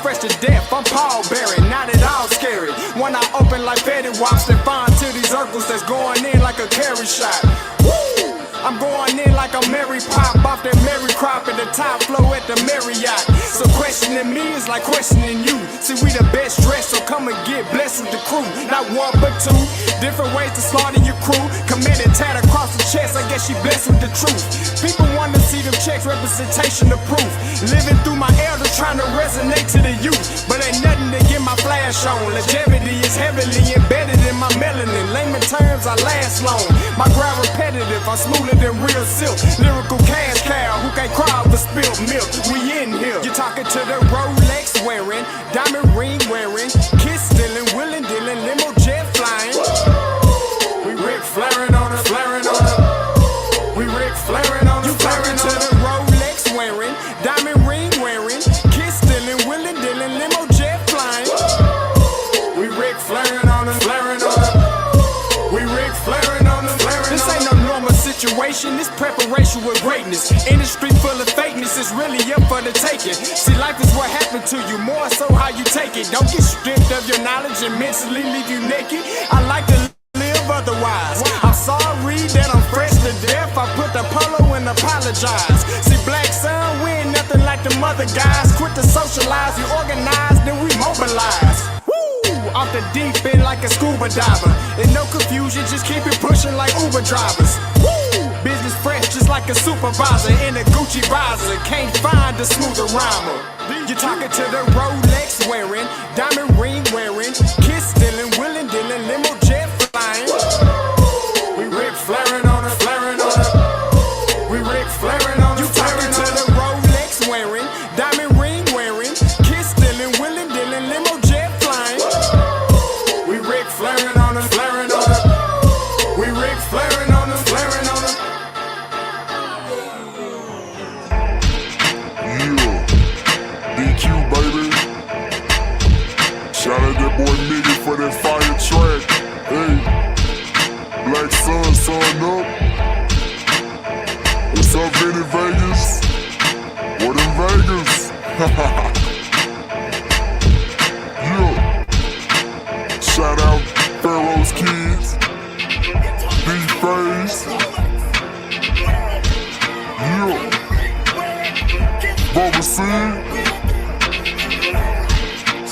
fresh to death, I'm Paul Berry, not at all scary. When I open like Fetty Waps, and find to these circles that's going in like a carry shot. Woo! I'm going in like a Mary Pop, off that Mary Crop at the top flow at the Marriott. So questioning me is like questioning you. See, we the best dressed, so come and get blessed with the crew. Not one but two, different ways to slaughter your crew. Committed tat across the chest, I guess she blessed with the truth. People want to see them checks, representation of proof. Living through my elders, trying to resonate to the youth. But ain't nothing to get my flash on. Longevity is heavily embedded in my melanin. Layman terms, I last long. My grind repetitive, I'm smoother than real silk. Lyrical cash cow, who can't cry over spilled milk. We in here. You're talking to the Rolex wearing, diamond ring wearing, kiss stealing, willing dealing, limo jet flying. We Rick flaring on us, flaring on us. We Rick flaring on us. You talking to the Rolex wearing, diamond ring wearing, kiss stealing, willing dealing, limo jet flying. We Rick flaring on us, flaring on us. We Rick flaring on us, flaring on us. This ain't no normal situation, this preparation with greatness. Industry full of fakeness, it's really up for the taking. See, life is what happened to you, more so how you take it. Don't get stripped of your knowledge and mentally leave you naked. I like to live otherwise. I'm sorry that I'm fresh to death. I put the polo and apologize. See, black son, we ain't nothing like the mother guys. Quit to socialize, we organize, then we mobilize. Off the deep end like a scuba diver. And no confusion, just keep it pushing like Uber drivers. Woo! Business fresh just like a supervisor in a Gucci visor. Can't find a smoother rhymer. You're talking to the Rolex wearing, diamond ring wearing, kiss stealing, willing dealing, limo jet flying. We Rick flaring on us, flaring on us. We Rick flaring on us. You talking to the Rolex wearing, diamond ring wearing, kiss stealing, willing dealing, limo jet flying. We Rick flaring on us, flaring on us. We Rick flaring on us, flaring on us. Yeah, DQ baby. Shout out that boy Nigga for that fire track. Hey, Black Sun, sun up. What's up, Vinny Vegas? What in Vegas? Yeah. Shout out Pharaoh's Kids, D-Phase, yeah, Bubba C,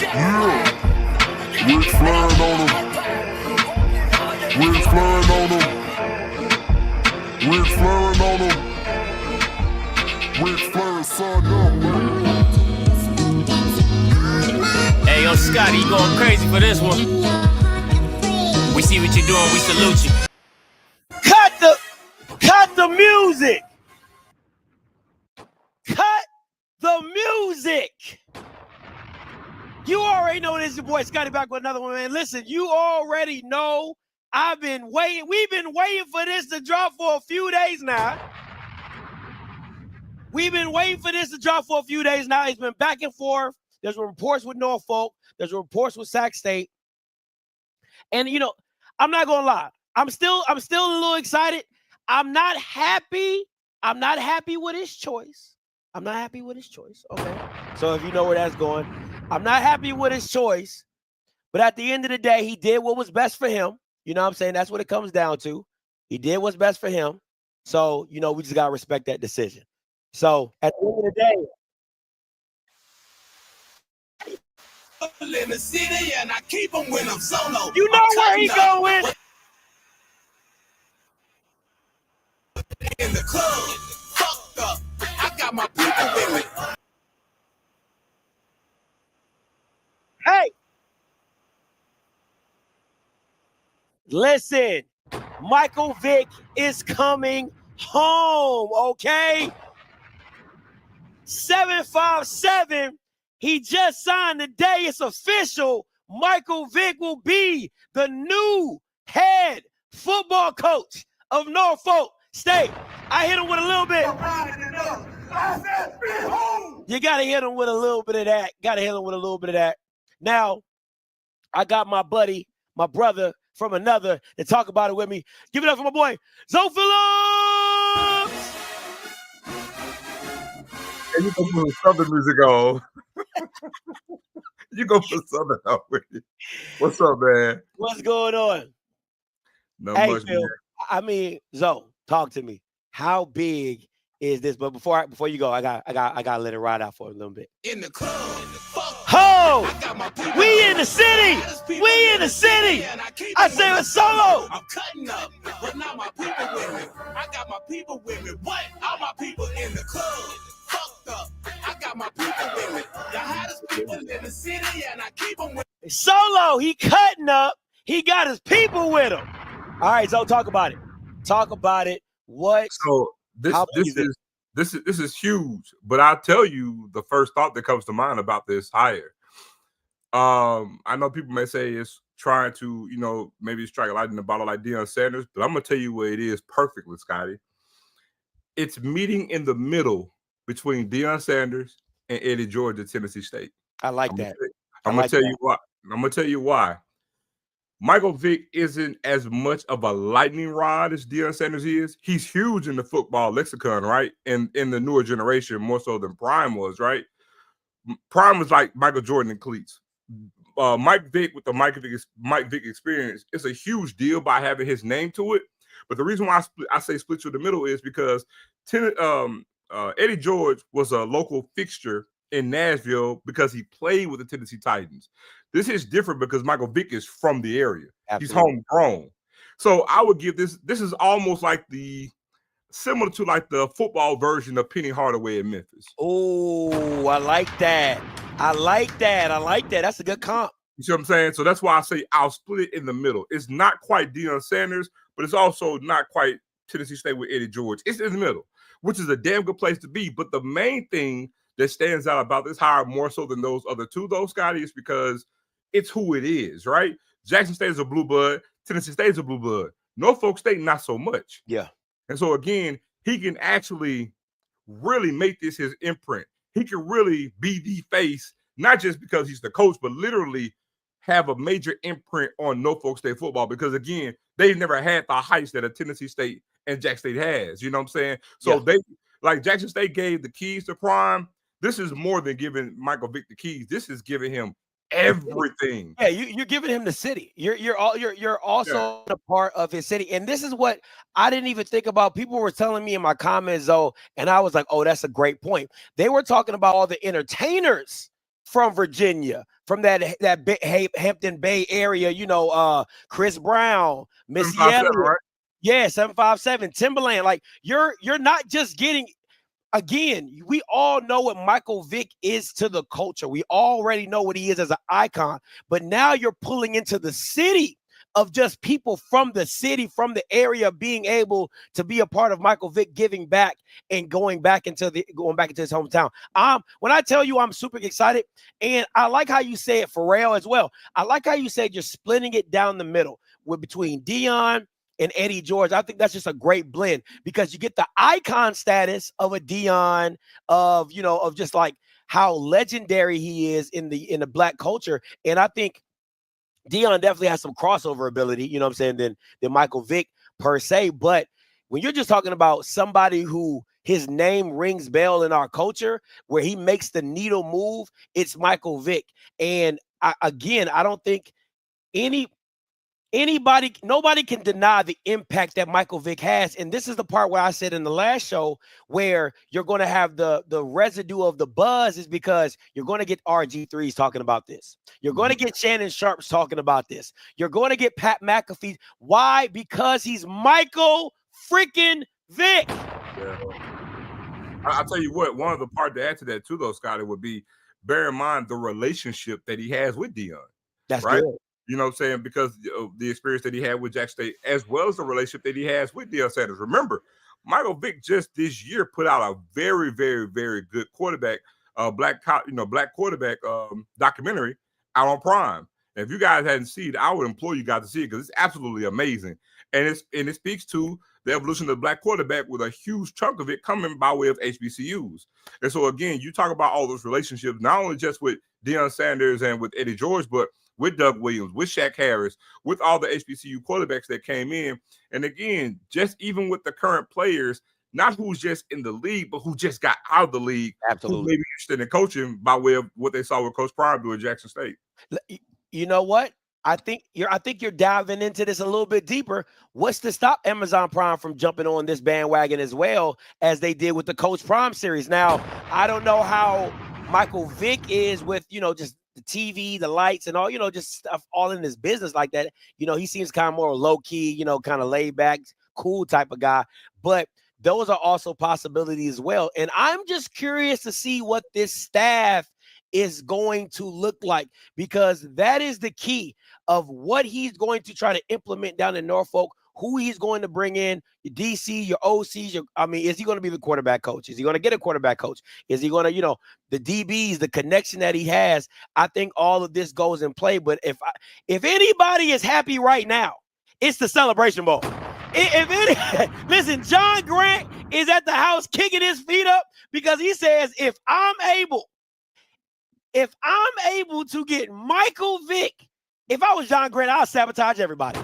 yeah, Rick flaring on him, Rick flaring on him, Rick flaring on him, Rick flaring son up, baby. Hey, yo, Scotty, you going crazy for this one. We see what you're doing, we salute you. Cut the music! Cut the music! You already know this is your boy Scotty back with another one, man. Listen, you already know I've been waiting. We've been waiting for this to drop for a few days now. We've been waiting for this to drop for a few days now. It's been back and forth. There's reports with NORFOLK. There's reports with Sac State. And, you know, I'm not going to lie. I'm still a little excited. I'm not happy. I'm not happy with his choice. I'm not happy with his choice. Okay. So if you know where that's going, I'm not happy with his choice. But at the end of the day, he did what was best for him. You know what I'm saying? That's what it comes down to. He did what's best for him. So, you know, we just got to respect that decision. So at the end of the day, in the city and I keep them when I'm solo. You know where he going. In the club, fucked up. I got my people with me. Hey, listen, Michael Vick is coming home, okay? 757. He just signed today. It's official. Michael Vick will be the new head football coach of Norfolk State. I hit him with a little bit. You got to hit him with a little bit of that. Got to hit him with a little bit of that. Now, I got my buddy, my brother from another to talk about it with me. Give it up for my boy, Zoe Phillips. And you gonna put some Southern music on. You gonna put Southern on with it. What's up, man? What's going on? Not Hey, much, Phil. man. I mean, Zoe, talk to me. How big is this? But before you go, I gotta let it ride out for a little bit. In the club. Ho! I got my people. We in the city. We in the city. I say it's solo. I'm cutting up, but now my people with me. I got my people with me. What? All my people in the club. Fucked up. I got my people with me. The hottest people in the city, and I keep them with me. Solo. He cutting up. He got his people with him. All right, so talk about it. Talk about it. What? So this is huge, but I'll tell you the first thought that comes to mind about this hire. I know people may say it's trying to, maybe strike a light in the bottle like Deion Sanders, but I'm gonna tell you what it is perfectly, Scotty. It's meeting in the middle between Deion Sanders and Eddie George at Tennessee State. I like that. I'm gonna tell you why. I'm gonna tell you why. Michael Vick isn't as much of a lightning rod as Deion Sanders is. He's huge in the football lexicon, right? And in the newer generation, more so than Prime was, right? Prime was like Michael Jordan and cleats. Mike Vick with the Mike Vick experience, it's a huge deal by having his name to it. But the reason why I say split you in the middle is because Eddie George was a local fixture in Nashville because he played with the Tennessee Titans. This is different because Michael Vick is from the area. Absolutely. He's homegrown. So I would give this is almost like similar to like the football version of Penny Hardaway in Memphis. Oh, I like that. I like that. That's a good comp. You see what I'm saying? So that's why I say I'll split it in the middle. It's not quite Deion Sanders, but it's also not quite Tennessee State with Eddie George. It's in the middle, which is a damn good place to be. But the main thing that stands out about this hire more so than those other two, though, Scotty, is because it's who it is, right? Jackson State is a blue blood. Tennessee State is a blue blood. Norfolk State, not so much. Yeah. And so, again, he can actually really make this his imprint. He can really be the face, not just because he's the coach, but literally have a major imprint on Norfolk State football because, again, they've never had the heights that a Tennessee State and Jackson State has. You know what I'm saying? So like Jackson State gave the keys to Prime. This is more than giving Michael Vick the keys. This is giving him everything. Yeah, you're giving him the city. You're also a part of his city. And this is what I didn't even think about. People were telling me in my comments, though, and I was like, oh, that's a great point. They were talking about all the entertainers from Virginia, from that Hampton Bay area, Chris Brown, Missy Elliott. Right? Yeah, 757, Timberland. Like you're not just getting. Again, we all know what Michael Vick is to the culture. We already know what he is as an icon. But now you're pulling into the city of just people from the city, from the area, being able to be a part of Michael Vick giving back and going back into his hometown. When I tell you I'm super excited, and I like how you say it, Pharrell, as well. I like how you said you're splitting it down the middle between Deion and Eddie George. I think that's just a great blend because you get the icon status of a Deion, of just like how legendary he is in the black culture. And I think Deion definitely has some crossover ability, you know what I'm saying, than Michael Vick per se. But when you're just talking about somebody who his name rings bell in our culture, where he makes the needle move, it's Michael Vick. And I don't think nobody can deny the impact that Michael Vick has. And this is the part where I said in the last show where you're going to have the residue of the buzz is because you're going to get RG3s talking about this. You're going to get Shannon Sharps talking about this. You're going to get Pat McAfee. Why? Because he's Michael freaking Vick. Yeah. I'll tell you what, one of the parts to add to that too, though, Scotty, would be bear in mind the relationship that he has with Deion. That's right. Good. You know what I'm saying? Because of the experience that he had with Jack State, as well as the relationship that he has with Deion Sanders. Remember, Michael Vick just this year put out a very, very, very good quarterback, black quarterback documentary out on Prime. And if you guys hadn't seen it, I would implore you guys to see it because it's absolutely amazing. And it speaks to the evolution of the black quarterback with a huge chunk of it coming by way of HBCUs. And so, again, you talk about all those relationships, not only just with Deion Sanders and with Eddie George, but with Doug Williams, with Shaq Harris, with all the HBCU quarterbacks that came in. And again, just even with the current players, not who's just in the league, but who just got out of the league, Absolutely. who may be interested in coaching by way of what they saw with Coach Prime do at Jackson State. You know what? I think you're diving into this a little bit deeper. What's to stop Amazon Prime from jumping on this bandwagon as well as they did with the Coach Prime series? Now, I don't know how Michael Vick is with, just the TV, the lights, and all, just stuff all in his business like that. He seems kind of more low key, kind of laid back, cool type of guy. But those are also possibilities as well. And I'm just curious to see what this staff is going to look like, because that is the key of what he's going to try to implement down in Norfolk, who he's going to bring in, your DC, your OCs. Is he going to be the quarterback coach? Is he going to get a quarterback coach? Is he going to, the DBs, the connection that he has? I think all of this goes in play. But if anybody is happy right now, it's the Celebration Bowl. Listen, John Grant is at the house kicking his feet up because he says, if I'm able to get Michael Vick, if I was John Grant, I'll sabotage everybody.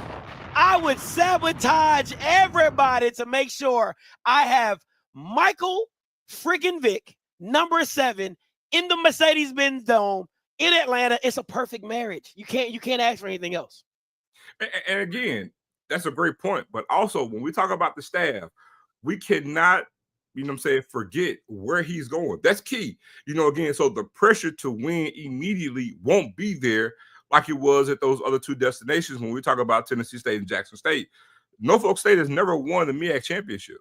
I would sabotage everybody to make sure I have Michael freaking Vick, number 7, in the Mercedes-Benz Dome in Atlanta. It's a perfect marriage. You can't ask for anything else. And again, that's a great point. But also, when we talk about the staff, we cannot, forget where he's going. That's key. Again, so the pressure to win immediately won't be there like it was at those other 2 destinations when we talk about Tennessee State and Jackson State. Norfolk State has never won the MEAC championship.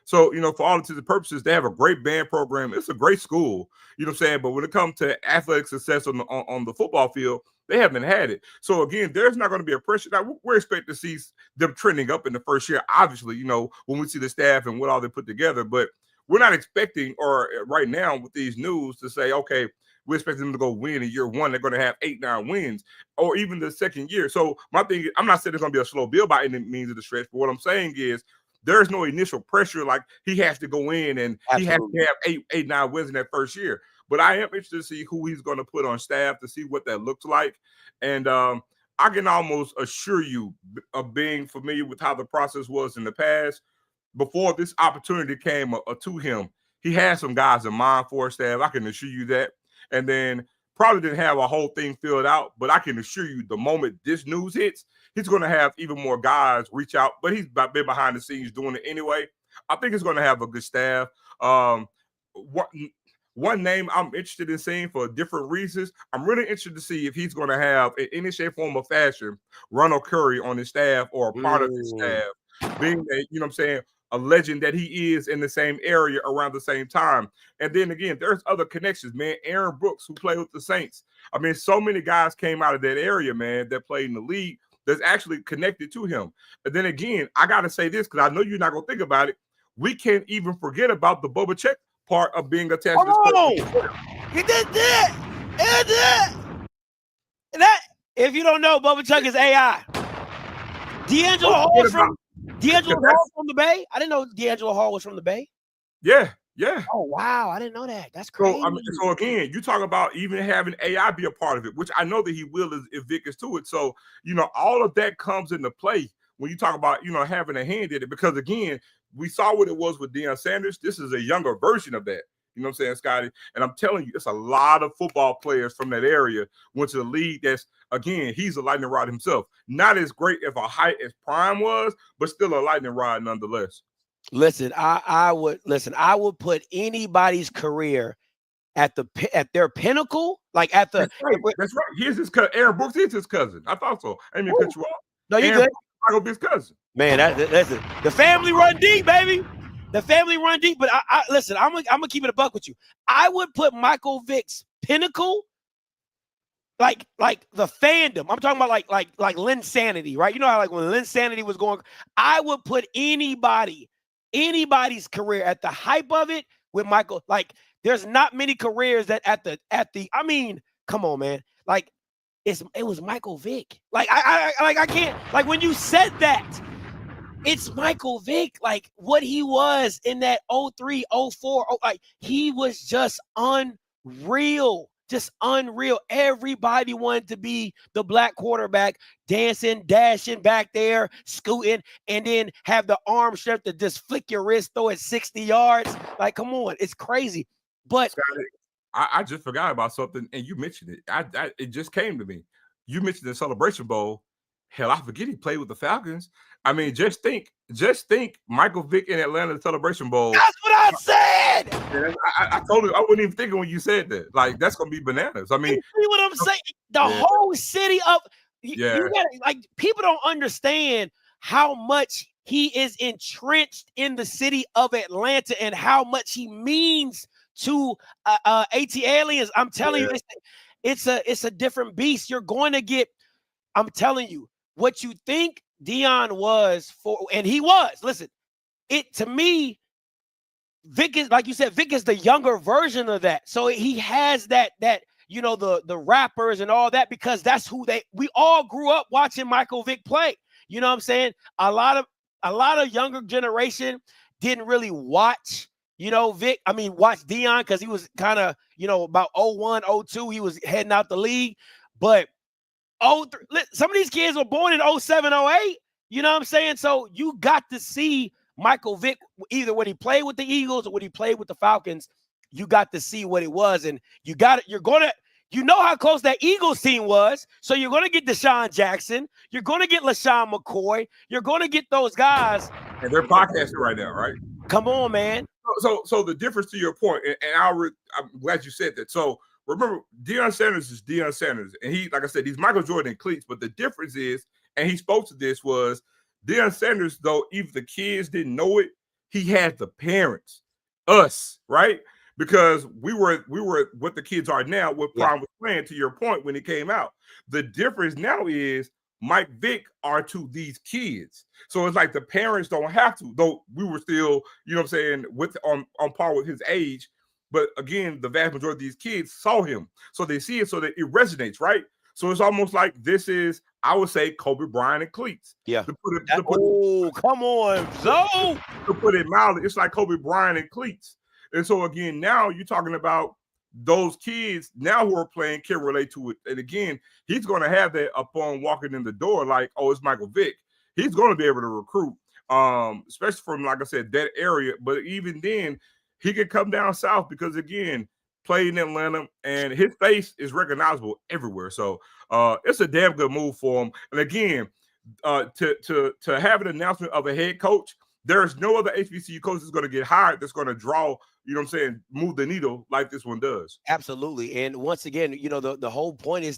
So, for all intents and purposes, they have a great band program. It's a great school, but when it comes to athletic success on the football field, they haven't had it. So, again, there's not going to be a pressure. Now, we're expecting to see them trending up in the first year, obviously, when we see the staff and what all they put together. But we're not expecting, or right now with these news, to say, okay, we expect them to go win in year 1. They're going to have 8-9 wins, or even the second year. So my thing is, I'm not saying it's going to be a slow build by any means of the stretch, but what I'm saying is there's no initial pressure like he has to go in and he has to have 8-9 wins in that first year. But I am interested to see who he's going to put on staff, to see what that looks like. And I can almost assure you, of being familiar with how the process was in the past, before this opportunity came to him, he had some guys in mind for his staff. I can assure you that. And then probably didn't have a whole thing filled out, but I can assure you the moment this news hits, he's going to have even more guys reach out, but he's been behind the scenes doing it anyway. I think he's going to have a good staff. One name I'm interested in seeing for different reasons, I'm really interested to see if he's going to have, in any shape, form, or fashion, Ronald Curry on his staff or a part of his staff, being a legend that he is in the same area around the same time. And then again, there's other connections, man. Aaron Brooks, who played with the Saints. So many guys came out of that area, man, that played in the league that's actually connected to him. And then again, I got to say this, because I know you're not going to think about it. We can't even forget about the Bubba Check part of being attached to this. You did that. That, if you don't know, Bubba Chuck is AI. D'Angelo Hall from the Bay? I didn't know D'Angelo Hall was from the Bay. Yeah. Oh, wow. I didn't know that. That's crazy. So again, you talk about even having AI be a part of it, which I know that he will if Vick is to it. So, all of that comes into play when you talk about, having a hand in it. Because again, we saw what it was with Deion Sanders. This is a younger version of that. You know what I'm saying, Scotty? And I'm telling you, it's a lot of football players from that area went to the league that's, again, he's a lightning rod himself. Not as great of a height as Prime was, but still a lightning rod nonetheless. Listen, I would put anybody's career at their pinnacle, like at the. That's right. Here's his cousin. Aaron Brooks is his cousin. I thought so. I didn't mean to cut you off. No, you good. Michael Vick's cousin. Man, that's it. The family run deep, baby. The family run deep. But I listen, I'm gonna keep it a buck with you. I would put Michael Vick's pinnacle, like the fandom. I'm talking about like Lynn Sanity, right? You know how like when Lynn Sanity was going, I would put anybody's career at the hype of it with Michael. Like, there's not many careers that at the. I mean, come on, man. Like, it was Michael Vick. Like I can't, like, when you said that, it's Michael Vick. Like, what he was in that 03, 04, like, he was just unreal. just unreal. Everybody wanted to be the black quarterback, dancing, dashing back there, scooting, and then have the arm strength to just flick your wrist, throw it 60 yards. Like, come on, it's crazy. But Scotty, I just forgot about something, and you mentioned it. It just came to me. You mentioned the Celebration Bowl. Hell, I forget he played with the Falcons. I mean, just think Michael Vick in Atlanta Celebration Bowl. That's what I said. And I told you, I wasn't even thinking when you said that. Like, that's gonna be bananas. I mean, You see what I'm saying? The whole city of you gotta, like, people don't understand how much he is entrenched in the city of Atlanta and how much he means to AT aliens. I'm telling you, it's a different beast. You're going to get, I'm telling you, what you think Dion was for, and he was. Listen, it to me, Vick is, like you said, Vick is the younger version of that. So he has that you know, the rappers and all that, because that's who we all grew up watching Michael Vick play. You know what I'm saying? A lot of younger generation didn't really watch, you know, Vick. I mean, watch Dion because he was kind of, you know, about 01, 02, he was heading out the league. But some of these kids were born in 07, 08. You know what I'm saying? So you got to see Michael Vick, either when he played with the Eagles or when he played with the Falcons. You got to see what it was, and you know how close that Eagles team was. So you're gonna get Deshaun Jackson, you're gonna get LaShawn McCoy, you're gonna get those guys. And they're podcasting right now, right? Come on, man. So the difference, to your point, and I'm glad you said that. So remember, Deion Sanders is Deion Sanders, and he, like I said, he's Michael Jordan in cleats. But the difference is, and he spoke to this, was Deion Sanders, though, even the kids didn't know it, he had the parents, us, right? Because we were what the kids are now, what Prime was playing, to your point, when it came out. The difference now is Mike Vick are to these kids. So it's like the parents don't have to, though we were still, you know what I'm saying, with on par with his age. But again, the vast majority of these kids saw him. So they see it, so that it resonates, right? So it's almost like this is, I would say, Kobe Bryant and cleats. Yeah. Come on, Zoe. To put it mildly, it's like Kobe Bryant and cleats. And so again, now you're talking about those kids now who are playing can relate to it. And again, he's going to have that upon walking in the door, like, oh, it's Michael Vick. He's going to be able to recruit, especially from, like I said, that area. But even then, he could come down south because, again, played in Atlanta, and his face is recognizable everywhere. So it's a damn good move for him. And again, to have an announcement of a head coach, there's no other HBCU coach that's going to get hired that's going to draw, you know what I'm saying, move the needle like this one does. Absolutely. And once again, you know, the whole point is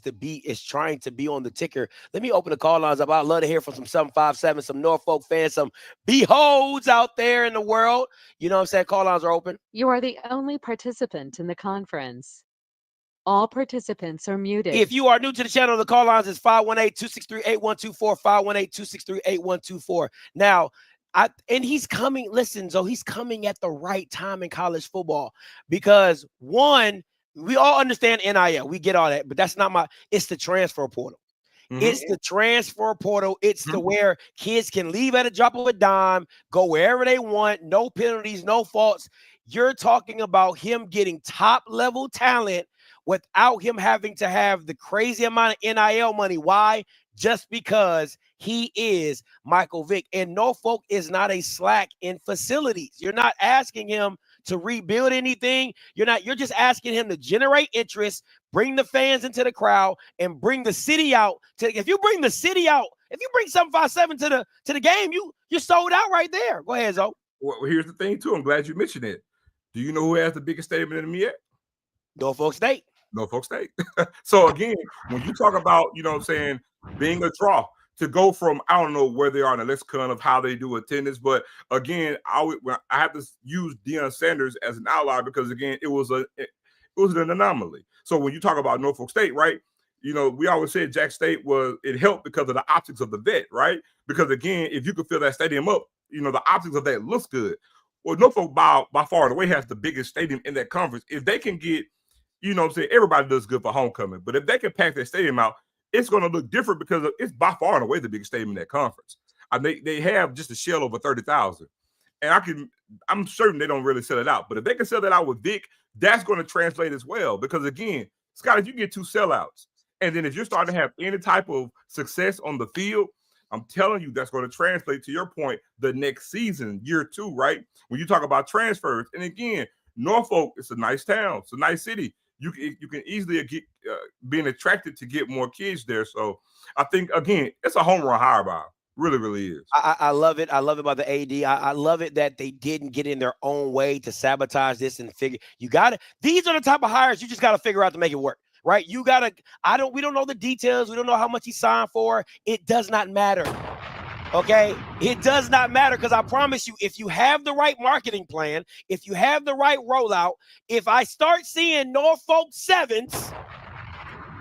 trying to be on the ticker. Let me open the call lines up. I'd love to hear from some 757, some Norfolk fans, some beholds out there in the world. You know what I'm saying? Call lines are open. You are the only participant in the conference. All participants are muted. If you are new to the channel, the call lines is 518-263-8124, 518-263-8124. Now, and he's coming, listen, so he's coming at the right time in college football, because one, we all understand NIL. We get all that, but that's not it's the transfer portal. Mm-hmm. It's the transfer portal. It's the where kids can leave at a drop of a dime, go wherever they want, no penalties, no faults. You're talking about him getting top level talent without him having to have the crazy amount of NIL money. Why? Just because he is Michael Vick. And Norfolk is not a slack in facilities. You're not asking him to rebuild anything. You're just asking him to generate interest, bring the fans into the crowd, and bring the city out. If you bring 757 to the game, you're sold out right there. Go ahead, Zoe. Well, here's the thing, too. I'm glad you mentioned it. Do you know who has the biggest stadium in the MEAC? Norfolk State. Norfolk State. So again, when you talk about, you know what I'm saying, being a draw, to go from, I don't know where they are in the lexicon of how they do attendance, but again, I have to use Deion Sanders as an outlier because, again, it was an anomaly. So when you talk about Norfolk State, right, you know, we always said Jack State it helped because of the optics of the vet, right? Because again, if you could fill that stadium up, you know, the optics of that looks good. Well, Norfolk by far and away has the biggest stadium in that conference. If they can get, you know what I'm saying, everybody does good for homecoming, but if they can pack that stadium out, it's going to look different because it's by far and away the biggest stadium in that conference. I mean, they have just a shell over 30,000. And I'm certain they don't really sell it out. But if they can sell that out with Vick, that's going to translate as well. Because again, Scott, if you get 2 sellouts, and then if you're starting to have any type of success on the field, I'm telling you that's going to translate to your point the next season, year 2, right? When you talk about transfers, and again, Norfolk is a nice town, it's a nice city. You can easily get being attracted to get more kids there. So I think again, it's a home run hire by. Really, really is. I love it. I love it about the AD. I love it that they didn't get in their own way to sabotage this and figure. You got it. These are the type of hires you just got to figure out to make it work, right? You got to. We don't know the details. We don't know how much he signed for. It does not matter. Okay, it does not matter, because I promise you, if you have the right marketing plan, if you have the right rollout, if I start seeing Norfolk 7s,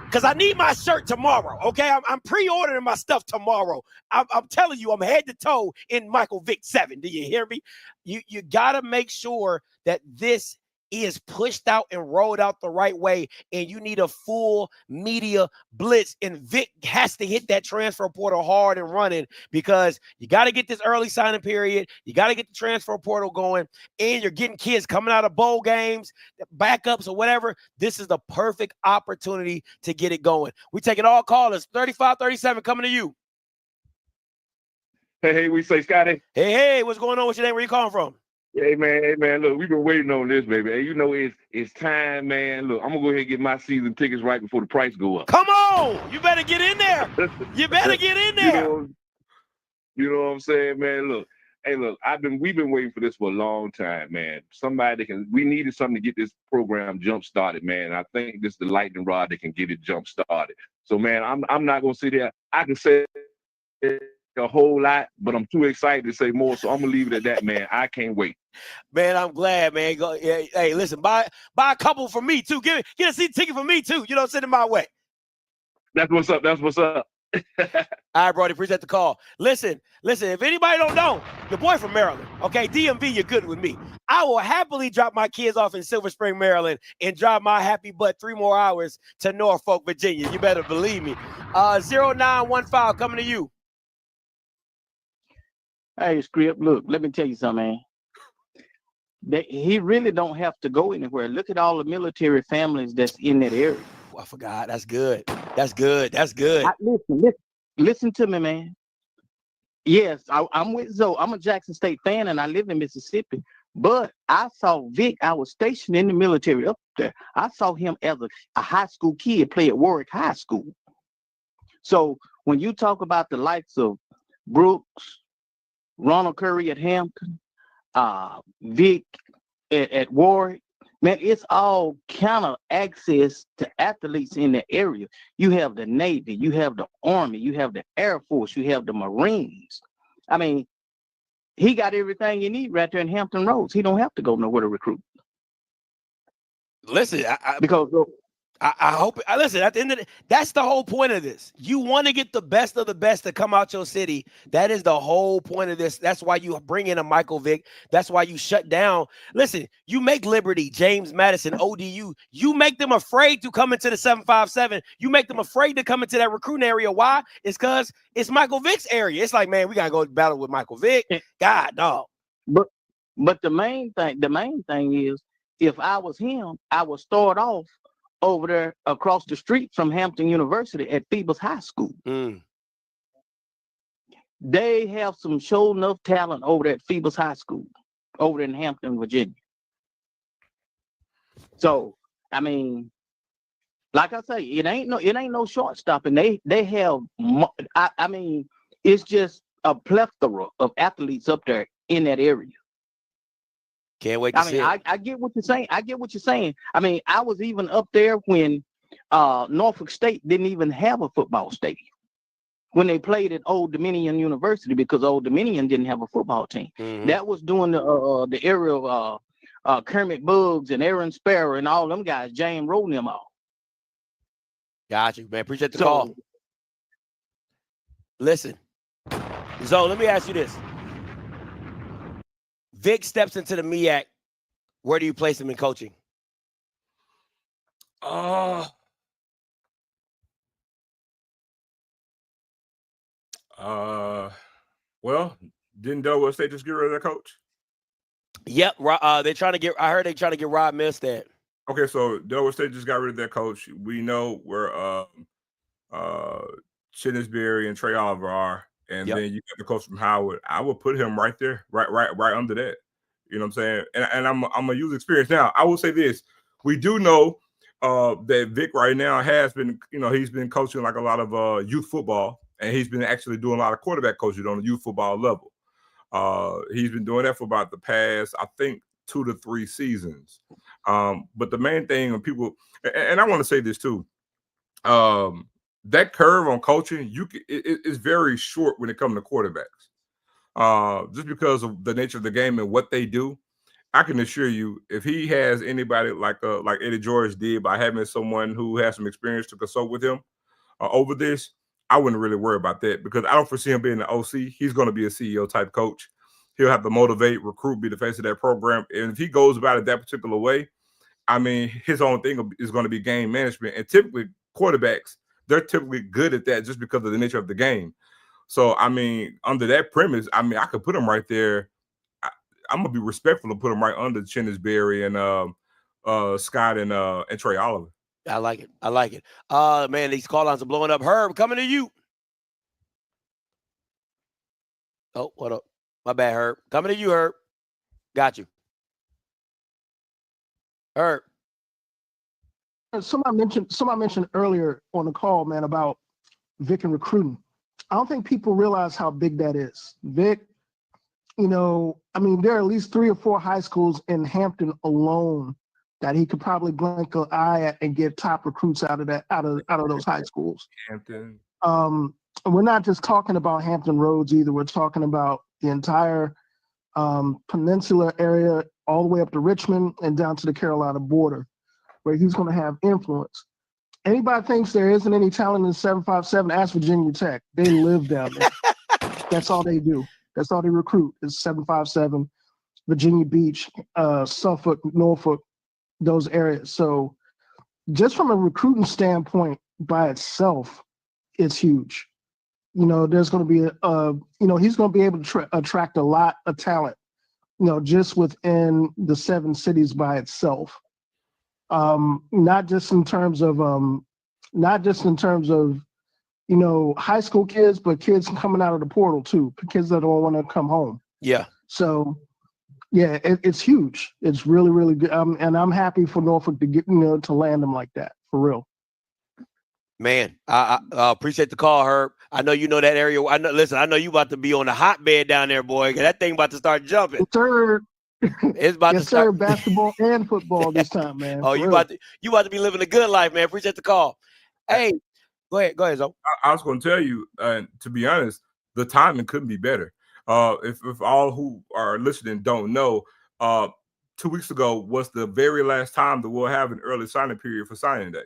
because I need my shirt tomorrow, okay? I'm pre-ordering my stuff tomorrow. I'm telling you, I'm head to toe in Michael Vick 7. Do you hear me? You got to make sure that this is pushed out and rolled out the right way, and you need a full media blitz, and Vick has to hit that transfer portal hard and running, because you got to get this early signing period, you got to get the transfer portal going, and you're getting kids coming out of bowl games, backups or whatever. This is the perfect opportunity to get it going. We taking all callers. 3537 coming to you. Hey, we say Scotty. Hey, what's going on with your name? Where you calling from? Hey man, look, we've been waiting on this, baby. Hey, you know it's time, man. Look, I'm gonna go ahead and get my season tickets right before the price go up. Come on, you better get in there. You better get in there. You know what I'm saying, man? Look, hey, look, we've been waiting for this for a long time, man. We needed something to get this program jump started, man. I think this is the lightning rod that can get it jump started. So, man, I'm not gonna sit there. I can say a whole lot, but I'm too excited to say more, so I'm gonna leave it at that, man. I can't wait. Man, I'm glad, man. Hey, listen, buy a couple for me too. Get a seat ticket for me too. You know, send it my way. That's what's up. That's what's up. All right, Brody, appreciate the call. Listen, if anybody don't know, your boy from Maryland, okay, DMV, you're good with me. I will happily drop my kids off in Silver Spring, Maryland, and drive my happy butt 3 more hours to Norfolk, Virginia. You better believe me. 0915 coming to you. Hey, Script, look, let me tell you something, man. He really don't have to go anywhere. Look at all the military families that's in that area. Oh, I forgot. That's good. That's good. Listen to me, man. Yes, I'm with Zoe. I'm a Jackson State fan, and I live in Mississippi. But I saw Vick. I was stationed in the military up there. I saw him as a high school kid play at Warwick High School. So when you talk about the likes of Brooks, Ronald Curry at Hampton, Vick at Warwick, man, it's all kind of access to athletes in the area. You have the Navy, you have the Army, you have the Air Force, you have the Marines. I mean, he got everything you need right there in Hampton Roads. He don't have to go nowhere to recruit. Listen, because I hope. Listen, at the end of that's the whole point of this. You want to get the best of the best to come out your city. That is the whole point of this. That's why you bring in a Michael Vick. That's why you shut down. Listen, you make Liberty, James Madison, ODU. You make them afraid to come into the 757. You make them afraid to come into that recruiting area. Why? It's because it's Michael Vick's area. It's like, man, we gotta go battle with Michael Vick. God, dog. But the main thing is, if I was him, I would start off over there across the street from Hampton University at Phoebus High School. They have some show enough talent over there at Phoebus High School, over in Hampton, Virginia. So, I mean, like I say, it ain't no shortstop, and they have. I mean, it's just a plethora of athletes up there in that area. Can't wait to see it. I get what you're saying. I mean, I was even up there when Norfolk State didn't even have a football stadium when they played at Old Dominion University, because Old Dominion didn't have a football team. That was during the era of Kermit Buggs and Aaron Sparrow and all them guys, James Rowe and them all. Got you, man. Appreciate the call. Listen, Zoe, let me ask you this. Vick steps into the MEAC. Where do you place him in coaching? Well, didn't Delaware State just get rid of their coach? Yep. I heard they're trying to get Rob Milstead. Okay, so Delaware State just got rid of their coach. We know where Chinnisberry and Trey Oliver are, and then you got the coach from Howard. I would put him right there, right under that. You know what I'm saying? And I'm gonna use experience now. I will say this: we do know that Vic right now has been, he's been coaching like a lot of youth football, and he's been actually doing a lot of quarterback coaching on the youth football level. He's been doing that for about the past, I think, 2 to 3 seasons. But the main thing when people, and I want to say this too, that curve on coaching, it's very short when it comes to quarterbacks. Just because of the nature of the game and what they do. I can assure you, if he has anybody like Eddie George did by having someone who has some experience to consult with him over this, I wouldn't really worry about that because I don't foresee him being the OC. He's going to be a CEO type coach. He'll have to motivate, recruit, be the face of that program. And if he goes about it that particular way, I mean, his own thing is going to be game management. And typically, quarterbacks, they're typically good at that just because of the nature of the game. So, I mean, under that premise, I mean, I could put him right there. I'm gonna be respectful to put him right under Chinnisberry and Scott and Trey Oliver. I like it. I like it. Man, these call lines are blowing up. Herb, coming to you. Oh, what up? My bad, Herb. Coming to you, Herb. Got you. Herb. Somebody mentioned earlier on the call, man, about Vic and recruiting. I don't think people realize how big that is. Vic, I mean, there are at least 3 or 4 high schools in Hampton alone that he could probably blink an eye at and get top recruits out of those high schools. Hampton. We're not just talking about Hampton Roads either. We're talking about the entire peninsula area, all the way up to Richmond and down to the Carolina border, where he's going to have influence. Anybody thinks there isn't any talent in 757, ask Virginia Tech. They live down there. That's all they do. That's all they recruit is 757, Virginia Beach, Suffolk, Norfolk, those areas. So just from a recruiting standpoint by itself, it's huge. There's going to be he's going to be able to attract a lot of talent, just within the 7 cities by itself. Not just in terms of high school kids, but kids coming out of the portal too, kids that don't want to come home. Yeah. So, yeah, it's huge. It's really, really good. And I'm happy for Norfolk to get, to land them like that for real. Man, I appreciate the call, Herb. I know you know that area. I know you about to be on the hotbed down there, boy. That thing about to start jumping. Yes, sir. It's about to start basketball and football this time, man. Oh, you about to be living a good life, man. Appreciate the call. Hey, go ahead, Zo. I was going to tell you, to be honest, the timing couldn't be better. If all who are listening don't know, 2 weeks ago was the very last time that we'll have an early signing period for signing day.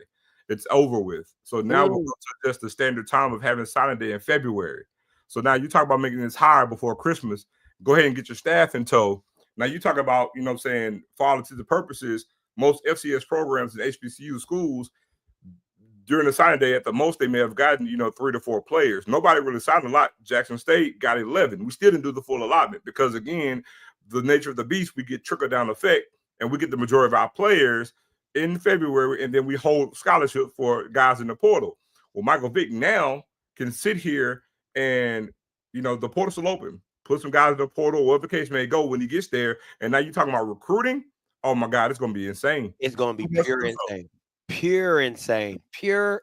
It's over with. So now we're going to just the standard time of having signing day in February. So now you talk about making this hire before Christmas. Go ahead and get your staff in tow. Now you talk about, for all intents and purposes, most FCS programs and HBCU schools during the signing day, at the most, they may have gotten, 3 to 4 players. Nobody really signed a lot. Jackson State got 11. We still didn't do the full allotment because, again, the nature of the beast, we get trickle-down effect, and we get the majority of our players in February, and then we hold scholarship for guys in the portal. Well, Michael Vick now can sit here and, the portal's still open. Put some guys in the portal, whatever the case may go when he gets there. And now you're talking about recruiting. Oh, my God, it's going to be insane. It's going to be pure insane. Pure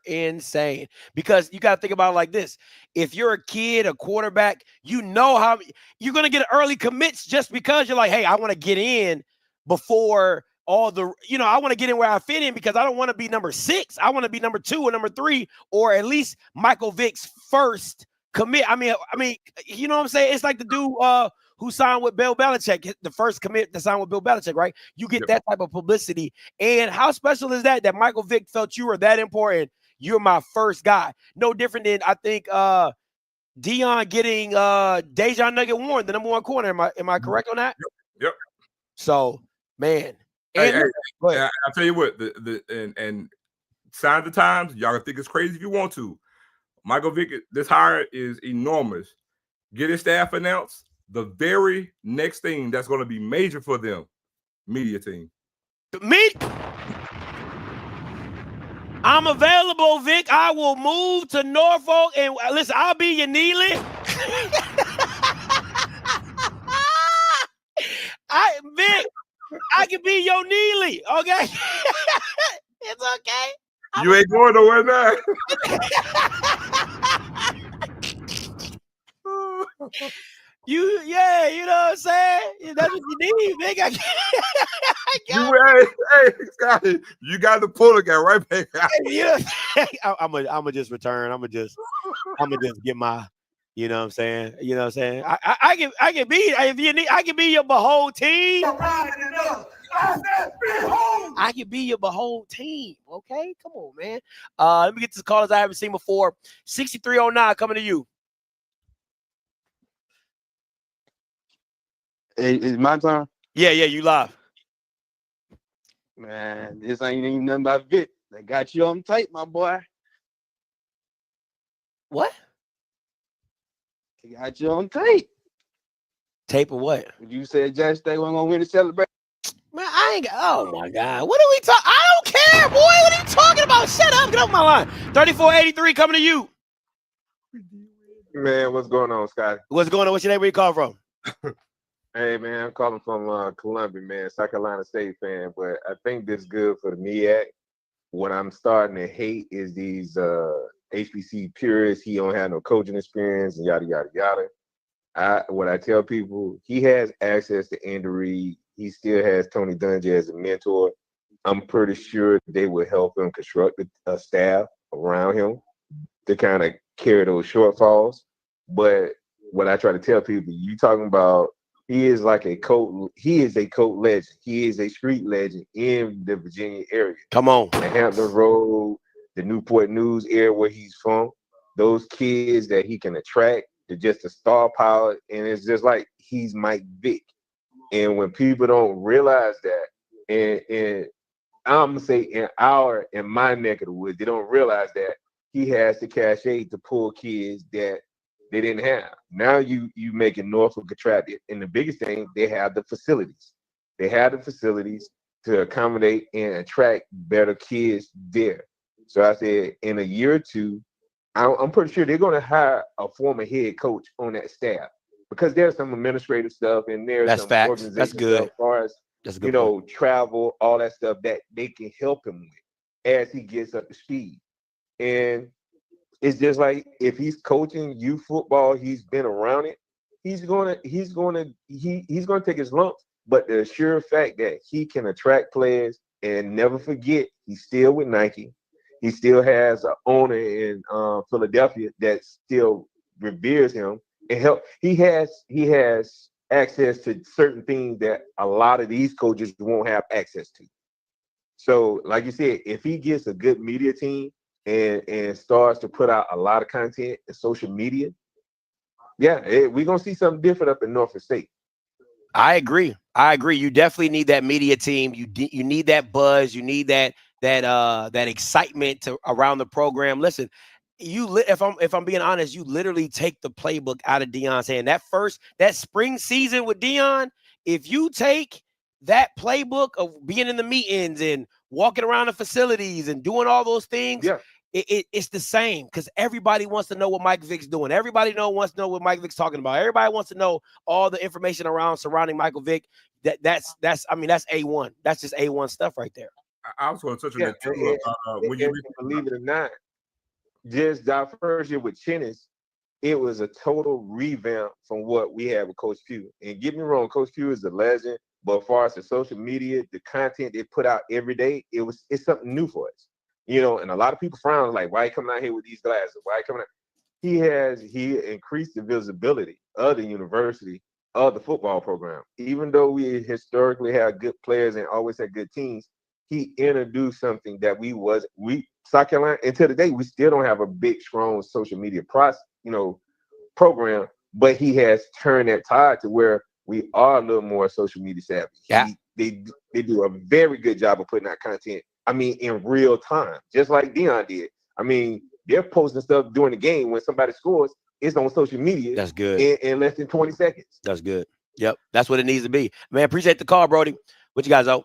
insane. Because you got to think about it like this. If you're a kid, a quarterback, how you're going to get early commits just because you're like, hey, I want to get in before all the, I want to get in where I fit in because I don't want to be number 6. I want to be number 2 or number 3, or at least Michael Vick's first commit. I mean, you know what I'm saying? It's like the dude who signed with Bill Belichick, the first commit to sign with Bill Belichick, right? You get that type of publicity. And how special is that Michael Vick felt you were that important? You're my first guy. No different than, I think, Deion getting Dejan Nugget Warren, the number 1 corner. Am I correct on that? Yep. So, man. Hey, I'll tell you what, and sign the times, y'all can think it's crazy if you want to. Michael Vick, this hire is enormous. Get his staff announced. The very next thing that's going to be major for them, media team. I'm available, Vic. I will move to Norfolk and listen. I'll be your Neely. Vic, I can be your Neely. Okay, it's okay. You ain't going nowhere now. You know what I'm saying? That's what you need, Vic. Hey, Scotty, you got the pull guy right back. Yeah, I'm just return. I'm just get my, you know what I'm saying? You know what I'm saying? I can be, if you need, I can be your behold team. I can be your behold team. Okay, come on, man. Let me get to the callers I haven't seen before. 6309 coming to you. Hey, it's my turn. Yeah, you live. Man, this ain't even nothing about Vic. They got you on tape, my boy. What? They got you on tape. Tape of what? You said Jackson State wasn't gonna win the celebration. Man, I ain't. Oh my God, what are we talking? I don't care, boy. What are you talking about? Shut up. Get off my line. 3483 coming to you. Man, what's going on, Scotty? What's going on? What's your name? Where you call from? Hey, man, I'm calling from Columbia, man, South Carolina State fan, but I think this is good for the MEAC. What I'm starting to hate is these HBC purists. He don't have no coaching experience and yada, yada, yada. What I tell people, he has access to Andy Reid. He still has Tony Dungy as a mentor. I'm pretty sure they will help him construct a staff around him to kind of carry those shortfalls. But what I try to tell people, you talking about he is like a coat. He is a coat legend. He is a street legend in the Virginia area. Come on, the Hampton Road, the Newport News area where he's from. Those kids that he can attract, they're just a star power, and it's just like he's Mike Vick. And when people don't realize that, and I'm gonna say in my neck of the woods, they don't realize that he has the cachet to pull kids that they didn't have. Now you making Norfolk attractive. And the biggest thing, they have the facilities. They have the facilities to accommodate and attract better kids there. So I said in a year or two, I'm pretty sure they're gonna hire a former head coach on that staff because there's some administrative stuff and there's some organizational That's good. stuff as far as travel, all that stuff that they can help him with as he gets up to speed. And it's just like if he's coaching youth football, he's been around it. He's gonna take his lumps, but the sure fact that he can attract players and never forget, he's still with Nike. He still has an owner in Philadelphia that still reveres him and help. He has access to certain things that a lot of these coaches won't have access to. So, like you said, if he gets a good media team and starts to put out a lot of content in social media, we're gonna see something different up in Norfolk State. I agree. You definitely need that media team. You need that buzz. You need that excitement around the program. Listen, if I'm being honest, you literally take the playbook out of Deion's hand. That spring season with Deion, if you take that playbook of being in the meetings and walking around the facilities and doing all those things, it's the same because everybody wants to know what Mike Vick's doing. Everybody wants to know what Mike Vick's talking about. Everybody wants to know all the information surrounding Michael Vick. That's A1. That's just A1 stuff right there. I was going to touch on that too. When you believe it or not, just our first year with Chennis, it was a total revamp from what we had with Coach Pugh. And get me wrong, Coach Pugh is a legend, but as far as the social media, the content they put out every day, it's something new for us. And a lot of people frown like, why are you coming out here with these glasses? Why are you coming out? He increased the visibility of the university, of the football program. Even though we historically had good players and always had good teams, he introduced something that South Carolina, until today, we still don't have a big, strong social media program, but he has turned that tide to where we are a little more social media savvy. Yeah. They do a very good job of putting out content. In real time, just like Deion did. They're posting stuff during the game when somebody scores. It's on social media. That's good. In less than 20 seconds. That's good. Yep. That's what it needs to be. Man, appreciate the call, Brody. What you guys out?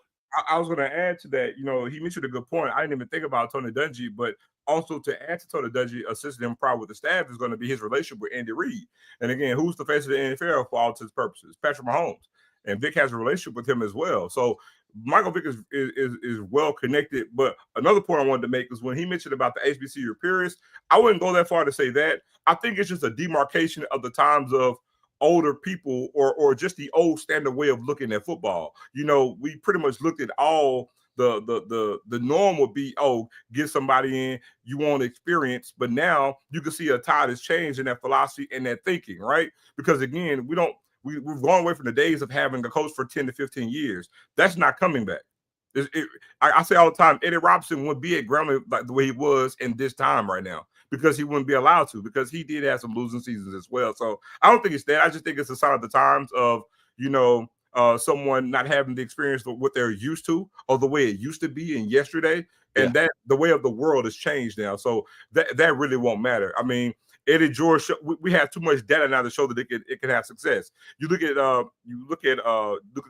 I was going to add to that. You know, he mentioned a good point. I didn't even think about Tony Dungy, but also to add to Tony Dungy, assisting him probably with the staff is going to be his relationship with Andy Reid. And again, who's the face of the NFL for all intents and purposes? Patrick Mahomes. And Vic has a relationship with him as well. So Michael Vick is well connected. But another point I wanted to make is when he mentioned about the HBCU purists, I wouldn't go that far to say that. I think it's just a demarcation of the times of older people or just the old standard way of looking at football. You know, we pretty much looked at all the norm would be, oh, get somebody in, you want experience, but now you can see a tide has changed in that philosophy and that thinking, right? Because again, we've gone away from the days of having a coach for 10 to 15 years. That's not coming back. I say all the time, Eddie Robinson wouldn't be at Grambling like the way he was in this time right now because he wouldn't be allowed to, because he did have some losing seasons as well. So I don't think it's that. I just think it's a sign of the times of, you know, someone not having the experience of what they're used to or the way it used to be in yesterday. And that the way of the world has changed now. So that really won't matter. I mean, Eddie George, we have too much data now to show that it can have success. You look at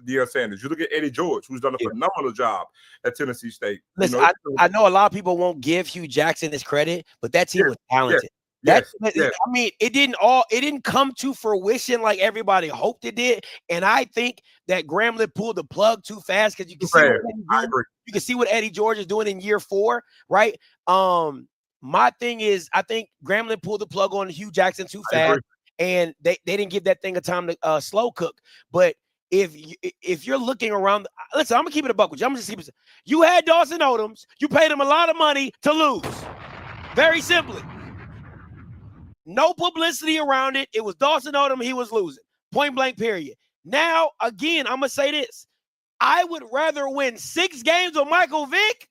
Deion Sanders. You look at Eddie George, who's done a phenomenal job at Tennessee State. Listen, you know, I know a lot of people won't give Hugh Jackson his credit, but that team was talented. I mean, it didn't come to fruition like everybody hoped it did. And I think that Grambling pulled the plug too fast because you can see what Eddie George is doing in year 4, right? My thing is, I think Grambling pulled the plug on Hugh Jackson too fast, and they didn't give that thing a time to slow cook. But if you're looking around, listen, I'm gonna keep it a buck with you. I'm just keep it. You had Dawson Odoms, you paid him a lot of money to lose. Very simply, no publicity around it. It was Dawson Odom, he was losing. Point blank. Period. Now, again, I'm gonna say this: I would rather win 6 games with Michael Vick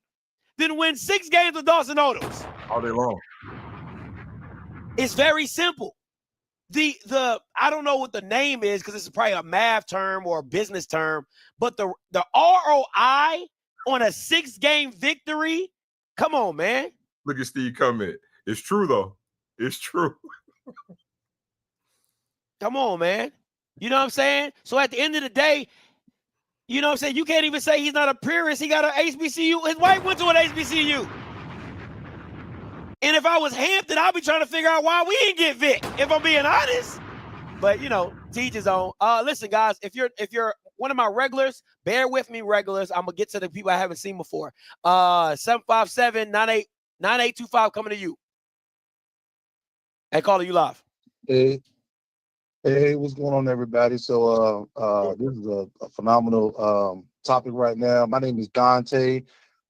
than win 6 games with Dawson Odoms. All day long. It's very simple. The I don't know what the name is because it's probably a math term or a business term, but the ROI on a 6-game victory, come on, man. Look at Steve comment. It's true though. It's true. Come on, man. You know what I'm saying? So at the end of the day, you know what I'm saying? You can't even say he's not a purist. He got an HBCU. His wife went to an HBCU. And if I was Hampton, I'd be trying to figure out why we didn't get Vic, if I'm being honest. But, you know, teach his own. Listen, guys, if you're one of my regulars, bear with me, regulars. I'm going to get to the people I haven't seen before. 757-9825 coming to you. Hey, caller, you live. Hey, what's going on, everybody? So this is a phenomenal topic right now. My name is Dante.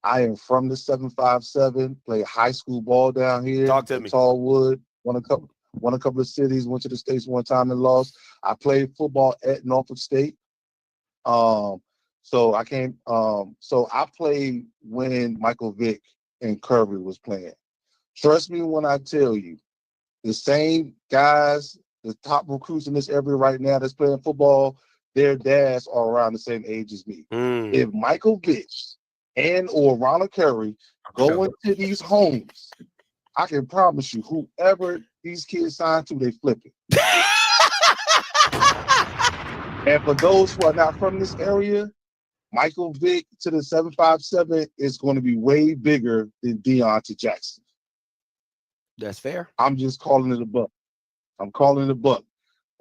I am from the 757, play high school ball down here. Talk to me. Tallwood, won a couple of cities, went to the States one time and lost. I played football at Norfolk State. So I played when Michael Vick and Kirby was playing. Trust me when I tell you, the same guys, the top recruits in this area right now that's playing football, their dads are around the same age as me. If Michael Vick and or Ronald Curry go into these homes, I can promise you, whoever these kids sign to, they flip it. And for those who are not from this area, Michael Vick to the 757 is going to be way bigger than Deion to Jackson. That's fair. I'm just calling it a buck. I'm calling it a buck.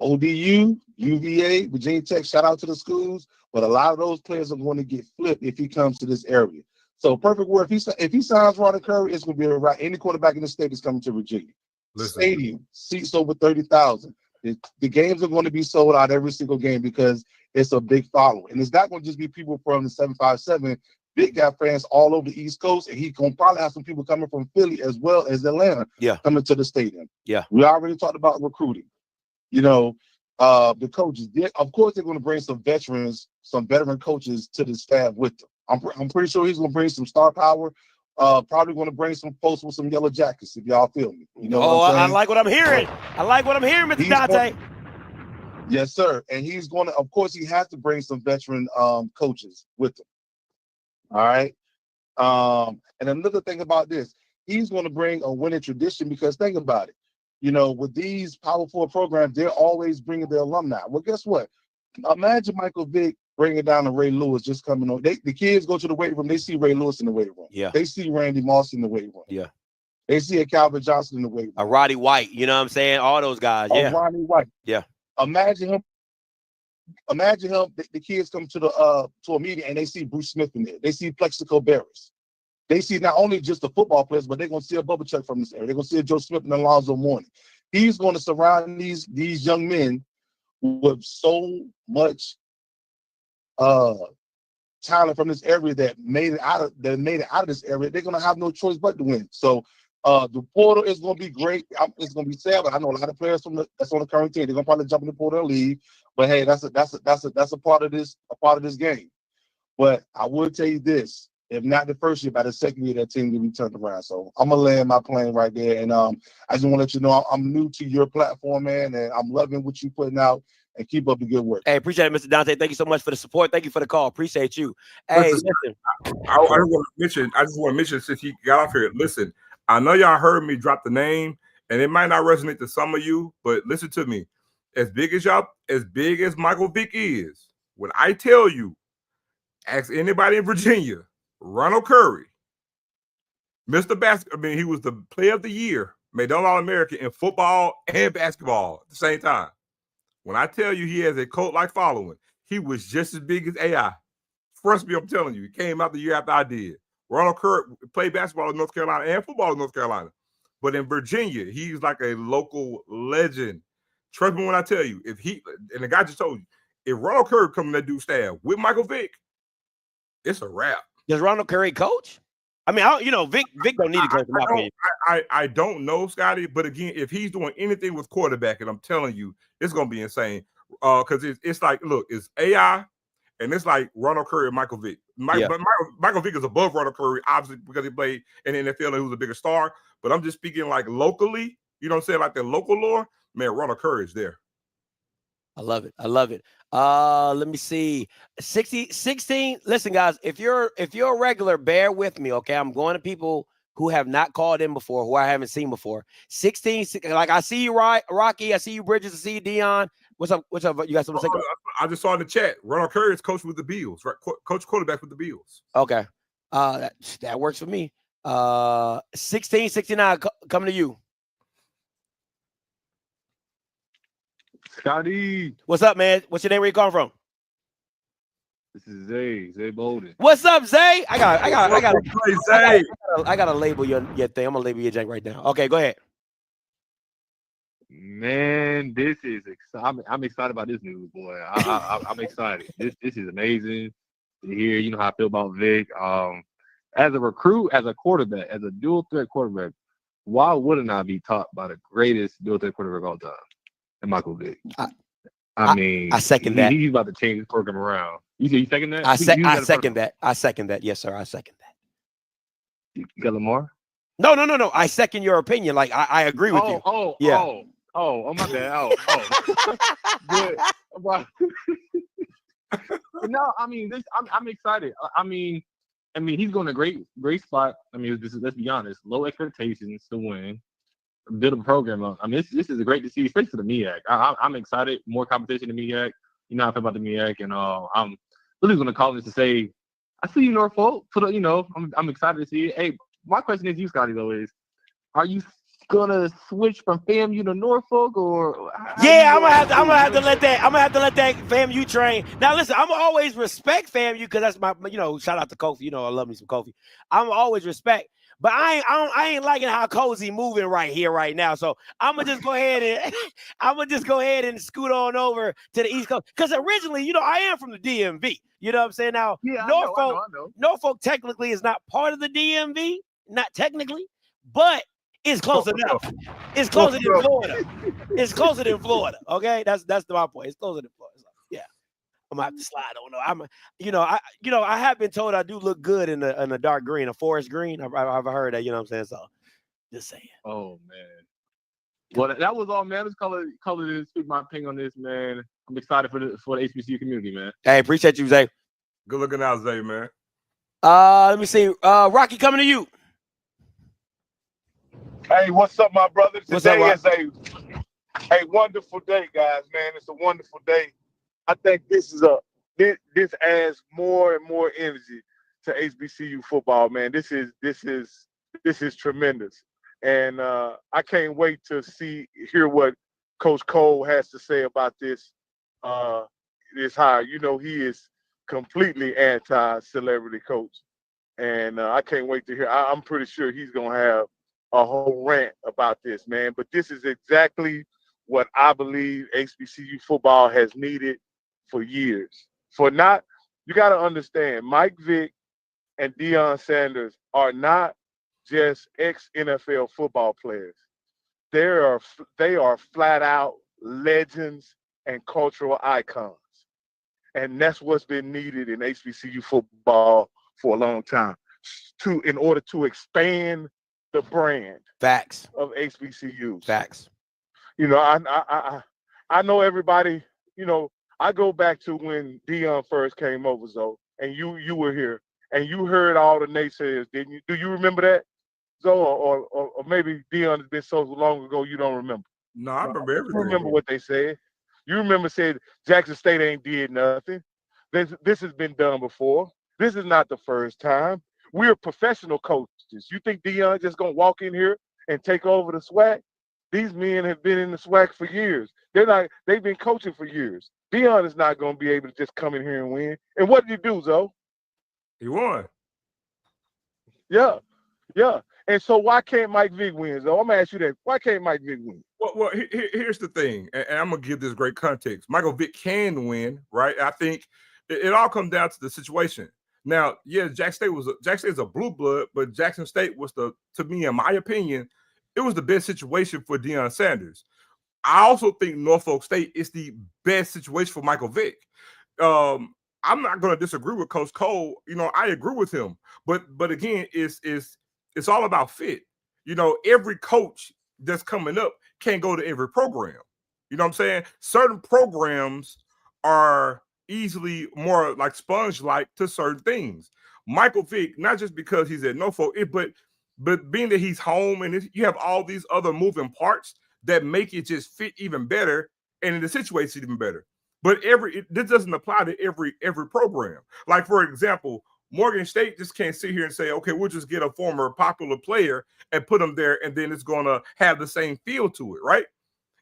ODU, UVA, Virginia Tech, shout out to the schools, but a lot of those players are going to get flipped if he comes to this area. So perfect word, if he signs Ronald Curry, it's going to be around any quarterback in the state is coming to Virginia. Stadium, seats over 30,000. The games are going to be sold out every single game because it's a big following. And it's not going to just be people from the 757. Big guy fans all over the East Coast, and he's going to probably have some people coming from Philly as well as Atlanta coming to the stadium. Yeah. We already talked about recruiting. You know, the coaches, of course, they're going to bring some veteran coaches to the staff with them. I'm pretty sure he's going to bring some star power. Probably going to bring some folks with some yellow jackets, if y'all feel me. You know what I'm saying? I like what I'm hearing. I like what I'm hearing, Mr. Dante. Yes, sir. And he's going to, of course, he has to bring some veteran coaches with him. All right. And another thing about this, he's going to bring a winning tradition because think about it. You know, with these Power 4 programs, they're always bringing their alumni. Well, guess what? Imagine Michael Vick bring it down to Ray Lewis just coming on. The kids go to the weight room, they see Ray Lewis in the weight room. Yeah. They see Randy Moss in the weight room. Yeah. They see a Calvin Johnson in the weight room. A Roddy White, you know what I'm saying? All those guys, yeah. Ronnie White. Yeah. Imagine him. The kids come to a meeting and they see Bruce Smith in there. They see Plexico Barris. They see not only just the football players, but they're gonna see a Bubba Chuck from this area. They're gonna see a Joe Smith and Alonzo Mourning. He's going to surround these young men with so much talent from this area that made it out of this area. They're gonna have no choice but to win. So the portal is gonna be great. It's gonna be sad, but I know a lot of players that's on the current team. They're gonna probably jump in the portal and leave. But hey, that's a part of this game. But I will tell you this: if not the first year, by the second year, that team will be turned around. So I'm gonna land my plane right there. And I just want to let you know I'm new to your platform, man, and I'm loving what you're putting out. And keep up the good work. Hey, appreciate it, Mr. Dante. Thank you so much for the support. Thank you for the call. Appreciate you. Hey, listen. I just want to mention since he got off here. Listen, I know y'all heard me drop the name, and it might not resonate to some of you, but listen to me. As big as Michael Vick is, when I tell you, ask anybody in Virginia, Ronald Curry, Mr. Basketball. I mean, he was the player of the year, made All-American in football and basketball at the same time. When I tell you he has a cult-like following, he was just as big as AI. Trust me, I'm telling you. He came out the year after I did. Ronald Curry played basketball in North Carolina and football in North Carolina. But in Virginia, he's like a local legend. Trust me when I tell you, and the guy just told you, if Ronald Curry come in that dude's staff with Michael Vick, it's a wrap. Does Ronald Curry coach? I mean, Vick don't need to coach in my opinion. I don't know, Scotty, but again, if he's doing anything with quarterback, and I'm telling you, it's gonna be insane. Because it's like, look, it's AI, and it's like Ronald Curry and Michael Vick. But Michael Vick is above Ronald Curry, obviously, because he played in the NFL and he was a bigger star. But I'm just speaking like locally, you know what I'm saying, like the local lore. Man, Ronald Curry is there. I love it. I love it. Let me see. 16. Listen, guys, if you're a regular, bear with me, okay? I'm going to people who have not called in before, who I haven't seen before. 16, like I see you, Rocky. I see you, Bridges. I see you, Dion. What's up? You got something to say? I just saw in the chat. Ronald Curry is coach with the Bills, right? Coach quarterback with the Bills. Okay. That works for me. 16, 69, coming to you. Scotty. What's up, man? What's your name? Where you calling from? This is Zay Bolden. What's up, Zay? I gotta label your thing. I'm gonna label your jank right now. Okay, go ahead. Man, this is exciting. I'm excited about this news, boy. I'm excited. This is amazing to hear. You know how I feel about Vic. As a recruit, as a quarterback, as a dual threat quarterback, why wouldn't I be taught by the greatest dual threat quarterback of all time, and Michael Vick? I mean, I second that. He's about to change his program around. You second that? I second that. I second that. Yes, sir. I second that. You got Lamar? No. I second your opinion. Like I agree with you. Oh, my bad. But no, I mean, I'm excited. I mean, he's going to great spot. I mean, let's be honest, low expectations to win, build a program up. I mean, this is great to see, especially for the MEAC. I'm excited. More competition in the MEAC. You know how I feel about the MEAC, and I'm really going to call this to say, I see you, Norfolk. I'm excited to see it. Hey, my question is, you, Scotty, though, is, are you gonna switch from FAMU to Norfolk, or? Yeah, I'm gonna have to let that FAMU train. Now, listen, I'm always respect FAMU because that's my, shout out to Kofi. I love me some Kofi. I'm always respect, but I ain't liking how Cozy moving right here, right now. So I'm gonna just go ahead and scoot on over to the East Coast because originally, I am from the DMV. You know what I'm saying? Now, yeah, Norfolk, I know. Norfolk technically is not part of the DMV, not technically, but it's close enough. It's closer than Florida. It's closer than Florida. Okay, that's my point. It's closer than Florida. So, yeah, I'm gonna have to slide on. I have been told I do look good in a dark green, a forest green. I've heard that. You know what I'm saying? So, just saying. Oh man. Well, that was all, man. Let's color to speak my opinion on this, man. I'm excited for the HBCU community, man. Hey, appreciate you, Zay. Good looking out, Zay, man. Let me see. Rocky, coming to you. Hey, what's up, my brother? Today is a wonderful day, guys, man. It's a wonderful day. I think this is a this adds more and more energy to HBCU football, man. This is tremendous, and I can't wait to hear what Coach Cole has to say about this hire. You know, he is completely anti-celebrity coach, and I can't wait to hear. I'm pretty sure he's gonna have a whole rant about this, man. But this is exactly what I believe HBCU football has needed for years. You got to understand, Mike Vick and Deion Sanders are not just ex-NFL football players. They are flat out legends and cultural icons. And that's what's been needed in HBCU football for a long time in order to expand the brand Facts of HBCUs. Facts. You know, I know everybody, you know, I go back to when Deion first came over, Zoe, and you were here, and you heard all the naysayers, didn't you? Do you remember that, Zoe, or maybe Deion has been so long ago you don't remember? No, I remember everything. You remember what they said. You remember saying Jackson State ain't did nothing. This has been done before. This is not the first time. We're professional coaches. You think Deion just gonna walk in here and take over the SWAC? These men have been in the SWAC for years. They've been coaching for years. Deion is not gonna be able to just come in here and win. And what did he do, Zoe? He won. Yeah. And so why can't Mike Vick win, Zoe? I'm gonna ask you that. Why can't Mike Vick win? Well, here's the thing, and I'm gonna give this great context. Michael Vick can win, right? I think it all comes down to the situation. Now, yeah, Jackson State is a blue blood, but Jackson State was to me, in my opinion, it was the best situation for Deion Sanders. I also think Norfolk State is the best situation for Michael Vick. I'm not going to disagree with Coach Cole. You know, I agree with him, but again, it's all about fit. You know, every coach that's coming up can't go to every program. You know what I'm saying? Certain programs are easily more like sponge-like to certain things. Michael Vick, not just because he's at Norfolk, but being that he's home and you have all these other moving parts that make it just fit even better and the situation even better. But this doesn't apply to every program. Like, for example, Morgan State just can't sit here and say, okay, we'll just get a former popular player and put them there, and then it's going to have the same feel to it, right?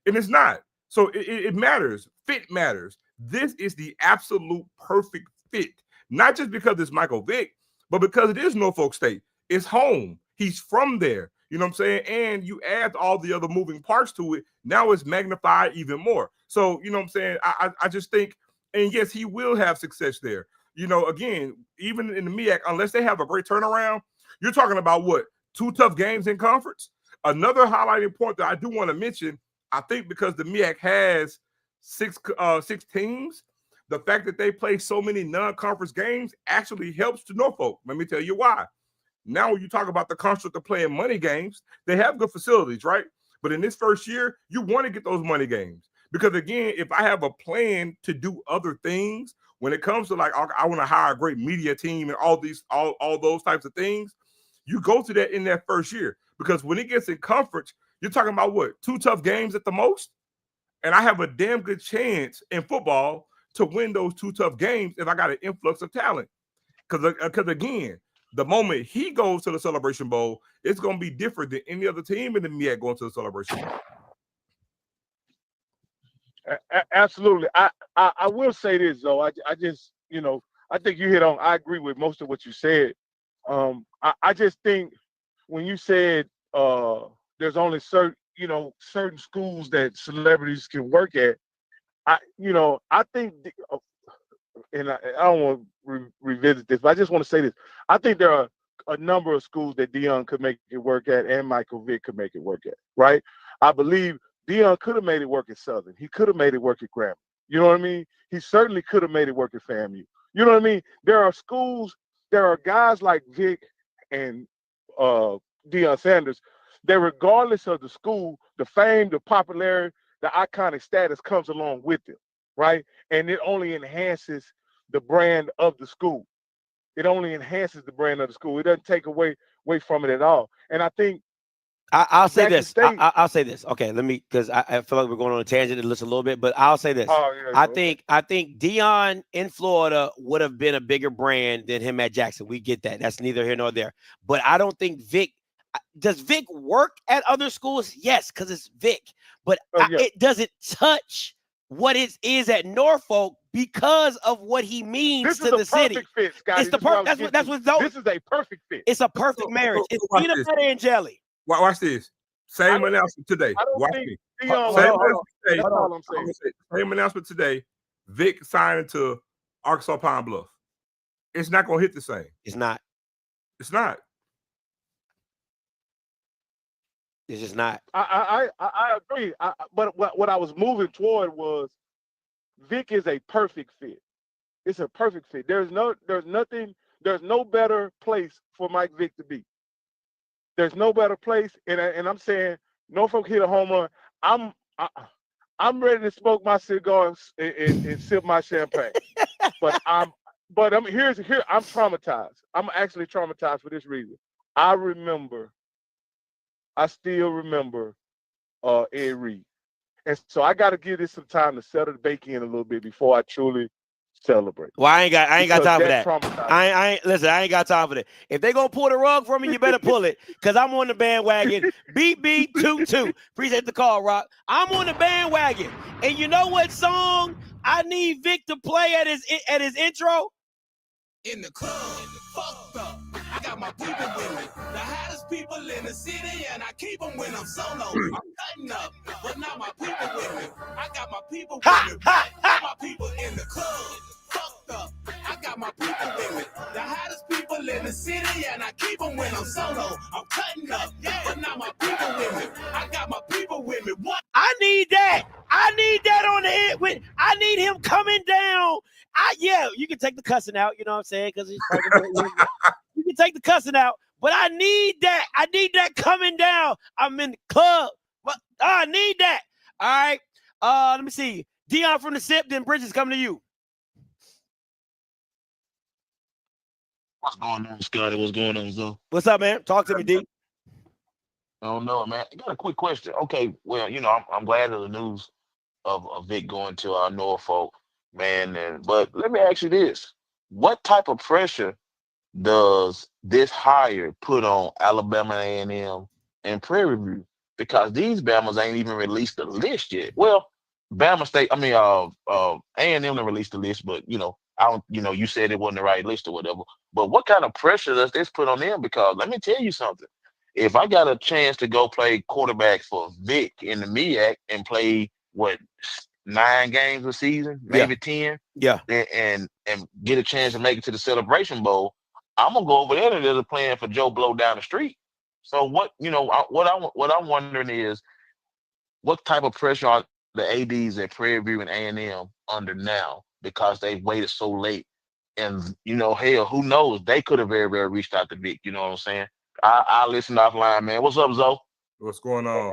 And it's not. So it matters. Fit matters. This is the absolute perfect fit, not just because it's Michael Vick, but because it is Norfolk State. It's home. He's from there. You know what I'm saying? And you add all the other moving parts to it. Now it's magnified even more. So, you know what I'm saying? I just think, and yes, he will have success there. You know, again, even in the MEAC, unless they have a great turnaround, you're talking about what? 2 tough games in conference? Another highlighting point that I do want to mention, I think because the MEAC has six teams, the fact that they play so many non-conference games actually helps to Norfolk. Let me tell you why. Now, when you talk about the construct of playing money games, they have good facilities, right? But in this first year, you want to get those money games. Because, again, if I have a plan to do other things, when it comes to, like, I want to hire a great media team and all those types of things, you go to that in that first year. Because when it gets in conference, you're talking about, what, 2 tough games at the most? And I have a damn good chance in football to win those 2 tough games if I got an influx of talent. Because again, the moment he goes to the Celebration Bowl, it's going to be different than any other team in the MEAC going to the Celebration Bowl. Absolutely. I will say this, though. I just, you know, I think you hit on, I agree with most of what you said. I just think when you said there's only certain schools that celebrities can work at, I think, and I don't want to revisit this, but I just want to say this. I think there are a number of schools that Deion could make it work at and Michael Vick could make it work at, right? I believe Deion could have made it work at Southern. He could have made it work at Grambling. You know what I mean? He certainly could have made it work at FAMU. You know what I mean? There are schools, there are guys like Vick and Deion Sanders that regardless of the school, the fame, the popularity, the iconic status comes along with them, right? And it only enhances the brand of the school. It only enhances the brand of the school. It doesn't take away from it at all. And I think I'll say Jackson this. State. I'll say this. Okay, let me, because I feel like we're going on a tangent just a little bit, but I'll say this. Oh, yeah, I okay. think Deion in Florida would have been a bigger brand than him at Jackson. We get that. That's neither here nor there. But I don't think Vic. Does Vic work at other schools? Yes, because it's Vic. But it doesn't touch what it is at Norfolk because of what he means to the city. Perfect fit, Scotty. It's the perfect. That's what's This is a perfect fit. It's a perfect marriage. It's watch peanut this. butter and jelly. Watch this. Same announcement today. I don't Watch think me. Deion. Same Hold on. announcement today. That's all I'm saying. Same announcement today. Vic signing to Arkansas Pine Bluff. It's not going to hit the same. It's not. It's not. It's just not. I agree. But what I was moving toward was Vic is a perfect fit. It's a perfect fit. There's no better place for Mike Vick to be. There's no better place, and I'm saying Norfolk hit a home run. I'm ready to smoke my cigars and sip my champagne. But I'm traumatized. I'm actually traumatized for this reason. I still remember Ed Reed. And so I got to give this some time to settle the bake in a little bit before I truly celebrate. Well, I ain't got time for that. Traumatized. I ain't got time for that. If they gonna pull the rug for me, you better pull it, because I'm on the bandwagon. Beep beep toot toot. Appreciate the call, Rock. I'm on the bandwagon. And you know what song I need Vic to play at his intro? In the club, fucked up. I got my people with me. The hottest people in the city, and I keep them when I'm solo. I'm cutting up, but not my people with me. I got my people with me. Got my people in the club, fucked up. I got my people with me. The hottest people in the city, and I keep them when I'm solo. I'm cutting up, but not my people with me. I got my people with me. What? I need that. I need that on the hit. I need him coming down. You can take the cussing out, you know what I'm saying? Because you can take the cussing out, but I need that. I need that coming down. I'm in the club, but I need that. All right. Let me see. Deion from the SIP, then Bridges coming to you. What's going on, Scotty? What's going on, Zoe? What's up, man? Talk to me, D. I don't know, man. I got a quick question. Okay, well, I'm glad of the news of Vic going to our Norfolk, man. But let me ask you this: what type of pressure does this hire put on Alabama A&M and Prairie View? Because these Bamas ain't even released the list yet. Well, Bama State, A&M didn't release the list, but you said it wasn't the right list or whatever. But what kind of pressure does this put on them? Because let me tell you something. If I got a chance to go play quarterback for Vic in the MEAC and play 9 games a season, maybe 10, and get a chance to make it to the Celebration Bowl, I'm gonna go over there and there's a plan for Joe Blow down the street. So what I'm wondering is, what type of pressure are the ADs at Prairie View and A&M under now, because they've waited so late? And hell, who knows? They could have very well reached out to Vic. You know what I'm saying? I'll listen offline, man. What's up, Zoe? What's going on?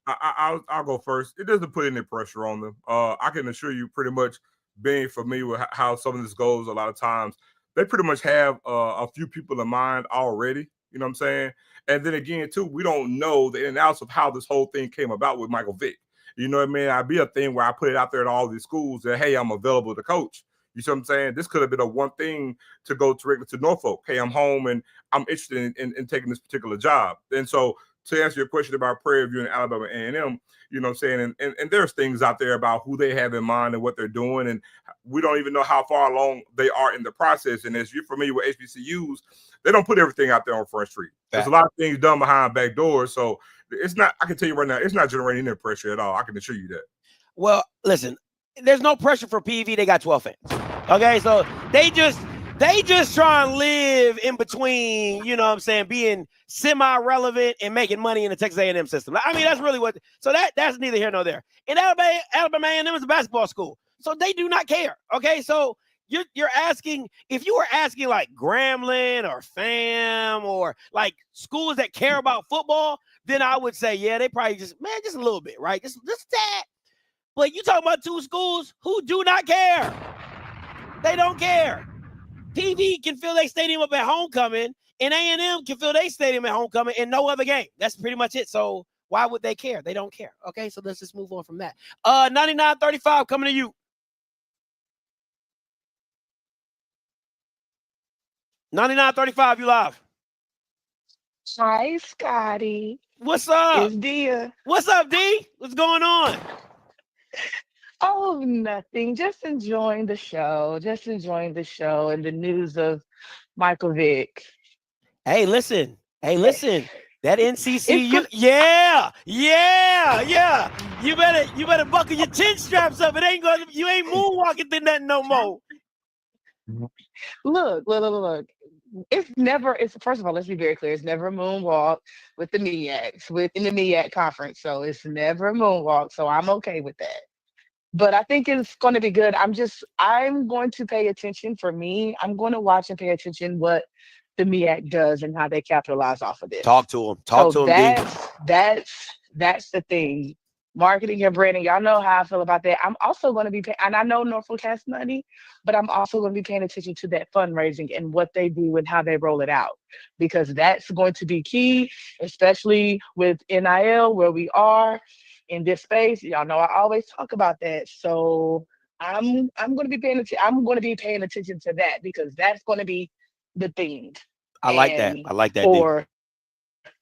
I'll go first. It doesn't put any pressure on them. I can assure you, pretty much being familiar with how some of this goes, a lot of times they pretty much have a few people in mind already. You know what I'm saying? And then again, too, we don't know the ins and outs of how this whole thing came about with Michael Vick. You know what I mean? I'd be a thing where I put it out there to all these schools that, hey, I'm available to coach. You see what I'm saying? This could have been a one thing to go directly to Norfolk. Hey, I'm home and I'm interested in taking this particular job. And so, to answer your question about Prairie View and Alabama A&M, you know what I'm saying? And there's things out there about who they have in mind and what they're doing. And we don't even know how far along they are in the process. And as you're familiar with HBCUs, they don't put everything out there on Front Street. There's a lot of things done behind back doors. So it's not, I can tell you right now, it's not generating any pressure at all. I can assure you that. Well, listen, there's no pressure for PV. They got 12 fans. Okay, so they just try and live in between, you know what I'm saying, being semi-relevant and making money in the Texas A&M system. I mean, that's really what. So that's neither here nor there. And Alabama A&M is a basketball school, so they do not care. Okay, so you're asking, if you were asking like Grambling or FAM or like schools that care about football, then I would say, yeah, they probably just a little bit, right? Just that. But you talking about two schools who do not care. They don't care. PV can fill their stadium up at homecoming And A&M can fill their stadium at homecoming in no other game. That's pretty much it. So why would they care? They don't care. Okay, so let's just move on from that. 9935 coming to you. 9935, you live. Hi, Scotty. What's up? It's Dia. What's up, D? What's going on? Oh, nothing. Just enjoying the show. Just enjoying the show and the news of Michael Vick. Hey, listen. That NCCU, It's yeah. You better buckle your chin straps up. You ain't moonwalking through nothing no more. Look. It's first of all, let's be very clear. It's never a moonwalk with the MEACs, within the MEAC conference. So it's never a moonwalk. So I'm okay with that. But I think it's going to be good. I'm going to pay attention. For me, I'm going to watch and pay attention what the MEAC does and how they capitalize off of this. Talk to him, D. That's the thing. Marketing and branding, y'all know how I feel about that. I'm also going to be and I know Norfolk has money, but I'm also going to be paying attention to that fundraising and what they do and how they roll it out, because that's going to be key, especially with NIL, where we are in this space. Y'all know I always talk about that. So I'm going to be paying attention. I'm going to be paying attention to that, because that's going to be the thing. I like that, D.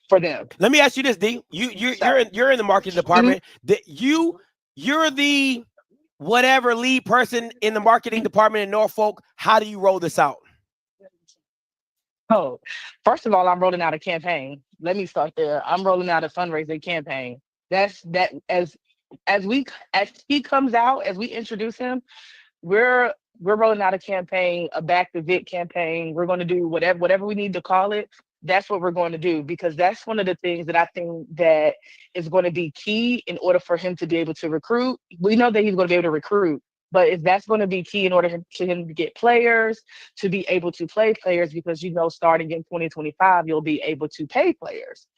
For them. Let me ask you this, D. You're in the marketing department. You're the whatever lead person in the marketing department in Norfolk. How do you roll this out? Oh, first of all, I'm rolling out a campaign. Let me start there. I'm rolling out a fundraising campaign. As he comes out, as we introduce him, we're rolling out a campaign, a Back to Vick campaign. We're going to do whatever we need to call it. That's what we're going to do, because that's one of the things that I think that is going to be key in order for him to be able to recruit. We know that he's going to be able to recruit, but if that's going to be key in order for him to get players, to be able to play players, because starting in 2025, you'll be able to pay players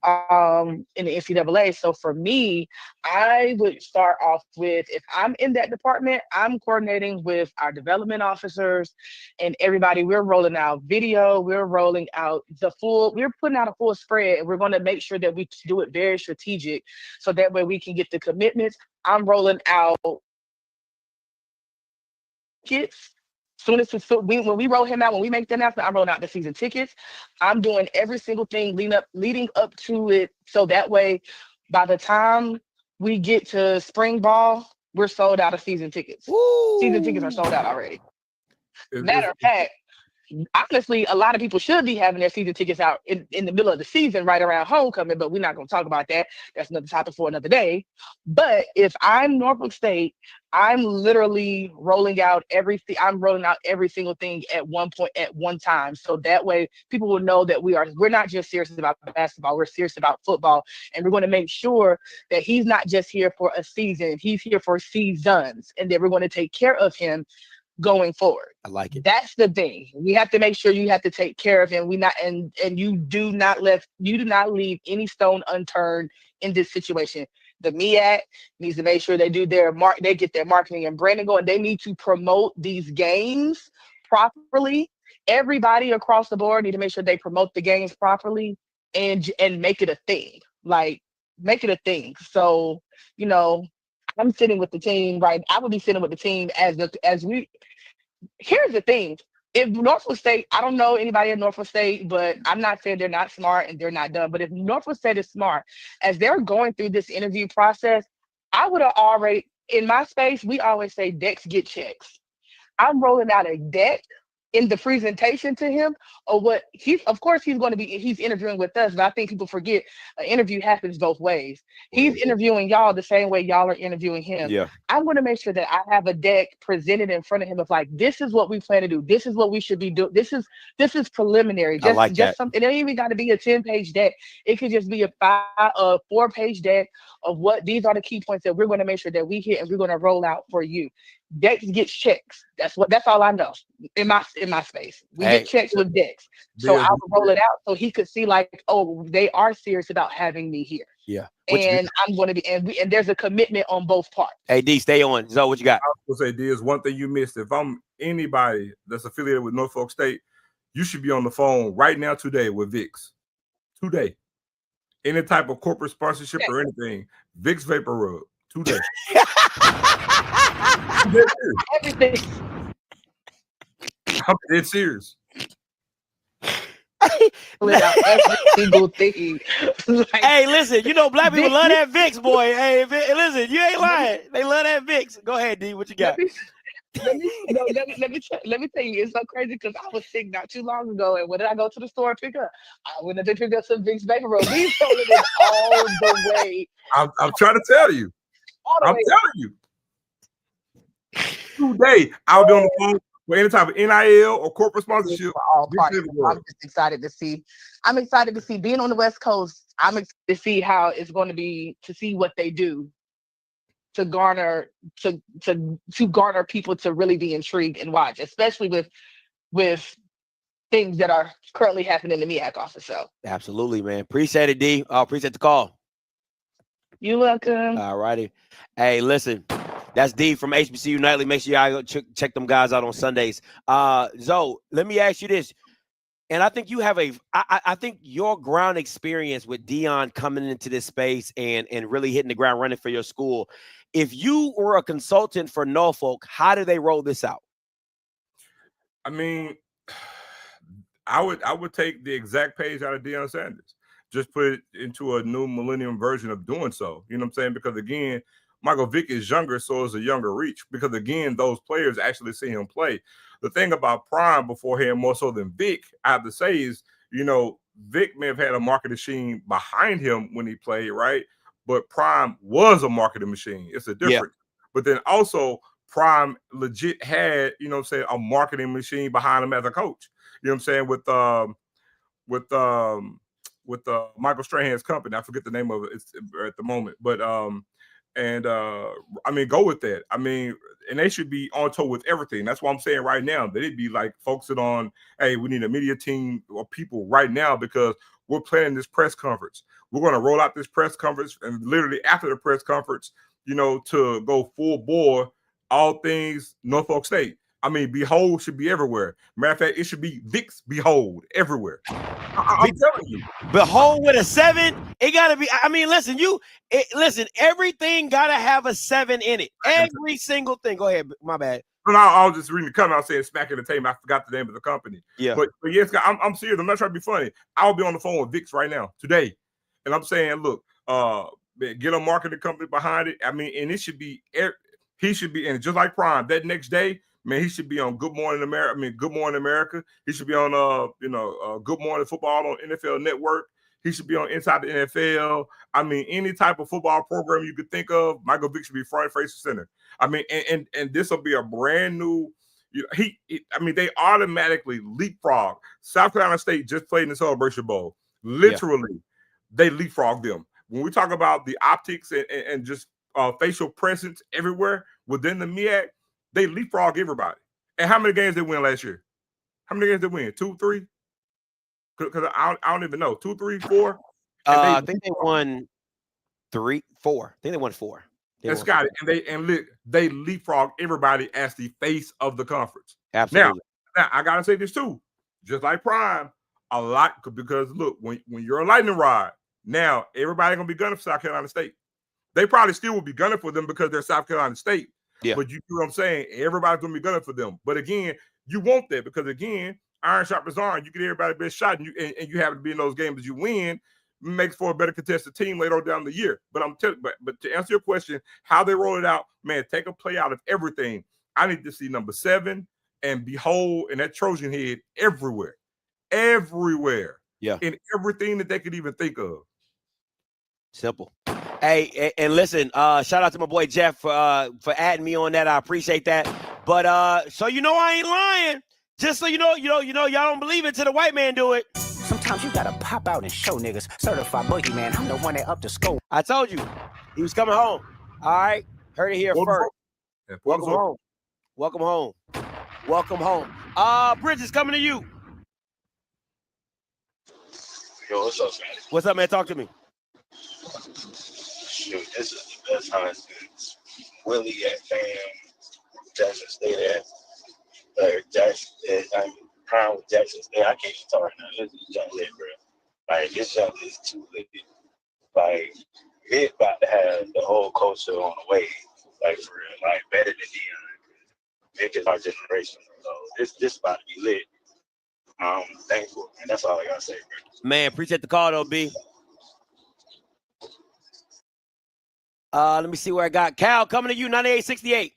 in the NCAA. So for me, I would start off with, if I'm in that department, I'm coordinating with our development officers and everybody. We're rolling out video, we're rolling out we're putting out a full spread, and we're going to make sure that we do it very strategic, so that way we can get the commitments. I'm rolling out tickets. When we roll him out, when we make the announcement, I'm rolling out the season tickets. I'm doing every single thing leading up to it, so that way, by the time we get to spring ball, we're sold out of season tickets. Ooh. Season tickets are sold out already. Matter of fact, honestly, a lot of people should be having their season tickets out in the middle of the season, right around homecoming, but we're not going to talk about that. That's another topic for another day. But if I'm Norfolk State, I'm literally rolling out everything. I'm rolling out every single thing at one point, at one time. So that way people will know that we're not just serious about basketball, we're serious about football. And we're going to make sure that he's not just here for a season, he's here for seasons, and that we're going to take care of him going forward. I like it. That's the thing. We have to make sure you have to take care of him. You do not leave any stone unturned in this situation. The MEAC needs to make sure they do they get their marketing and branding going. They need to promote these games properly. Everybody across the board need to make sure they promote the games properly and make it a thing. Like, make it a thing. So, I'm sitting with the team, right? I would be sitting with the team here's the thing. If Norfolk State, I don't know anybody at Norfolk State, but I'm not saying they're not smart and they're not dumb. But if Norfolk State is smart, as they're going through this interview process, I would have already, in my space, we always say decks get checks. I'm rolling out a deck in the presentation to him, or what he's interviewing with us, but I think people forget an interview happens both ways. He's interviewing y'all the same way y'all are interviewing him. Yeah. I'm going to make sure that I have a deck presented in front of him of like, this is what we plan to do. This is what we should be doing. This is preliminary. Just something. It ain't even got to be a 10-page deck. It could just be a 4-page deck of what these are the key points that we're going to make sure that we hit and we're going to roll out for you. Decks gets checks. That's all I know in my space. We get checks with decks. So I would roll it out so he could see like, oh, they are serious about having me here. Yeah. And I'm going to be, and there's a commitment on both parts. Hey, D, stay on. Zoe, what you got? I was going to say, D, is one thing you missed. If I'm anybody that's affiliated with Norfolk State, you should be on the phone right now today with VICK. Today. Any type of corporate sponsorship or anything, VICK Vapor Rub. Today. Everything. I'm dead serious. Without every single thing. Hey, listen, you know black people love that VICK, boy. Hey, listen, you ain't lying. They love that VICK. Go ahead, D. What you got? Let me tell you, it's so crazy because I was sick not too long ago, and when did I go to the store and pick up? I went and picked up some VICK Vapor Rub. We sold it all the way. I'm trying to tell you. I'm telling you. Today, I'll be on the phone with any type of NIL or corporate sponsorship. All parties. I'm just excited to see. I'm excited to see being on the West Coast. I'm excited to see how it's going to be, to see what they do to garner people to really be intrigued and watch, especially with things that are currently happening in the MEAC office. So absolutely, man. Appreciate it, D. Appreciate the call. You're welcome. All righty. Hey, listen. That's D from HBCU Nightly. Make sure y'all go check them guys out on Sundays. Zoe, let me ask you this. And I think you have I think your ground experience with Dion coming into this space and really hitting the ground running for your school. If you were a consultant for NORFOK, how do they roll this out? I mean, I would take the exact page out of Deion Sanders. Just put it into a new millennium version of doing so. You know what I'm saying? Because again, Michael Vick is younger, so it's a younger reach. Because again, those players actually see him play. The thing about Prime beforehand, more so than Vick, I have to say is, you know, Vick may have had a marketing machine behind him when he played, right? But Prime was a marketing machine. It's a difference. Yeah. But then also Prime legit had, you know what I'm saying, a marketing machine behind him as a coach. You know what I'm saying? With Michael Strahan's company. I forget the name of it at the moment. But I mean, go with that. I mean, and they should be on tour with everything. That's what I'm saying right now. They'd be like focusing on, hey, we need a media team or people right now because we're planning this press conference. We're going to roll out this press conference, and literally after the press conference, you know, to go full bore, all things Norfolk State. I mean, Behold should be everywhere. Matter of fact, it should be VICK Behold everywhere. I'm telling you. Behold with a 7, it got to be. I mean, listen, listen, everything got to have a 7 in it. Every single thing. Go ahead. My bad. No, I was just reading the comment. I was saying Smack Entertainment. I forgot the name of the company. Yeah. But yes, I'm serious. I'm not trying to be funny. I'll be on the phone with VICK right now, today. And I'm saying, look, get a marketing company behind it. I mean, and it should be, he should be, and just like Prime, that next day, man, he should be on Good Morning America. I mean, Good Morning America. He should be on, Good Morning Football on NFL Network. He should be on Inside the NFL. I mean, any type of football program you could think of, Michael Vick should be front, face, center. I mean, and this will be a brand new. I mean, they automatically leapfrog. South Carolina State just played in the Celebration Bowl. Literally, they leapfrog them. When we talk about the optics and just facial presence everywhere within the MEAC, they leapfrog everybody. And how many games they win last year? How many games they win? 2, 3? Because I don't even know. 2, 3, 4? I think they won 3, 4. I think they won 4. And Scotty, and they leapfrog everybody as the face of the conference. Absolutely. Now I gotta say this too, just like Prime, a lot because look, when you're a lightning rod, now everybody gonna be gunning for South Carolina State. They probably still will be gunning for them because they're South Carolina State. Yeah. But you know what I'm saying? Everybody's gonna be gunning for them. But again, you want that because again, iron sharpens iron. You get everybody best shot, and you happen to be in those games that you win. Makes for a better contested team later on down the year. But I'm telling, but to answer your question, how they roll it out, man, take a play out of everything. I need to see number 7 and Behold and that Trojan head everywhere, yeah, in everything that they could even think of. Simple. Hey, and listen, shout out to my boy Jeff for adding me on that. I appreciate that. But so you know I ain't lying. Just so you know, y'all don't believe it till the white man do it. Sometimes you gotta pop out and show niggas. Certified boogeyman, I'm the one that up the scope. I told you, he was coming home. All right, heard it here first. Welcome home. Welcome home. Welcome home. Bridges, coming to you. Yo, what's up, man? What's up, man? Talk to me. Shoot, this is the best time since Willie at Jackson State at Jackson. prime with Jackson State. I can't even talk right now. This young lit, bro. Like this young is too lit. Like Vic about to have the whole culture on the way. Like for real, like better than Deion. Vic is our generation. So this about to be lit. Thankful, and that's all I gotta say, bro. Man, appreciate the call, though, B. Let me see where I got Cal coming to you, 9868.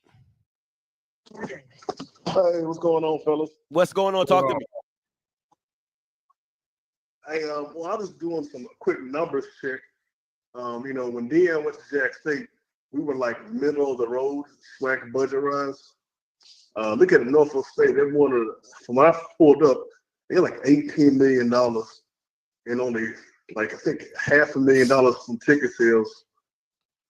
Hey, what's going on, fellas? What's going on? Talk to me. Hey, well, I was doing some quick numbers check. You know, when Deion went to Jack State, we were like middle of the road, swag budget runs. Look at Norfolk State. They wanted, from when I pulled up, they had like $18 million and only like I think $500,000 from ticket sales.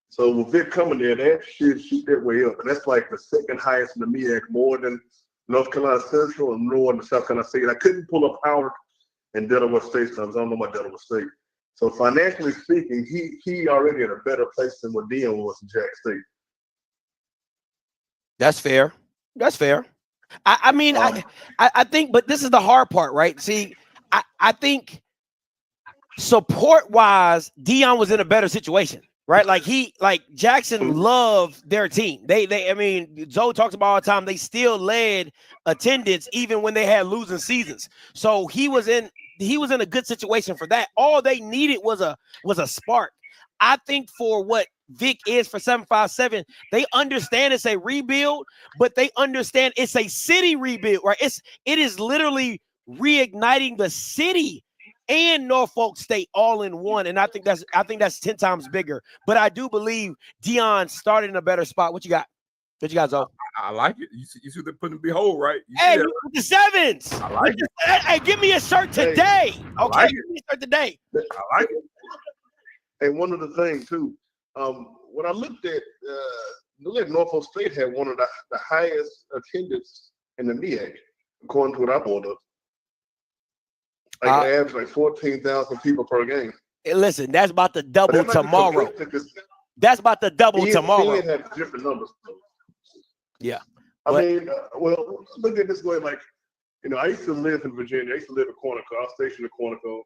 So with Vic coming there, that should shoot that way up. And that's like the second highest in the MEAC, more than North Carolina Central and North and South Carolina State. I couldn't pull up Howard and Delaware State times. I don't know about Delaware State. So financially speaking, he already in a better place than what Deion was in Jack State. That's fair. That's fair. I mean, I think, but this is the hard part, right? See, I think support-wise, Deion was in a better situation. Right, like Jackson loved their team. I mean, Zoe talks about all the time. They still led attendance even when they had losing seasons. So he was in a good situation for that. All they needed was a spark. I think for what Vic is for 757, they understand it's a rebuild, but they understand it's a city rebuild. Right, it is literally reigniting the city and Norfolk State all in one, and I think that's 10 times bigger. But I do believe Deion started in a better spot. What you got? What you got, Zoe? I like it. You see they're putting behold, right? Hey, you with the sevens. I like it. Hey, give me a shirt today. Okay, like give me a shirt today. I like it. And one of the things too, when I looked at Norfolk State had one of the highest attendance in the MEAC, according to what I pulled up. Like they average like 14,000 people per game. Hey, listen, that's about to double tomorrow. That's about to double tomorrow. Had different numbers. Yeah. I mean, well, look at this way. Like, you know, I used to live in Virginia. I used to live in Quantico. I was stationed in Quantico.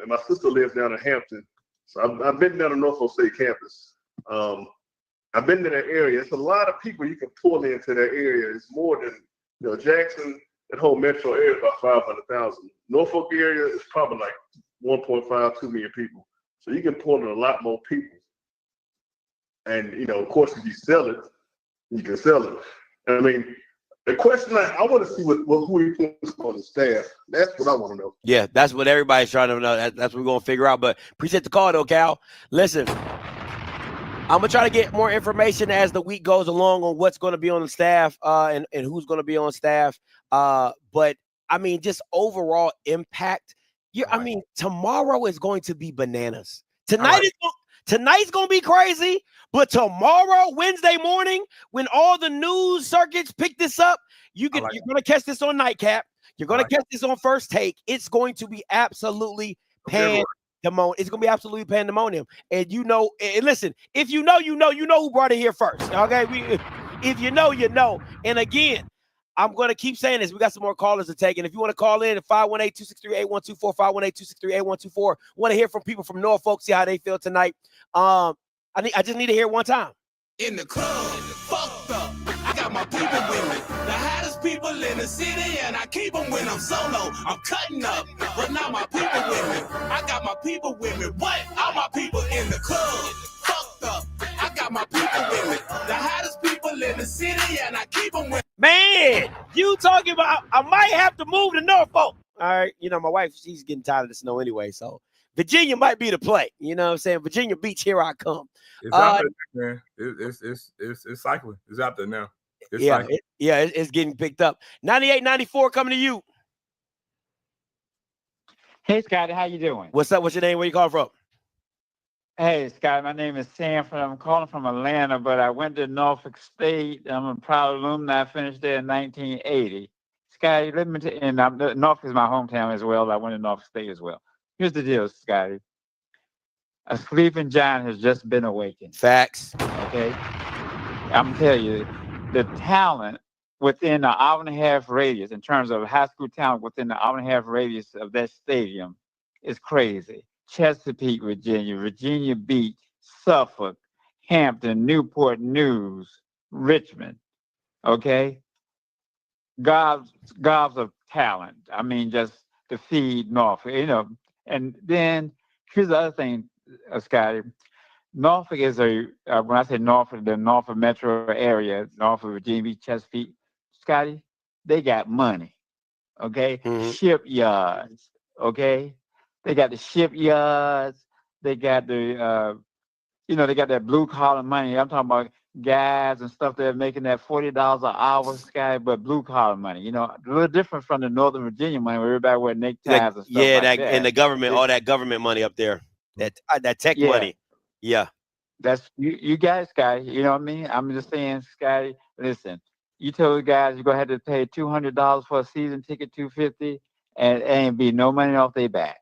And my sister lives down in Hampton. So I've been down to Norfolk State campus. I've been to that area. It's a lot of people you can pull into that area. It's more than, you know, Jackson, that whole metro area is about 500,000. Norfolk area is probably like 1.5, 2 million people. So you can pull in a lot more people. And, you know, of course, if you sell it, you can sell it. I mean, the question I want to see who he puts on the staff. That's what I want to know. Yeah, that's what everybody's trying to know. That's what we're going to figure out. But appreciate the call, though, Cal. Listen, I'm going to try to get more information as the week goes along on what's going to be on the staff and who's going to be on staff. But, I mean, just overall impact. I mean, tomorrow is going to be bananas. Tonight's going to be crazy. But tomorrow, Wednesday morning, when all the news circuits pick this up, you're going to catch this on Nightcap. You're going to catch this on First Take. It's going to be absolutely pandemonium. It's going to be absolutely pandemonium. And you know, and listen, if you know who brought it here first. Okay? If you know, you know. And again, I'm going to keep saying this. We got some more callers to take. And if you want to call in at 518-263-8124, 518-263-8124, want to hear from people from Norfolk, see how they feel tonight. I just need to hear it one time. In the club, fucked up. I got my people with me. The hottest people in the city, and I keep them when I'm solo. I'm cutting up, but now my people with me. I got my people with me. What? All my people in the club, fucked up. I got my people with me. The hottest people in the city, and I keep them with me. Man, you talking about I might have to move to Norfolk. All right, you know, my wife, she's getting tired of the snow anyway, so Virginia might be the play. You know what I'm saying? Virginia Beach, here I come. It's out there, man. It's cycling. It's out there now. It's getting picked up. 98-94 coming to you. Hey, Scotty, how you doing? What's up? What's your name? Where you calling from? Hey, Scott, my name is Sanford. I'm calling from Atlanta, but I went to Norfolk State. I'm a proud alumni. I finished there in 1980. Scotty, let me and Norfolk is my hometown as well. I went to Norfolk State as well. Here's the deal, Scotty. A sleeping giant has just been awakened. Facts. Okay? I'm telling you, the talent within an hour and a half radius in terms of high school talent within an hour and a half radius of that stadium is crazy. Chesapeake, Virginia, Virginia Beach, Suffolk, Hampton, Newport News, Richmond. Okay, gobs of talent. I mean, just to feed Norfolk, And then here's the other thing, Scotty. Norfolk is when I say Norfolk, the Norfolk metro area, Norfolk, Virginia Beach, Chesapeake, Scotty, they got money, okay? Shipyards, okay? They got the shipyards. They got the, they got that blue collar money. I'm talking about guys and stuff that are making that $40 an hour, Scotty, but blue collar money. A little different from the Northern Virginia money where everybody wear neckties and stuff like that. And the government, all that government money up there, that tech money. Yeah. That's you guys, Scotty. You know what I mean? I'm just saying, Scotty, listen, you tell the guys you're gonna have to pay $200 for a season ticket, $250, and it ain't be no money off their back.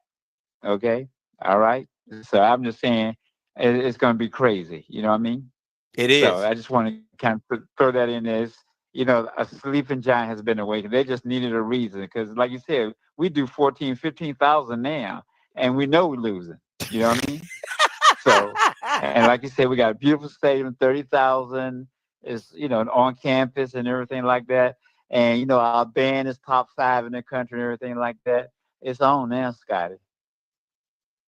Okay? All right. So I'm just saying it's gonna be crazy. You know what I mean? It is. So I just want to kind of throw that in there. A sleeping giant has been awakened. They just needed a reason because, like you said, we do 14, 15,000 now, and we know we're losing. You know what I mean? So, and like you said, we got a beautiful stadium, 30,000 is, on campus and everything like that. And, our band is top 5 in the country and everything like that. It's on now, Scotty.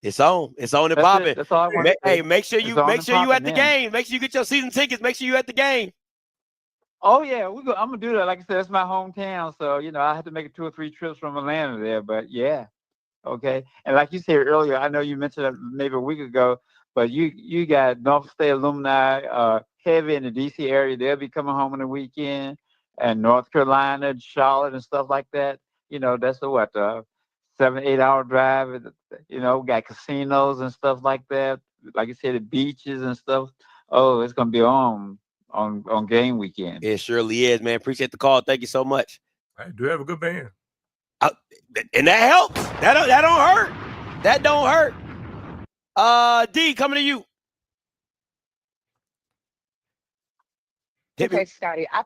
It's on and popping. That's all I want to say. Hey, make sure you at the game. Make sure you get your season tickets. Make sure you at the game. Oh yeah, I'm gonna do that. Like I said, it's my hometown, so I have to make 2 or 3 trips from Atlanta there. But yeah, okay. And like you said earlier, I know you mentioned it maybe a week ago, but you got Norfolk State alumni heavy in the DC area. They'll be coming home on the weekend, and North Carolina, Charlotte, and stuff like that. That's a 7-8 hour drive. Got casinos and stuff like that. Like you said, the beaches and stuff. Oh, it's gonna be on game weekend. It surely is, man. Appreciate the call. Thank you so much. I do have a good band. And that helps. That don't hurt. That don't hurt. D, coming to you. Okay, Scotty, I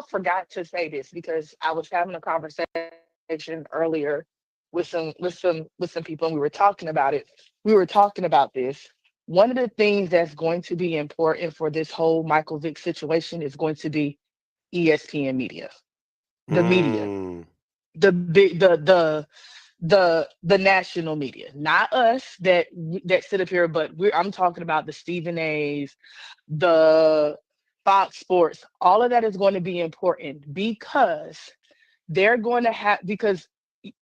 forgot to say this because I was having a conversation earlier with some people, and we were talking about it. We were talking about this. One of the things that's going to be important for this whole Michael Vick situation is going to be ESPN media, the media, the big, the national media, not us that sit up here, but I'm talking about the Stephen A's, the Fox Sports. All of that is going to be important because they're going to have, because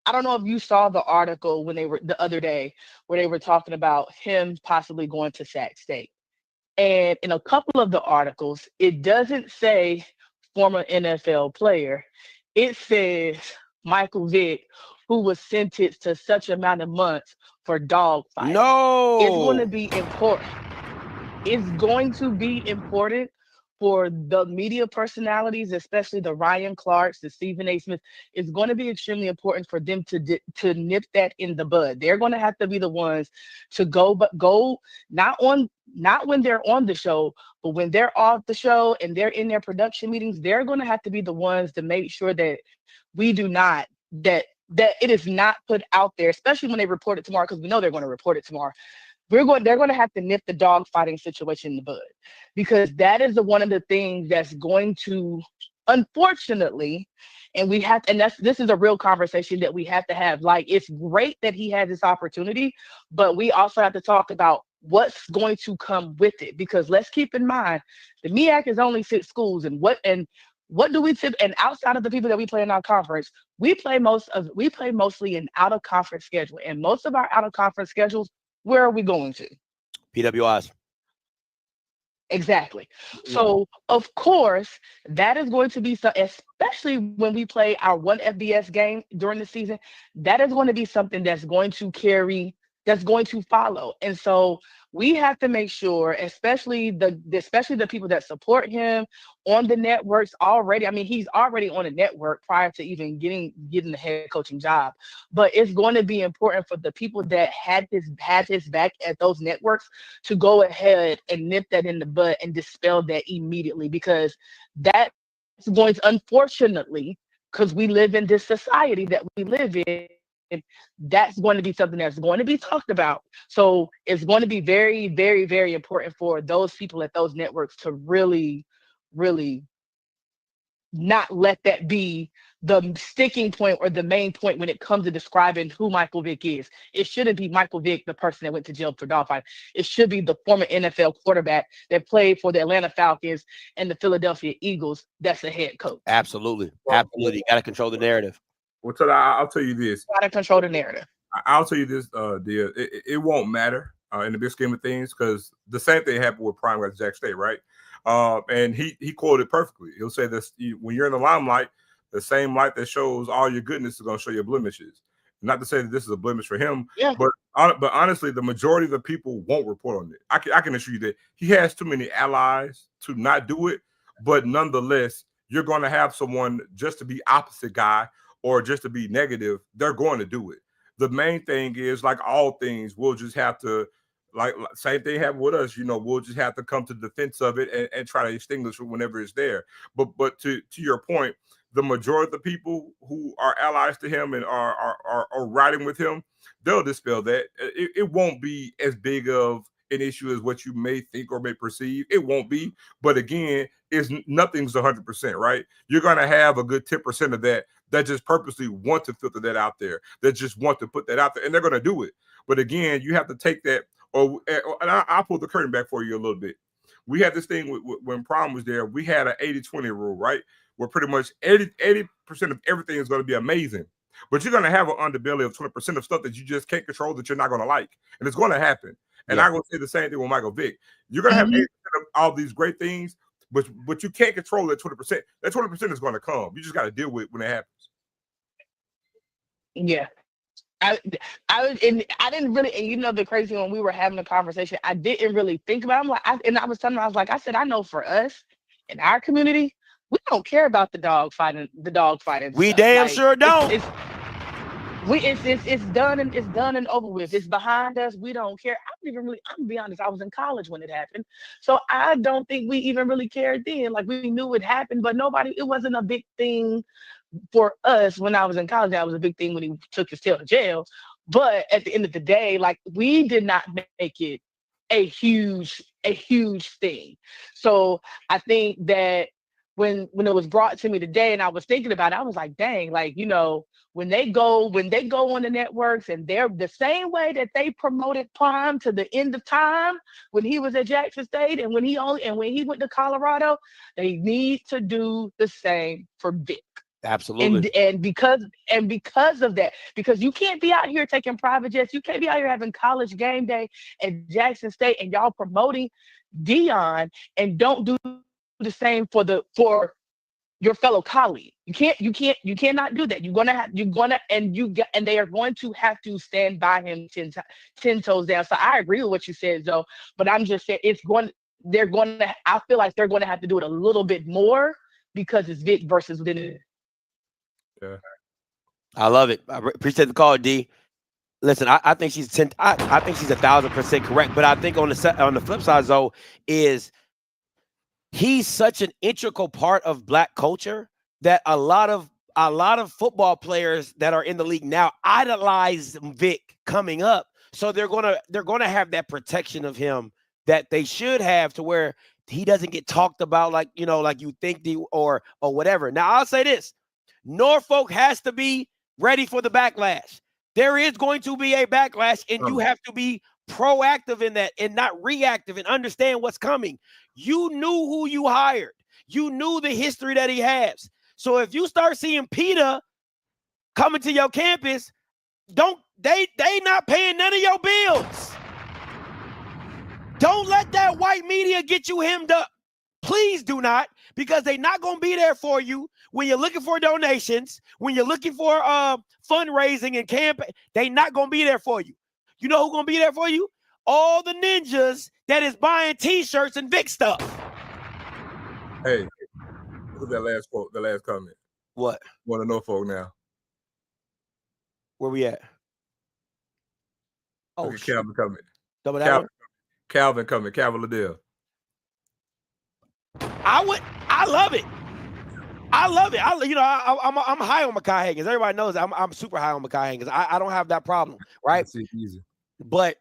I don't know if you saw the article when they were the other day where they were talking about him possibly going to Sac State. And in a couple of the articles, it doesn't say former NFL player. It says Michael Vick, who was sentenced to such amount of months for dogfighting. No. It's going to be important. It's going to be important for the media personalities, especially the Ryan Clarks, the Stephen A. Smith. It's going to be extremely important for them to nip that in the bud. They're going to have to be the ones to go not when they're on the show, but when they're off the show and they're in their production meetings. They're going to have to be the ones to make sure that we do not that it is not put out there, especially when they report it tomorrow, because we know they're going to report it tomorrow. They're going to have to nip the dog fighting situation in the bud, because that is one of the things that's going to, unfortunately, and this is a real conversation that we have to have. Like, it's great that he has this opportunity, but we also have to talk about what's going to come with it, because let's keep in mind the MEAC is only 6 schools, and what do we tip? And outside of the people that we play in our conference, we play mostly an out of conference schedule, and most of our out of conference schedules, where are we going to? PWIs. Exactly. So, of course, that is going to be especially when we play our one FBS game during the season, that is going to be something that's going to follow. And so we have to make sure, especially the people that support him on the networks already. I mean, he's already on a network prior to even getting the head coaching job. But it's going to be important for the people that had his back at those networks to go ahead and nip that in the bud and dispel that immediately, because that going to, unfortunately, because we live in this society that we live in, that's going to be something that's going to be talked about. So it's going to be very, very, very important for those people at those networks to really, really not let that be the sticking point or the main point when it comes to describing who Michael Vick is. It shouldn't be Michael Vick, the person that went to jail for dog fighting. It should be the former NFL quarterback that played for the Atlanta Falcons and the Philadelphia Eagles that's a head coach. Absolutely. Absolutely. You got to control the narrative. Well, I'll tell you this. Got to control the narrative. I'll tell you this, dear. It won't matter in the big scheme of things, because the same thing happened with Prime at Jack State, right? And he quoted perfectly. He'll say this: when you're in the limelight, the same light that shows all your goodness is going to show your blemishes. Not to say that this is a blemish for him, but honestly, the majority of the people won't report on it. I can assure you that he has too many allies to not do it. But nonetheless, you're going to have someone just to be opposite guy or just to be negative. They're going to do it. The main thing is, like all things, we'll just have to, like same thing happened with us. We'll just have to come to the defense of it and try to extinguish it whenever it's there. But to your point, the majority of the people who are allies to him and are riding with him, they'll dispel that. It won't be as big of an issue as what you may think or may perceive. It won't be. But again, nothing's 100%, right? You're going to have a good 10% of that just purposely want to filter that out there, that just want to put that out there, and they're going to do it. But again, you have to take that, and I'll pull the curtain back for you a little bit. We had this thing when Prom was there, we had an 80-20 rule, right? Where pretty much 80% of everything is going to be amazing. But you're going to have an underbelly of 20% of stuff that you just can't control, that you're not going to like. And it's going to happen. And I'm going to say the same thing with Michael Vick. You're going to have 80% of all these great things, but you can't control that 20%. That 20% is going to come. You just got to deal with it when it happens. Yeah. I didn't really, and the crazy, when we were having a conversation, I didn't really think about it. I was telling her, I said, I know for us in our community, we don't care about the dog fighting. We stuff. damn sure don't. It's done and over with. It's behind us. We don't care. I'm gonna be honest, I was in college when it happened. So I don't think we even really cared then. Like, we knew it happened, but it wasn't a big thing for us when I was in college. That was a big thing when he took his tail to jail. But at the end of the day, like, we did not make it a huge thing. So I think that when it was brought to me today and I was thinking about it, I was like, dang, like, when they go on the networks, and they're the same way that they promoted Prime to the end of time when he was at Jackson State and when he went to Colorado, they need to do the same for Vick. Absolutely. And because of that, because you can't be out here taking private jets, you can't be out here having college game day at Jackson State and y'all promoting Dion and don't do the same for your fellow colleague. You cannot do that. And they are going to have to stand by him 10 toes down. So I agree with what you said, Joe, but I'm just saying I feel like they're going to have to do it a little bit more because it's Vick versus Vick. Yeah. I love it. I appreciate the call, D. Listen, I think she's 1,000% correct, but I think on the flip side, though, is he's such an integral part of Black culture that a lot of football players that are in the league now idolize Vick coming up, so they're gonna have that protection of him that they should have, to where he doesn't get talked about like you think or whatever. Now I'll say this: Norfolk has to be ready for the backlash. There is going to be a backlash, and you have to be proactive in that and not reactive, and understand what's coming. You knew who you hired. You knew the history that he has. So if you start seeing PETA coming to your campus, they not paying none of your bills. Don't let that white media get you hemmed up. Please do not, because they're not going to be there for you when you're looking for donations, when you're looking for fundraising and campaign. They're not going to be there for you. You know who's going to be there for you? All the ninjas that is buying T-shirts and Vick stuff. Hey, look at that last quote, the last comment. What? Want to Norfolk now? Where we at? Oh, look at Calvin coming. Double that one? Calvin coming. Calvin Liddell. I love it. I love it. I'm high on Mekhi Higgins. Everybody knows that. I'm super high on Mekhi Higgins. I don't have that problem, right? That's easy. But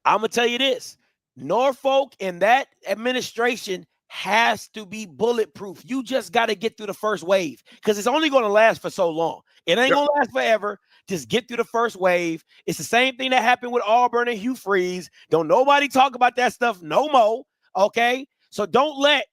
I'm gonna tell you this: Norfolk and that administration has to be bulletproof. You just got to get through the first wave because it's only going to last for so long. It ain't gonna last forever. Just get through the first wave. It's the same thing that happened with Auburn and Hugh Freeze. Don't nobody talk about that stuff no more. Okay, so don't let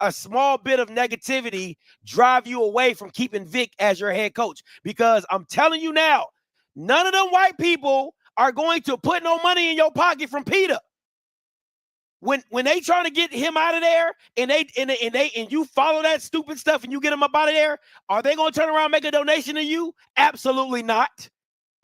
a small bit of negativity drive you away from keeping Vic as your head coach. Because I'm telling you now, none of them white people are going to put no money in your pocket from Peter. When they trying to get him out of there and you follow that stupid stuff and you get him up out of there, are they going to turn around and make a donation to you? Absolutely not.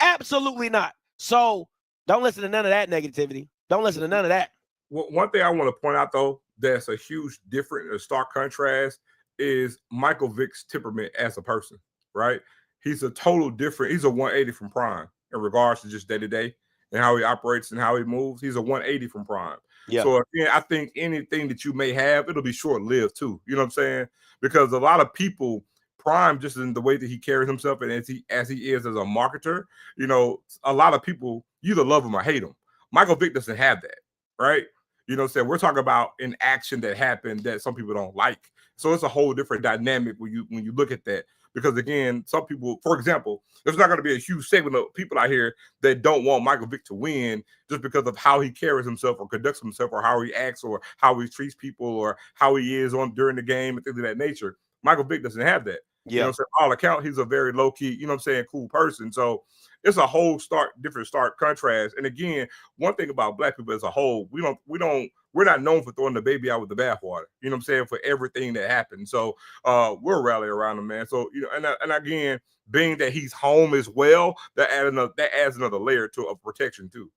Absolutely not. So don't listen to none of that negativity. Don't listen to none of that. Well, one thing I want to point out, though, that's a huge difference, a stark contrast, is Michael Vick's temperament as a person, right? He's a total different. He's a 180 from Prime in regards to just day-to-day and how he operates and how he moves. He's a 180 from Prime. Yeah. So, again, I think anything that you may have, it'll be short-lived, too. You know what I'm saying? Because a lot of people, Prime, just in the way that he carries himself and as he is as a marketer, you know, a lot of people, you either love him or hate him. Michael Vick doesn't have that, right? You know what I'm saying? We're talking about an action that happened that some people don't like. So it's a whole different dynamic when you look at that. Because again, some people, for example, there's not going to be a huge segment of people out here that don't want Michael Vick to win just because of how he carries himself or conducts himself or how he acts or how he treats people or how he is during the game and things of that nature. Michael Vick doesn't have that. Yeah. You know what I'm saying? All account, he's a very low-key, you know what I'm saying, cool person. So it's a whole different contrast. And again, one thing about black people as a whole, we're not known for throwing the baby out with the bathwater. You know what I'm saying? For everything that happened. So we'll rally around him, man. So, you know, and again, being that he's home as well, that adds another layer of protection too.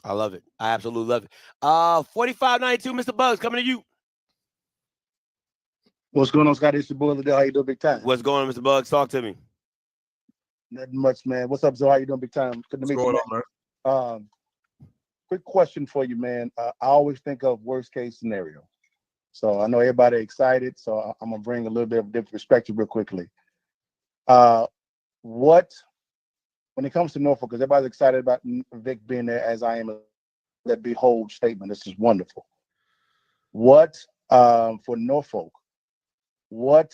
I love it. I absolutely love it. 4592, Mr. Bugs, coming to you. What's going on, Scotty? It's your boy Liddell. How you doing, big time? What's going on, Mr. Bugs? Talk to me. Nothing much, man. What's up, Zoe? How you doing, big time? Good to meet you, man. Quick question for you, man. I always think of worst case scenario. So I know everybody excited, so I'm gonna bring a little bit of different perspective real quickly. What, when it comes to Norfolk, because everybody's excited about Vic being there, as I am, that behold statement. This is wonderful. What for Norfolk? What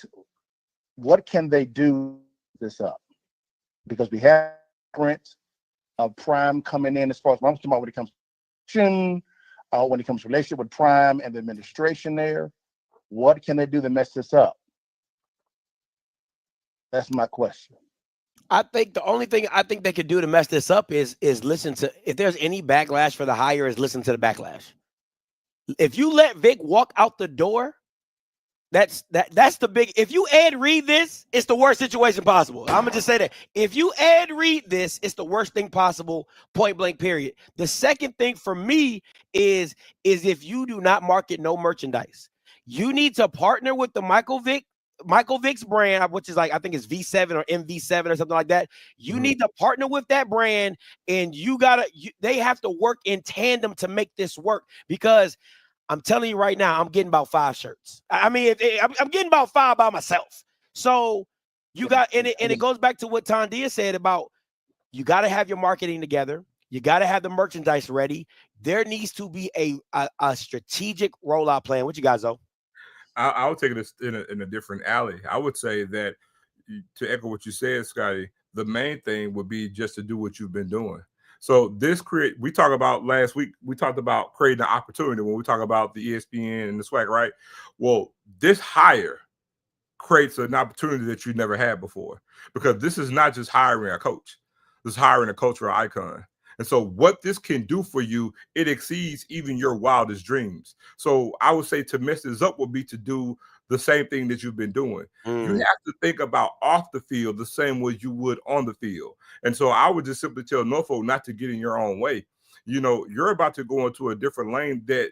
can they do this up? Because we have Prime coming in as far as I'm talking about when it comes to relationship with Prime and the administration there. What can they do to mess this up? That's my question. I think the only thing I think they could do to mess this up is listen to, if there's any backlash for the hire, is listen to the backlash. If you let Vic walk out the door, that's the big. If you Ed Reed this, it's the worst situation possible. I'm gonna just say that. If you Ed Reed this, it's the worst thing possible. Point blank. Period. The second thing for me is if you do not market no merchandise, you need to partner with the Michael Vick's brand, which is like, I think it's V7 or MV7 or something like that. You need to partner with that brand, and they have to work in tandem to make this work, because I'm telling you right now, I'm getting about 5 shirts. I mean, I'm getting about 5 by myself. So you got, and it goes back to what Tondia said about, you got to have your marketing together. You got to have the merchandise ready. There needs to be a strategic rollout plan. What you guys know? I would take it in a different alley. I would say that, to echo what you said, Scotty, the main thing would be just to do what you've been doing. So we talked about last week, we talked about creating an opportunity when we talk about the ESPN and the swag, right? Well, this hire creates an opportunity that you never had before, because this is not just hiring a coach. This is hiring a cultural icon. And so what this can do for you, it exceeds even your wildest dreams. So I would say to mess this up would be to do the same thing that you've been doing. You have to think about off the field the same way you would on the field. And so I would just simply tell Norfolk not to get in your own way. You know, you're about to go into a different lane that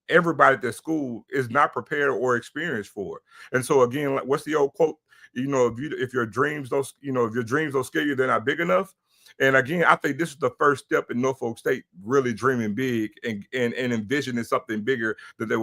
everybody at that school is not prepared or experienced for. And so again, like, what's the old quote? You know, if your dreams don't scare you, they're not big enough. And again, I think this is the first step in Norfolk State really dreaming big and envisioning something bigger than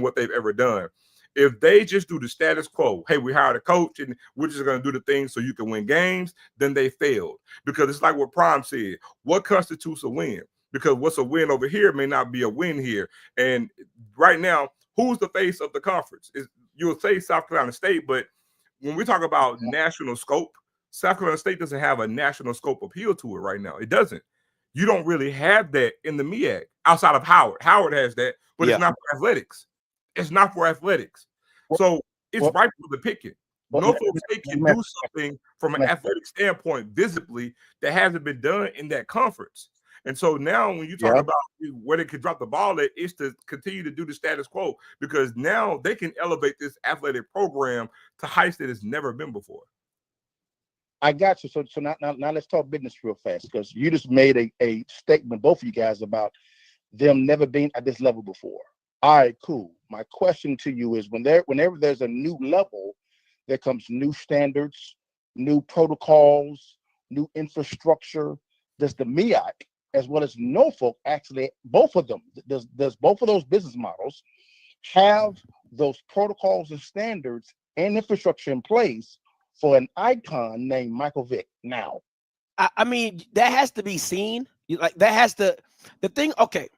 what they've ever done. If they just do the status quo, hey, we hired a coach and we're just going to do the things so you can win games, then they failed. Because it's like what Prime said, what constitutes a win? Because what's a win over here may not be a win here. And right now, who's the face of the conference? You'll say South Carolina State, but when we talk about national scope, South Carolina State doesn't have a national scope appeal to it right now. It doesn't. You don't really have that in the MEAC outside of Howard. Howard has that, but it's not for athletics. It's not for athletics. So it's ripe for the picking. Norfolk State can do something from an athletic standpoint visibly that hasn't been done in that conference. And so now when you talk about where they could drop the ball at, is to continue to do the status quo, because now they can elevate this athletic program to heights that it's never been before. I got you. So now let's talk business real fast, because you just made a statement, both of you guys, about them never being at this level before. All right, cool. My question to you is, whenever there's a new level, there comes new standards, new protocols, new infrastructure. Does the MEAC as well as Norfolk actually, both of them, does both of those business models have those protocols and standards and infrastructure in place for an icon named Michael Vick now? I mean, that has to be seen. Like, that has to, the thing, okay.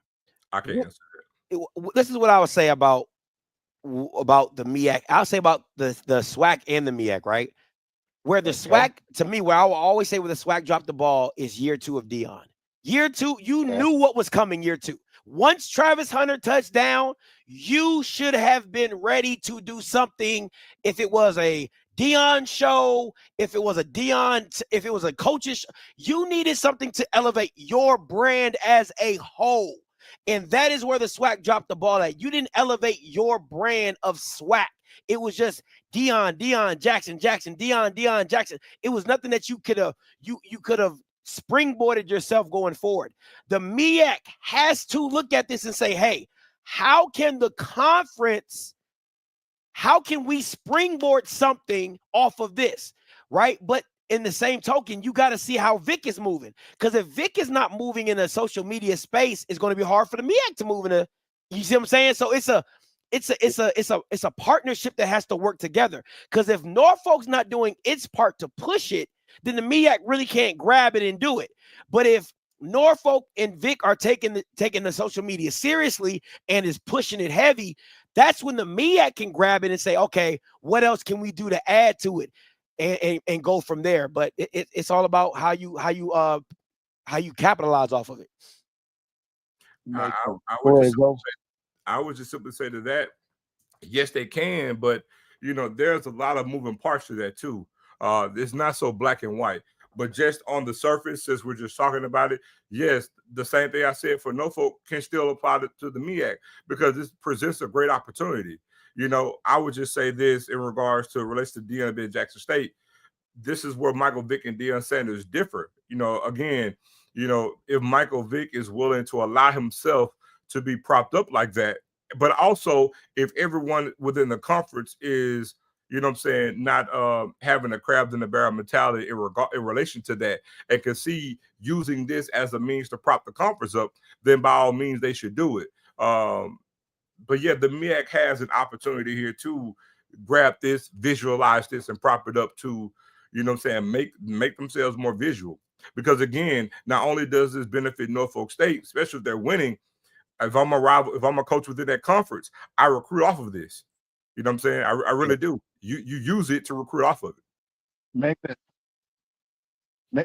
I can answer that. This is what I would say about the MEAC. I'll say about the SWAC and the MEAC, right? Where the SWAC, to me, where I will always say where the SWAC dropped the ball is year 2 of Deion. Year 2, you knew what was coming year 2. Once Travis Hunter touched down, you should have been ready to do something. If it was a Deion show, if it was a coach's, you needed something to elevate your brand as a whole. And that is where the SWAC dropped the ball at. You didn't elevate your brand of SWAC. It was just Deion, Jackson, Deion, Jackson. It was nothing that you could have springboarded yourself going forward. The MEAC has to look at this and say, hey, how can we springboard something off of this, right? But in the same token, you got to see how Vick is moving. Because if Vick is not moving in a social media space, it's going to be hard for the MEAC to move in a, you see what I'm saying? So it's a partnership that has to work together. Because if Norfolk's not doing its part to push it, then the MEAC really can't grab it and do it. But if Norfolk and Vick are taking the social media seriously and is pushing it heavy, that's when the MEAC can grab it and say, okay, what else can we do to add to it, and go from there. But it's all about how you capitalize off of it. I would just simply say to that, yes, they can, but there's a lot of moving parts to that too. It's not so black and white. But just on the surface, since we're just talking about it, yes, the same thing I said for Norfolk can still apply to the MEAC, because this presents a great opportunity. I would just say this in regards to relates to Deion being Jackson State. This is where Michael Vick and Deion Sanders differ. Again, if Michael Vick is willing to allow himself to be propped up like that, but also if everyone within the conference is, not having a crabs in the barrel mentality in relation to that, and can see using this as a means to prop the conference up, then by all means they should do it. But yeah, the MEAC has an opportunity here to grab this, visualize this, and prop it up to, make themselves more visual. Because again, not only does this benefit Norfolk State, especially if they're winning, if I'm a rival, if I'm a coach within that conference, I recruit off of this. You know what I'm saying? I really do. You use it to recruit off of it.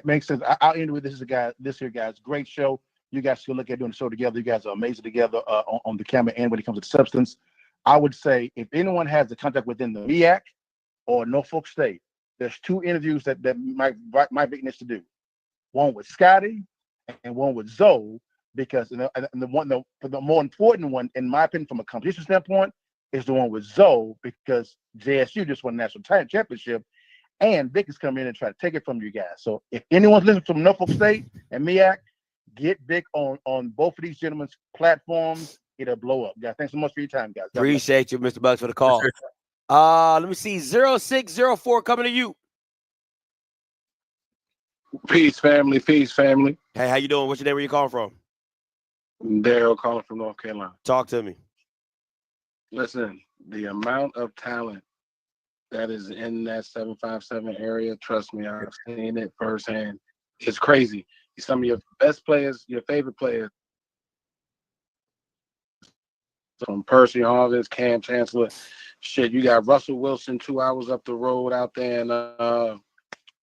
Makes sense. I'll end with this here, guys. Great show. You guys should look at doing the show together. You guys are amazing together on the camera and when it comes to substance. I would say if anyone has the contact within the MEAC or Norfolk State, there's 2 interviews that might be needs to do. One with Scotty and one with Zoe, because the more important one, in my opinion, from a competition standpoint, is the one with Zoe, because JSU just won a national championship, and Vick is coming in and try to take it from you guys. So if anyone's listening from Norfolk State and MEAC, get Vick on both of these gentlemen's platforms. It'll blow up, guys. Thanks so much for your time, guys. Appreciate you, Mr. Bucks, for the call. Let me see. 0604 coming to you. Peace, family. Peace, family. Hey, how you doing? What's your name? Where you calling from? Daryl calling from North Carolina. Talk to me. Listen, the amount of talent that is in that 757 area, trust me, I've seen it firsthand. It's crazy. Some of your best players, your favorite players, from Percy Harvin, Cam Chancellor, shit, you got Russell Wilson 2 hours up the road out there and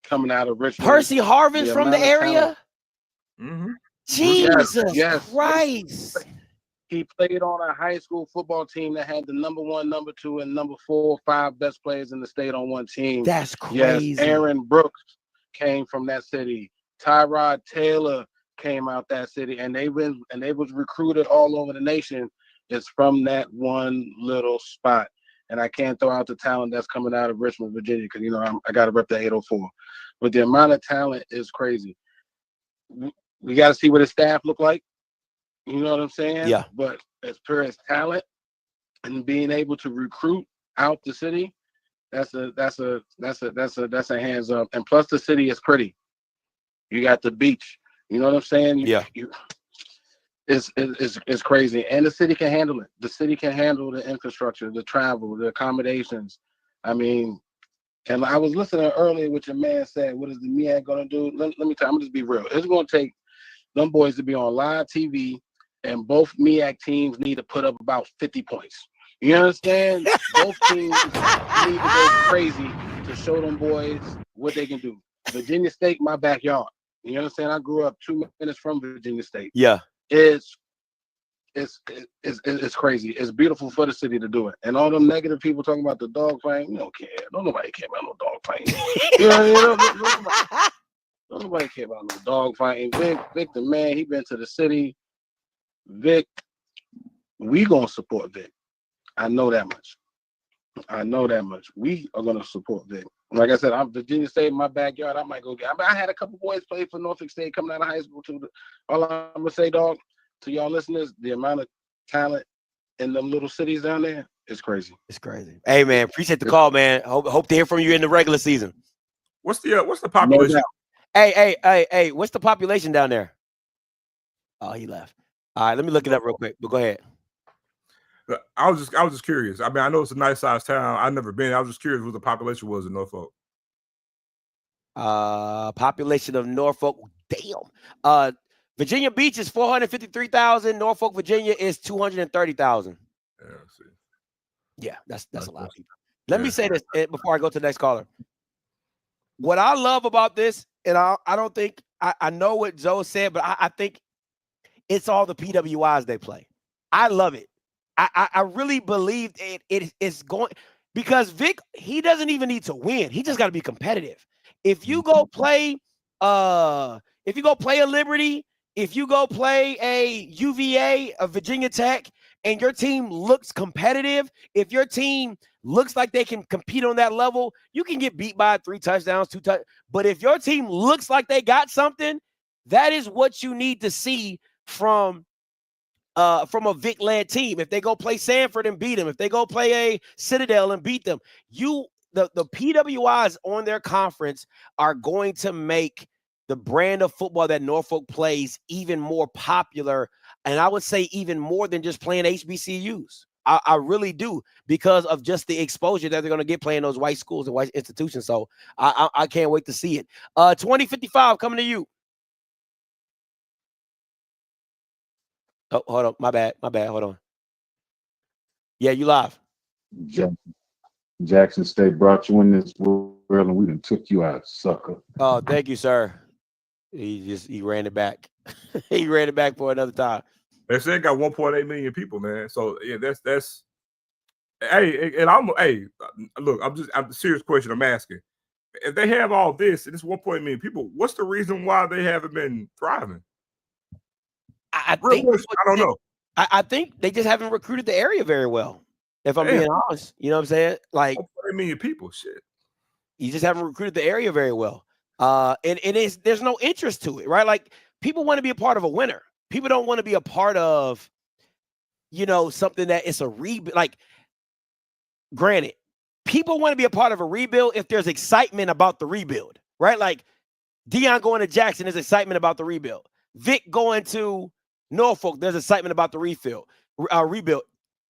coming out of Richmond. Percy Harvin's from the area? Jesus Christ. He played on a high school football team that had the number 1, number 2, and number 4, 5 best players in the state on one team. That's crazy. Yes, Aaron Brooks came from that city. Tyrod Taylor came out that city, and they was recruited all over the nation. It's from that one little spot. And I can't throw out the talent that's coming out of Richmond, Virginia, because I got to rep the 804. But the amount of talent is crazy. We got to see what his staff look like. You know what I'm saying? Yeah. But as per his talent and being able to recruit out the city, that's a hands up. And plus the city is pretty. You got the beach. You know what I'm saying? It's crazy. And the city can handle it. The city can handle the infrastructure, the travel, the accommodations. I mean, and I was listening earlier what your man said. What is the MEAC gonna do? Let me tell you, I'm gonna just be real. It's gonna take them boys to be on live TV, and both MEAC teams need to put up about 50 points. You understand? Both teams need to go crazy to show them boys what they can do. Virginia State, my backyard. You understand? I grew up 2 minutes from Virginia State. Yeah. It's crazy. It's beautiful for the city to do it. And all them negative people talking about the dog fight, you don't care. Don't nobody care about no dog fighting. Don't nobody care about no dog fighting. Vic, the man, he been to the city. Vic, we gonna support Vic. I know that much. We are gonna support Vic. Like I said, I'm Virginia State in my backyard. I might go get. I had a couple boys play for Norfolk State coming out of high school too. All I'm gonna say, dog, to y'all listeners, the amount of talent in them little cities down there is crazy. It's crazy. Hey man, appreciate the call, man. Hope to hear from you in the regular season. What's the population? Hey, what's the population down there? Oh, he left. All right, let me look it up real quick. But go ahead. I was just curious. I mean, I know it's a nice sized town. I've never been. I was just curious what the population was in Norfolk. Population of Norfolk. Damn. Virginia Beach is 453,000. Norfolk, Virginia is 230,000. Yeah, that's a lot of people. Let me say this before I go to the next caller. What I love about this, and I don't think I know what Joe said, but I think it's all the PWIs they play. I love it. I really believe it's going, because Vic, he doesn't even need to win. He just got to be competitive. If you go play a Liberty, if you go play a UVA, a Virginia Tech, and your team looks competitive, if your team looks like they can compete on that level, you can get beat by 3 touchdowns, 2 touchdowns. But if your team looks like they got something, that is what you need to see from a Vic-led team. If they go play Sanford and beat them, if they go play a Citadel and beat them, the PWIs on their conference are going to make the brand of football that Norfolk plays even more popular, and I would say even more than just playing HBCUs. I really do, because of just the exposure that they're going to get playing those white schools and white institutions. So I can't wait to see it. 2055 coming to you. Oh, hold on. My bad. Hold on. Yeah, you live. Jackson State brought you in this world and we done took you out, sucker. Oh, thank you, sir. He ran it back. He ran it back for another time. They said got 1.8 million people, man. So yeah, that's hey, and look, I'm a serious question I'm asking. If they have all this and it's 1.8 million people, what's the reason why they haven't been thriving? I don't know. I think they just haven't recruited the area very well. If I'm being honest, you know what I'm saying? Like 1.8 million people, shit. You just haven't recruited the area very well. And there's no interest to it, right? Like, people want to be a part of a winner. People don't want to be a part of, something that it's a rebuild. Like, granted, people want to be a part of a rebuild if there's excitement about the rebuild, right? Like, Deion going to Jackson, there's excitement about the rebuild. Vic going to Norfolk, there's excitement about the rebuild.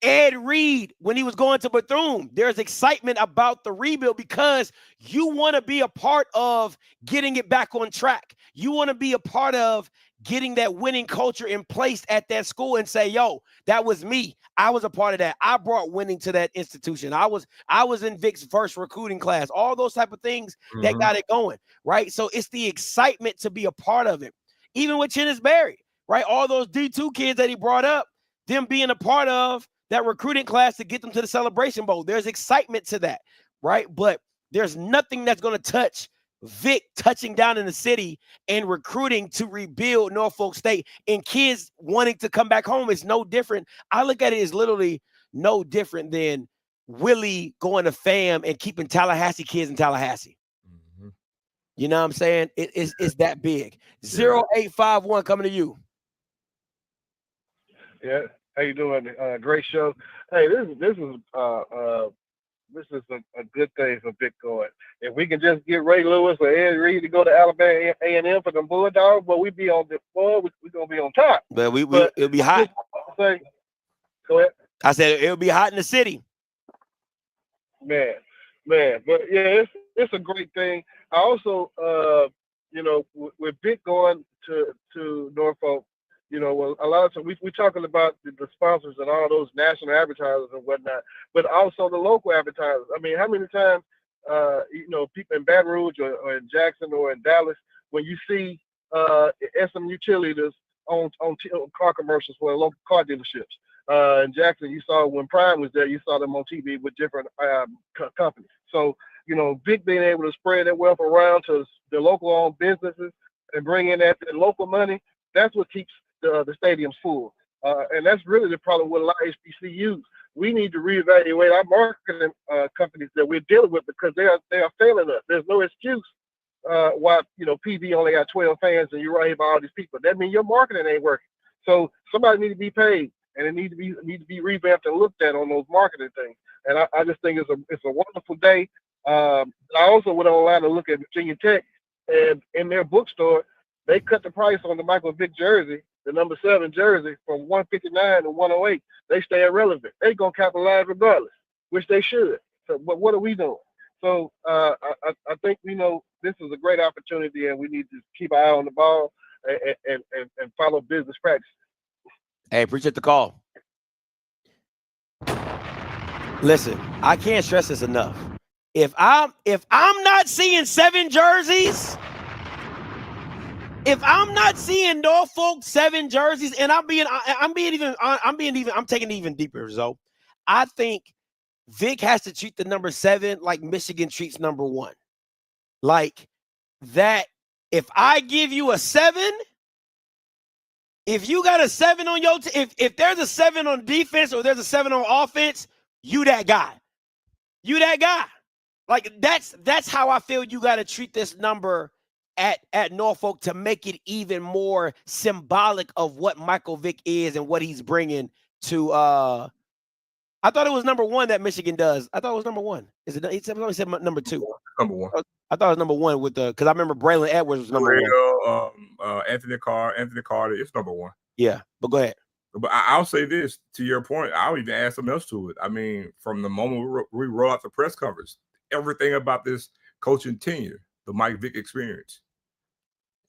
Ed Reed, when he was going to Bethune, there's excitement about the rebuild because you want to be a part of getting it back on track. You want to be a part of getting that winning culture in place at that school and say, yo, that was me. I was a part of that. I brought winning to that institution. I was in Vick's first recruiting class. All those type of things that got it going, right? So it's the excitement to be a part of it. Even with Chennis Berry, right? All those D2 kids that he brought up, them being a part of that recruiting class to get them to the Celebration Bowl. There's excitement to that, right? But there's nothing that's going to touch Vick touching down in the city and recruiting to rebuild Norfolk State and kids wanting to come back home. Is no different. I look at it as literally no different than Willie going to FAM and keeping Tallahassee kids in Tallahassee. You know what I'm saying? It's that big. 0851 coming to you. Yeah, how you doing? Great show. Hey, this is a good thing for Vick going. If we can just get Ray Lewis or Ed Reed to go to Alabama A&M for them Bulldogs, but we be on the floor. We're gonna be on top. But it'll be hot. Go ahead. I said it'll be hot in the city. Man. But yeah, it's a great thing. I also, with Vick going to Norfolk, a lot of times we're talking about the sponsors and all those national advertisers and whatnot, but also the local advertisers. I mean, how many times, people in Baton Rouge or in Jackson or in Dallas, when you see SMU cheerleaders on car commercials for local car dealerships. In Jackson, you saw when Prime was there, you saw them on TV with different companies. So, Vick being able to spread that wealth around to the local-owned businesses and bring in that local money, that's what keeps the stadiums full. And that's really the problem with a lot of HBCUs. We need to reevaluate our marketing companies that we're dealing with because they are failing us. There's no excuse why PV only got 12 fans and you're right here by all these people. That means your marketing ain't working. So somebody need to be paid, and it need to be revamped and looked at on those marketing things. And I just think it's a wonderful day. I also went online to look at Virginia Tech, and in their bookstore, they cut the price on the Michael Vick jersey, the number 7 jersey, from $159 to $108. They stay irrelevant. They gonna capitalize regardless, which they should. So, but what are we doing? So I think this is a great opportunity, and we need to keep an eye on the ball and follow business practices. Hey, appreciate the call. Listen, I can't stress this enough. If I'm not seeing 7 jerseys, if I'm not seeing Norfolk 7 jerseys, and I'm taking it even deeper, Zoe. I think Vick has to treat the number 7 like Michigan treats number 1. Like that, if I give you a 7, if you got a 7 on your if there's a 7 on defense or there's a 7 on offense, you that guy. You that guy. Like that's how I feel you got to treat this number at Norfolk to make it even more symbolic of what Michael Vick is and what he's bringing to I thought it was number 1 that Michigan does. I thought it was number 1. Is it? He said number 2. Number 1. I thought it was number 1 with because I remember Braylon Edwards was number 1. Anthony Carter. It's number 1. Yeah, but go ahead. But I'll say this to your point. I'll even add something else to it. I mean, from the moment we roll out the press conference, everything about this coaching tenure, the Mike Vick experience,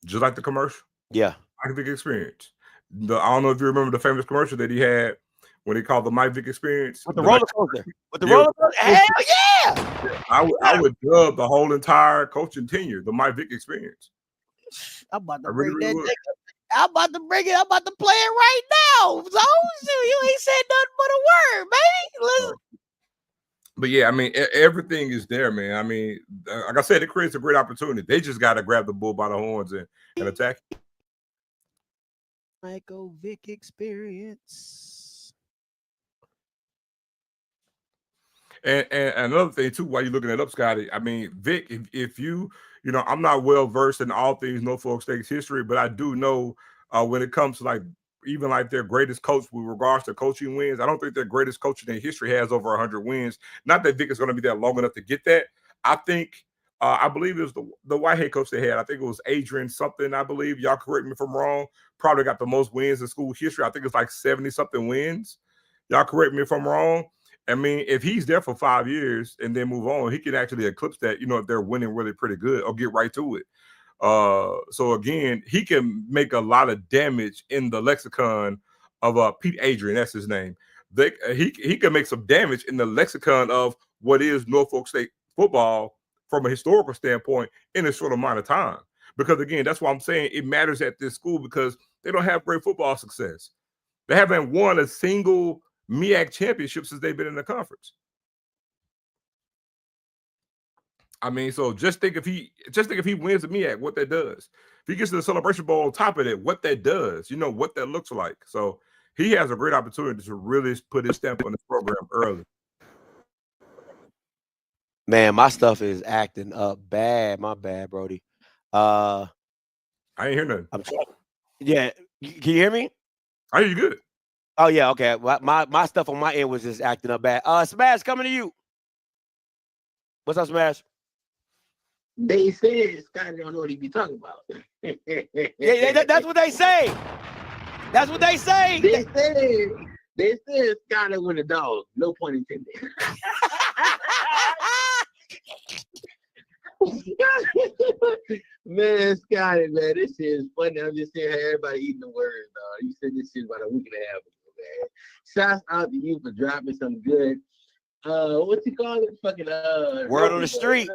just like the commercial. Yeah, Mike Vick experience. I don't know if you remember the famous commercial that he had when he called the Mike Vick experience with the roller coaster. With the roller coaster, hell yeah! I would dub the whole entire coaching tenure the Mike Vick experience. I'm about to bring that. I'm about to bring it. I'm about to play it right now. So you ain't said nothing but a word, baby. Listen. But yeah, I mean, everything is there, man. I mean, like I said, it creates a great opportunity. They just got to grab the bull by the horns and attack. Michael Vick experience. And another thing too, while you're looking it up, Scotty, I mean, Vick, if you I'm not well versed in all things Norfolk State's history, but I do know when it comes to even their greatest coach with regards to coaching wins, I don't think their greatest coach in their history has over 100 wins. Not that Vick is going to be there long enough to get that. I think I believe it was the white head coach they had. I think it was Adrian something. I believe, y'all correct me if I'm wrong. Probably got the most wins in school history. I think it's 70 something wins. Y'all correct me if I'm wrong. I mean, if he's there for 5 years and then move on, he can actually eclipse that, if they're winning really pretty good or get right to it. So again, he can make a lot of damage in the lexicon of Pete Adrian, that's his name. He can make some damage in the lexicon of what is Norfolk State football from a historical standpoint in a short amount of time. Because again, that's why I'm saying it matters at this school because they don't have great football success. They haven't won a single MEAC championship since they've been in the conference. I mean, so just think if he wins the MEAC, what that does. If he gets to the Celebration Bowl on top of it, what that does, what that looks like. So he has a great opportunity to really put his stamp on the program early. Man, my stuff is acting up bad. My bad, Brody. I ain't hear nothing. I'm trying. Yeah, can you hear me? I hear you good. Oh yeah, okay. My stuff on my end was just acting up bad. Smash, coming to you. What's up, Smash? They said Scotty don't know what he be talking about. Yeah, that's what they say. That's what they say. They said Scotty with a dog. No pun intended. Man, Scotty, man, this shit is funny. I'm just seeing how everybody eating the words, dog. You said this shit about a week and a half ago, man. Shouts out to you for dropping some good, what you call it? Fucking, word on the street.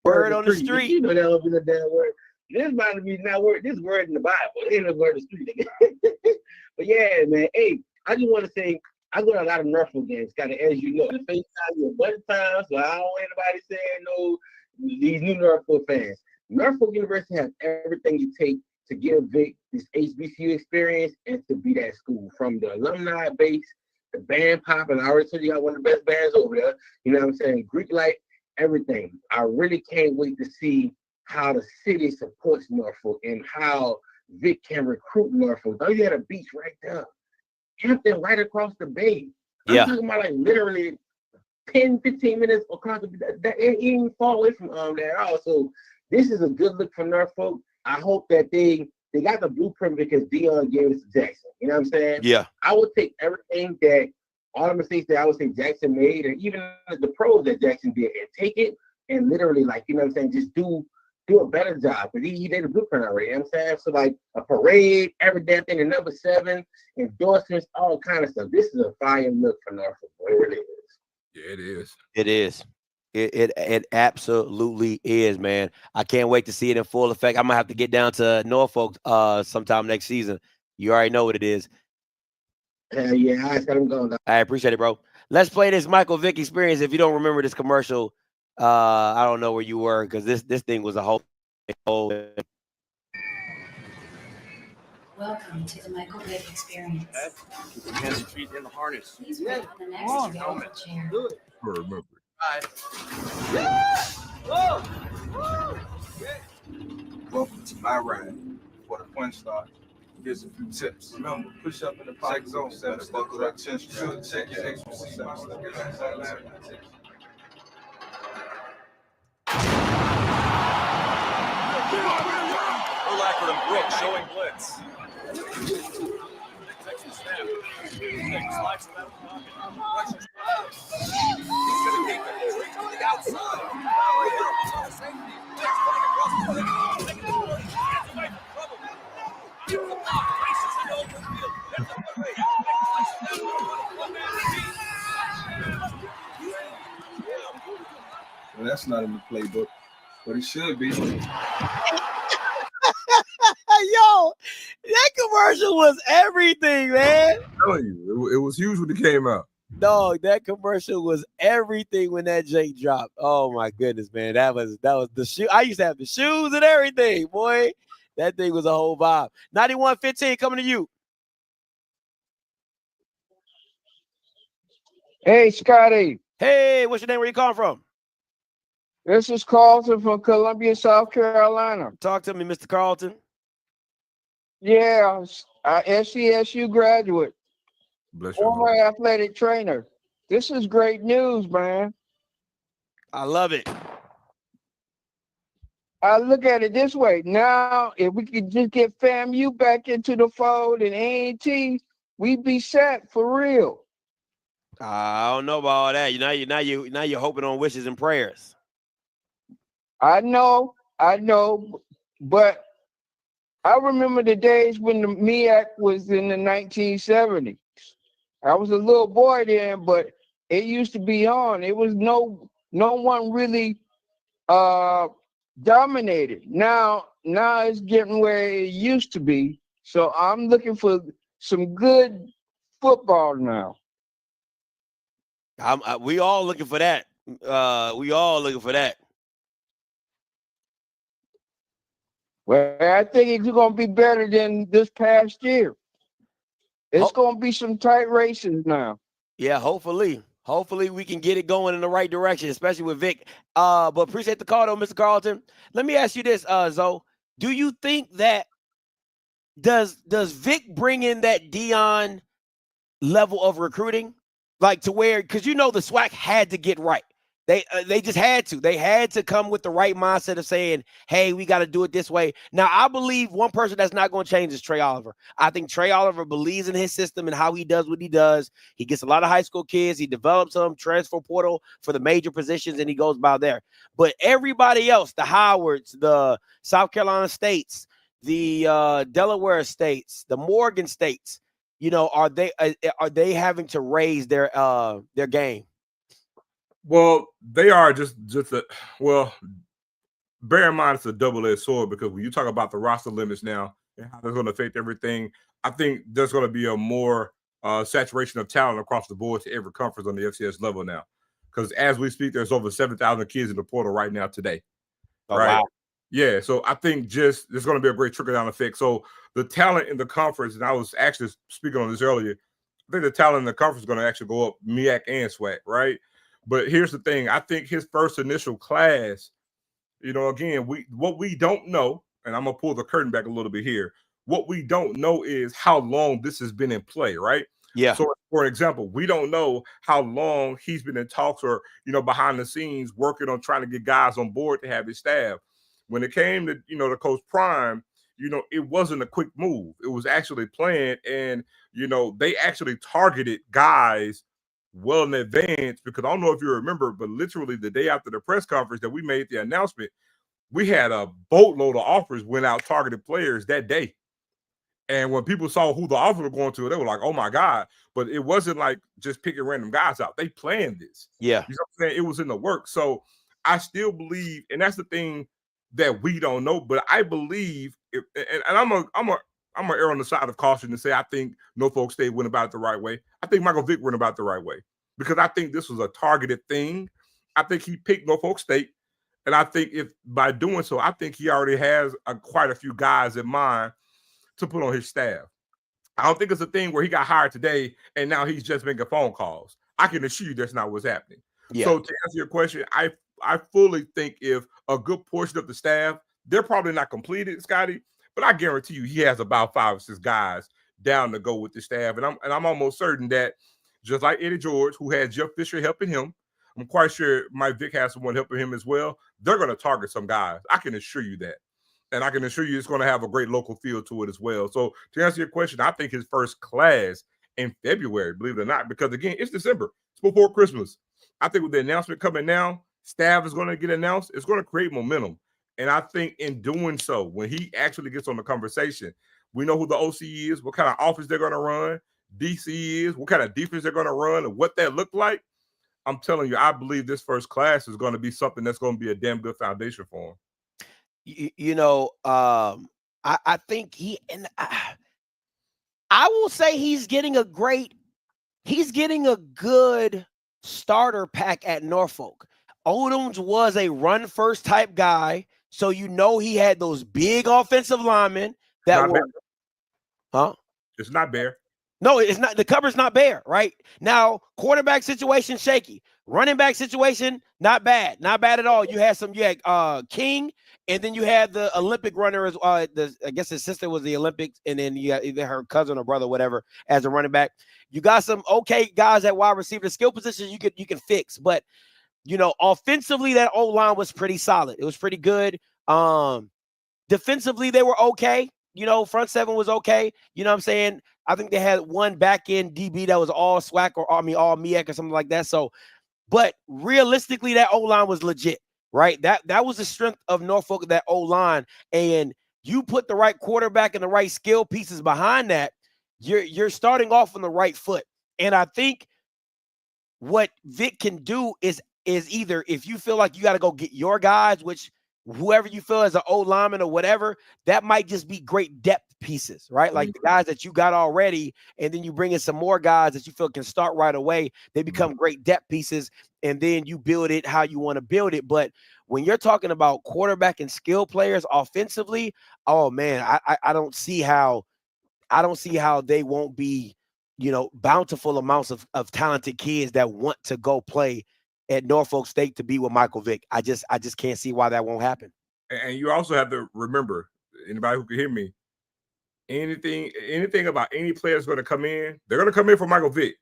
Word on the street. You know that don't be the damn word. This might be not word. This word in the Bible. It ain't a word on the street. But yeah, man. Hey, I just want to say I go to a lot of NORFOK games. Kind of as you know, the FaceTime you a bunch of times, so I don't want anybody saying no. These new NORFOK fans. NORFOK University has everything you take to give Vic this HBCU experience and to be that school. From the alumni base, the band pop, and I already told you got one of the best bands over there. You know what I'm saying? Greek life, everything. I really can't wait to see how the city supports NORFOK and how Vic can recruit NORFOK. Though you had a beach right there. Hampton right across the bay. I'm talking about like literally 10, 15 minutes across the bay. That ain't even far away from there at all. So this is a good look for NORFOK. I hope that they got the blueprint because Dion gave it to Jackson. You know what I'm saying? Yeah. I would take everything that all the mistakes that I would say Jackson made, and even the pros that Jackson did, and take it and literally, like, you know what I'm saying, just do a better job. But he did a blueprint already, you know what I'm saying? So like a parade, every damn thing in number 7, endorsements, all kind of stuff. This is a fire look for NORFOK. It really is. Yeah, it is. It is. It absolutely is, man. I can't wait to see it in full effect. I'm gonna have to get down to NORFOK sometime next season. You already know what it is. Hell yeah, I got him going. I appreciate it, bro. Let's play this Michael Vick experience. If you don't remember this commercial, I don't know where you were because this thing was a whole. Welcome to the Michael Vick experience. Keep your hands and feet in the harness. Please wait for the next available chair. Remember. Welcome to my ride. Before the fun starts, here's a few tips. Remember, push up in the pocket zone 7, buckle up 10 strap, check your extra seat. Urlacher and Brooks showing blitz. Well, that's not in the playbook, but it should be. Yo, that commercial was everything, man. I'm telling you, it was huge when it came out. Dog, that commercial was everything when that Jake dropped. Oh my goodness, man. That was the shoe. I used to have the shoes and everything, boy. That thing was a whole vibe. 91-15 coming to you. Hey, Scotty. Hey, what's your name? Where you calling from? This is Carlton from Columbia, South Carolina. Talk to me, Mr. Carlton. Yeah, SCSU graduate. Bless you. Former athletic trainer. This is great news, man. I love it. I look at it this way. Now, if we could just get FAMU back into the fold and A&T, we be set for real. I don't know about all that. Now you're hoping on wishes and prayers. I know, but I remember the days when the MEAC was in the 1970s. I was a little boy then, but it used to be on. It was no one really dominated. Now it's getting where it used to be. So I'm looking for some good football now. We all looking for that. We all looking for that. Well, I think it's going to be better than this past year. It's going to be some tight races now. Yeah, hopefully we can get it going in the right direction, especially with Vic. But appreciate the call though, Mr. Carlton. Let me ask you this, Zoe. Do you think that does Vic bring in that Dion level of recruiting, like to where, because the SWAC had to get right. They just had to. They had to come with the right mindset of saying, hey, we got to do it this way. Now, I believe one person that's not going to change is Trey Oliver. I think Trey Oliver believes in his system and how he does what he does. He gets a lot of high school kids. He develops them, transfer portal for the major positions, and he goes by there. But everybody else, the Howards, the South Carolina States, the Delaware States, the Morgan States, are they having to raise their game? Well, they are just bear in mind it's a double-edged sword, because when you talk about the roster limits now and how that's going to affect everything, I think there's going to be a more saturation of talent across the board to every conference on the FCS level now. Because as we speak, there's over 7,000 kids in the portal right now today. Oh, right? wow. Yeah, so I think just there's going to be a great trickle-down effect. So the talent in the conference, and I was actually speaking on this earlier, I think the talent in the conference is going to actually go up, MEAC and SWAC, right? But here's the thing. I think his first initial class, again, what we don't know, and I'm going to pull the curtain back a little bit here. What we don't know is how long this has been in play, right? Yeah. So, for example, we don't know how long he's been in talks or, behind the scenes working on trying to get guys on board to have his staff. When it came to, to Coach Prime, it wasn't a quick move. It was actually planned, and, they actually targeted guys well in advance, because I don't know if you remember, but literally the day after the press conference that we made the announcement, we had a boatload of offers went out targeted players that day. And when people saw who the offer was going to, they were like, oh my God. But it wasn't like just picking random guys out. They planned this. Yeah. You know what I'm saying? It was in the works. So I still believe, and that's the thing that we don't know, but I believe, and I'm gonna err on the side of caution and say I think Norfolk State went about it the right way. I think Michael Vick went about it the right way, because I think this was a targeted thing. I think he picked Norfolk State, and I think if by doing so, I think he already has quite a few guys in mind to put on his staff. I don't think it's a thing where he got hired today and now he's just making phone calls. I can assure you that's not what's happening. Yeah. So to answer your question, I fully think if a good portion of the staff, they're probably not completed, Scotty, but I guarantee you he has about 5 or 6 guys down to go with the staff. And I'm almost certain that just like Eddie George, who had Jeff Fisher helping him, I'm quite sure Mike Vick has someone helping him as well. They're going to target some guys. I can assure you that. And I can assure you it's going to have a great local feel to it as well. So to answer your question, I think his first class in February, believe it or not, because again, it's December. It's before Christmas. I think with the announcement coming now, staff is going to get announced. It's going to create momentum. And I think in doing so, when he actually gets on the conversation, we know who the OC is, what kind of offense they're going to run, DC is, what kind of defense they're going to run, and what that looked like. I'm telling you, I believe this first class is going to be something that's going to be a damn good foundation for him. I think I will say he's getting a good starter pack at Norfolk. Odoms was a run first type guy, so he had those big offensive linemen that were, huh? It's not bare. No, it's not. The cupboard's not bare, right? Now, quarterback situation shaky. Running back situation, not bad. Not bad at all. You had King, and then you had the Olympic runner as I guess his sister was the Olympics, and then you got either her cousin or brother, whatever, as a running back. You got some okay guys at wide receiver. The skill positions you can fix, but offensively, that O-line was pretty solid. It was pretty good. Defensively, they were okay. Front seven was okay. You know what I'm saying? I think they had one back end DB that was all SWAC or all MEAC or something like that. So, but realistically, that O-line was legit, right? That was the strength of Norfolk, that O-line. And you put the right quarterback and the right skill pieces behind that, you're starting off on the right foot. And I think what Vic can do is either, if you feel like you got to go get your guys, which whoever you feel as an old lineman or whatever, that might just be great depth pieces, right? Like the guys that you got already, and then you bring in some more guys that you feel can start right away. They become great depth pieces, and then you build it how you want to build it. But when you're talking about quarterback and skill players offensively, oh man, I don't see how they won't be, bountiful amounts of talented kids that want to go play at Norfolk State to be with Michael Vick. I just can't see why that won't happen. And you also have to remember, anybody who can hear me, anything about any players going to come in, they're going to come in for Michael Vick.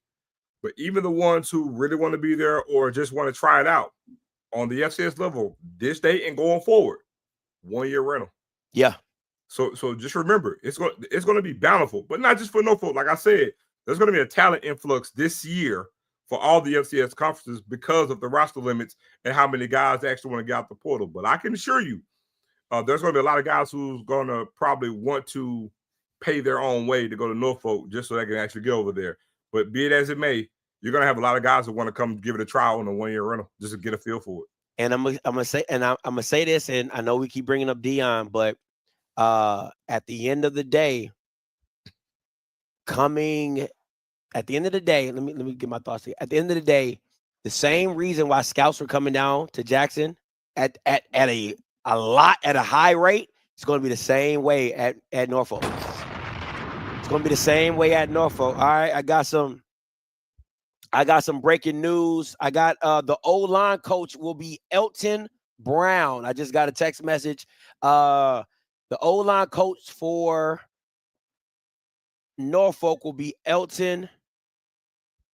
But even the ones who really want to be there or just want to try it out on the FCS level, this day and going forward, 1 year rental. Yeah. So just remember, it's going to be bountiful, but not just for Norfolk. Like I said, there's going to be a talent influx this year for all the FCS conferences because of the roster limits and how many guys actually want to get out the portal. But I can assure you, there's going to be a lot of guys who's going to probably want to pay their own way to go to Norfolk just so they can actually get over there. But be it as it may, you're going to have a lot of guys who want to come give it a trial on a 1 year rental just to get a feel for it. And I'm gonna say this, and I know we keep bringing up Dion, but at the end of the day, let me get my thoughts here. At the end of the day, the same reason why scouts were coming down to Jackson at a high rate, it's going to be the same way at Norfolk. It's going to be the same way at Norfolk. All right, I got some breaking news. I got the O-line coach will be Elton Brown. I just got a text message. The O-line coach for Norfolk will be Elton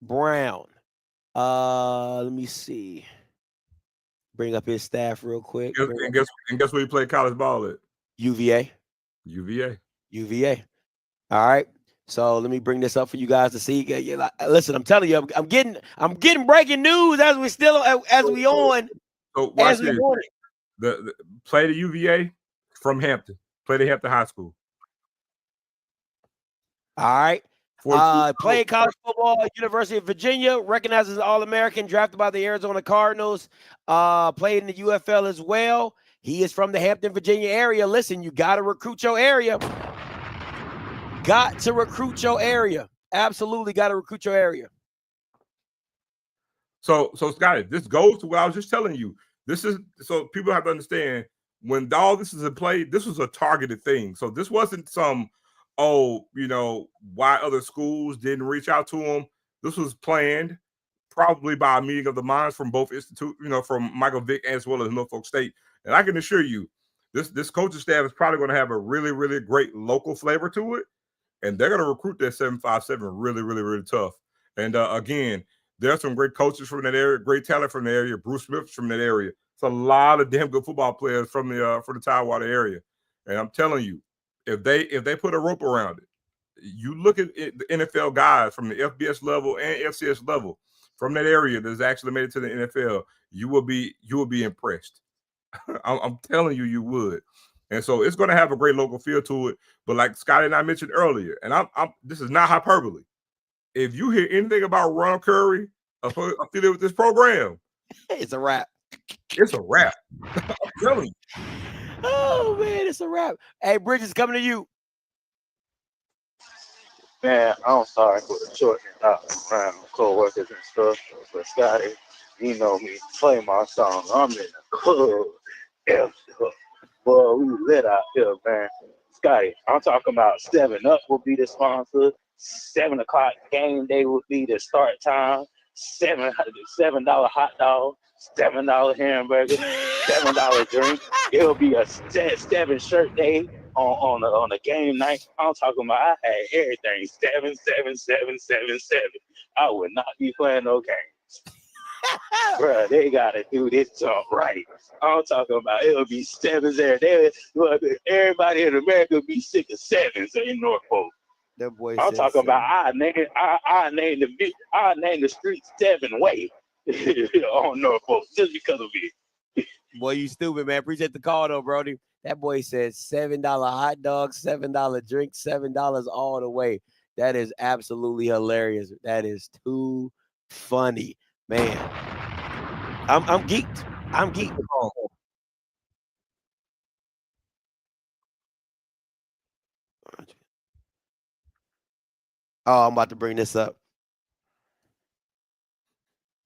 Brown. Let me see. Bring up his staff real quick. And guess where he played college ball at? UVA. All right. So let me bring this up for you guys to see. Listen, I'm telling you, I'm getting breaking news as we on. So watch this. The play the UVA from Hampton. Play the Hampton High School. All right. Played college football at University of Virginia, recognized as an All-American, drafted by the Arizona Cardinals, played in the UFL as well. He is from the Hampton, Virginia area. Listen, you got to recruit your area. Got to recruit your area. Absolutely got to recruit your area. So Scotty, this goes to what I was just telling you. This is so people have to understand when all this is in play, this was a targeted thing. So this wasn't some, why other schools didn't reach out to him. This was planned probably by a meeting of the minds from both institutes, from Michael Vick as well as Norfolk State. And I can assure you, this coaching staff is probably going to have a really, really great local flavor to it. And they're going to recruit that 757 really, really, really tough. And again, there's some great coaches from that area, great talent from the area. Bruce Smith from that area. It's a lot of damn good football players from the Tidewater area. And I'm telling you, if they put a rope around it, you look at the NFL guys from the FBS level and FCS level from that area that's actually made it to the NFL, you will be impressed. I'm telling you would. And so it's going to have a great local feel to it. But like Scotty and I mentioned earlier, and I'm this is not hyperbole. If you hear anything about Ron Curry affiliated with this program, it's a wrap. It's a wrap. I'm telling you. Oh man, it's a wrap. Hey, Bridges, coming to you. Man, I'm sorry for the shortening out around co-workers and stuff, but Scotty, you know me, play my song. I'm in the club. Boy, we lit out here, man. Scotty, I'm talking about 7 Up will be the sponsor. 7 o'clock game day will be the start time. $7 hot dog, $7 hamburger, $7 drink. It'll be a 7 shirt day on a game night. I'm talking about I had everything 7, 7, 7, 7, 7. I would not be playing no games. Bruh, they gotta do this jump right. I'm talking about it'll be 7s there. Everybody in America will be sick of 7s in Norfolk. That boy I'm said talking about seven. I name the street 7 Way on Norfolk just because of it. Boy, you stupid, man. Appreciate the call though, Brody. That boy said $7 hot dogs, $7 drinks, $7 all the way. That is absolutely hilarious. That is too funny, man. I'm geeked. I'm geeked. Oh, I'm about to bring this up.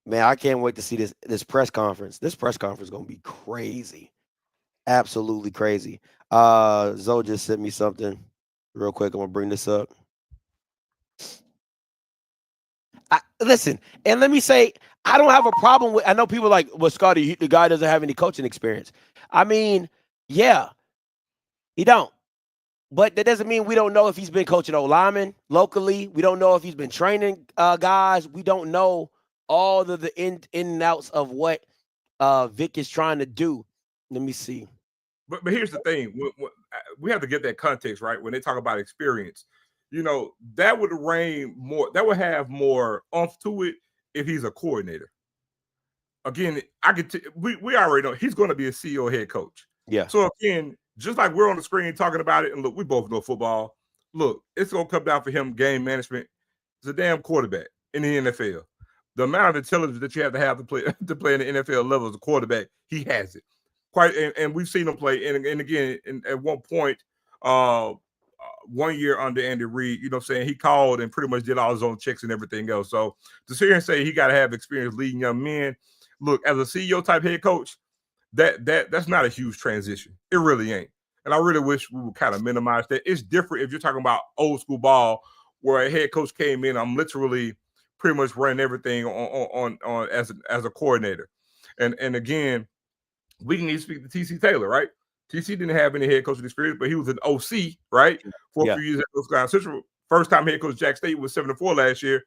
Man, I can't wait to see this press conference. This press conference is gonna be crazy. Absolutely crazy. Zoe just sent me something real quick. I'm gonna bring this up. Listen, and let me say, I don't have a problem with. I know people are like, well, Scotty, the guy doesn't have any coaching experience. I mean, yeah, he don't. But that doesn't mean we don't know if he's been coaching O-linemen locally. We don't know if he's been training guys. We don't know all of the in and outs of what Vic is trying to do. Let me see. But here's the thing: we have to get that context right when they talk about experience. You know, that would reign more. That would have more oomph to it if he's a coordinator. Again, we already know he's going to be a CEO head coach. Yeah. So again, just like we're on the screen talking about it, and look, we both know football. Look, it's going to come down for him game management. He's a damn quarterback in the NFL. The amount of intelligence that you have to play in the NFL level as a quarterback, he has it. Quite, and we've seen him play. And again, at one point, 1 year under Andy Reid, you know what I'm saying, he called and pretty much did all his own checks and everything else. So to sit here and say he got to have experience leading young men, look, as a CEO type head coach, that's not a huge transition. It really ain't. And I really wish we would kind of minimize that. It's different if you're talking about old school ball, where a head coach came in. I'm literally pretty much running everything on as a coordinator. And again, we can even speak to TC Taylor, right? TC didn't have any head coaching experience, but he was an OC, right? For a few years at North Carolina Central. First time head coach Jack State was 7-4 last year.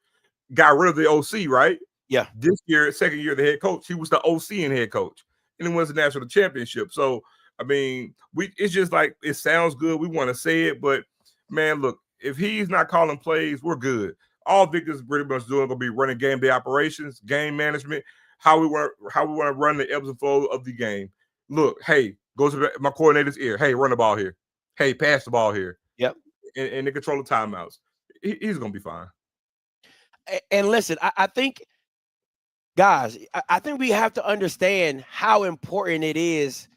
Got rid of the OC, right? Yeah. This year, second year, the head coach, he was the OC and head coach, and he wins the national championship. So, I mean, it's just like it sounds good. We want to say it, but man, look, if he's not calling plays, we're good. All Vic is pretty much doing gonna be running game day operations, game management, how we want to run the ebbs and flows of the game. Look, hey, go to my coordinator's ear. Hey, run the ball here. Hey, pass the ball here. Yep. And they control the timeouts. He's gonna be fine. And listen, I think, guys, I think we have to understand how important it is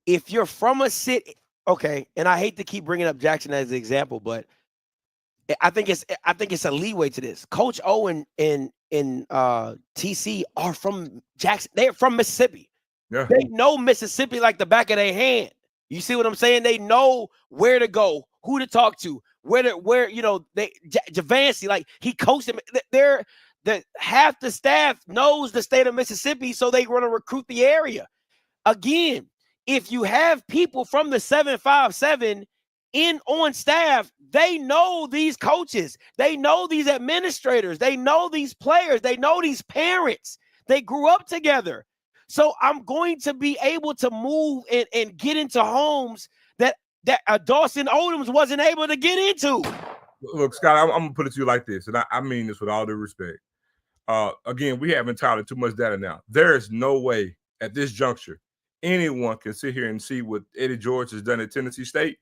if you're from a city. Okay, and I hate to keep bringing up Jackson as an example, but I think it's a leeway to this. Coach Owen and TC are from Jackson. They're from Mississippi. Yeah. They know Mississippi like the back of their hand. You see what I'm saying? They know where to go, who to talk to, where you know, Javancy, like he coached them. Half the staff knows the state of Mississippi, so they want to recruit the area. Again, if you have people from the 757 on staff, they know these coaches, they know these administrators, they know these players, they know these parents. They grew up together. So I'm going to be able to move and get into homes that Dawson Odoms wasn't able to get into. Look, Scott, I'm going to put it to you like this, and I mean this with all due respect. Again, we have entirely too much data now. There is no way at this juncture anyone can sit here and see what Eddie George has done at Tennessee State.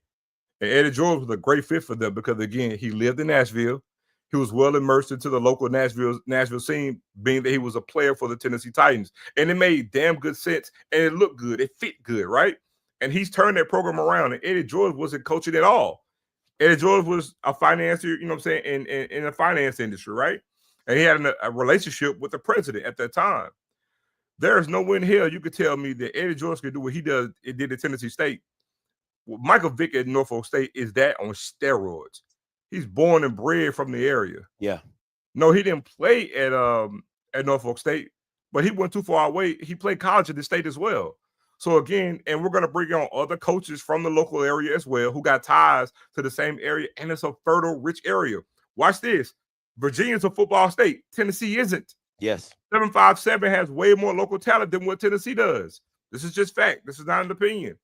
And Eddie George was a great fit for them because, again, he lived in Nashville. He was well immersed into the local Nashville scene, being that he was a player for the Tennessee Titans. And it made damn good sense, and it looked good. It fit good, right? And he's turned that program around, and Eddie George wasn't coaching at all. Eddie George was a financier, you know what I'm saying, in the finance industry, right? And he had a relationship with the president at that time. There is no way in hell you could tell me that Eddie George could do what he did at Tennessee State. Well, Michael Vick at Norfolk State is that on steroids. He's born and bred from the area. Yeah. No, he didn't play at Norfolk State, but he went too far away. He played college at the state as well. So again, and we're going to bring on other coaches from the local area as well who got ties to the same area, and it's a fertile, rich area. Watch this. Virginia's a football state. Tennessee isn't. Yes. 757 has way more local talent than what Tennessee does. This is just fact. This is not an opinion.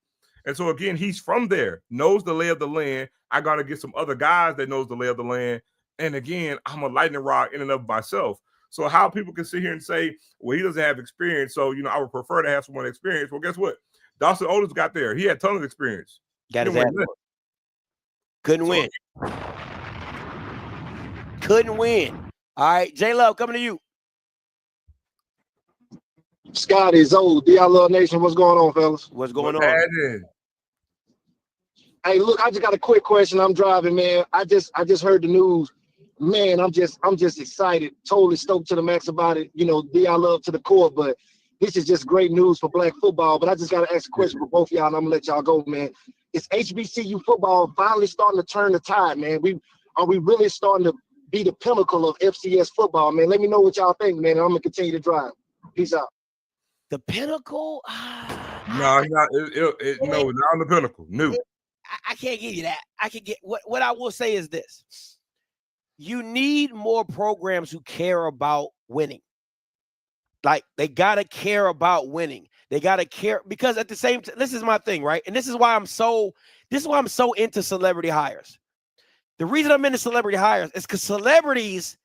And so again, he's from there, knows the lay of the land. I got to get some other guys that knows the lay of the land. And again, I'm a lightning rod in and of myself. So how people can sit here and say, well, he doesn't have experience, so I would prefer to have someone experience. Well, guess what? Dawson Otis got there. He had a ton of experience. Got his ass. Couldn't win. Couldn't win. All right, J Love, coming to you. Scotty, Zoe, DI Love Nation, what's going on, fellas? What's going on? Hey, look, I just got a quick question. I'm driving, man. I just heard the news. Man, I'm just excited, totally stoked to the max about it. DI Love to the core, but this is just great news for black football. But I just got to ask a question for both of y'all, and I'm gonna let y'all go, man. Is HBCU football finally starting to turn the tide, man? Are we really starting to be the pinnacle of FCS football, man? Let me know what y'all think, man. I'm gonna continue to drive. Peace out. The pinnacle? No, not on the pinnacle. No. I can't give you that. I can get what I will say is this. You need more programs who care about winning. Like, they gotta care about winning. They gotta care, because at the same time, this is my thing, right? And this is why I'm so into celebrity hires. The reason I'm into celebrity hires is because celebrities,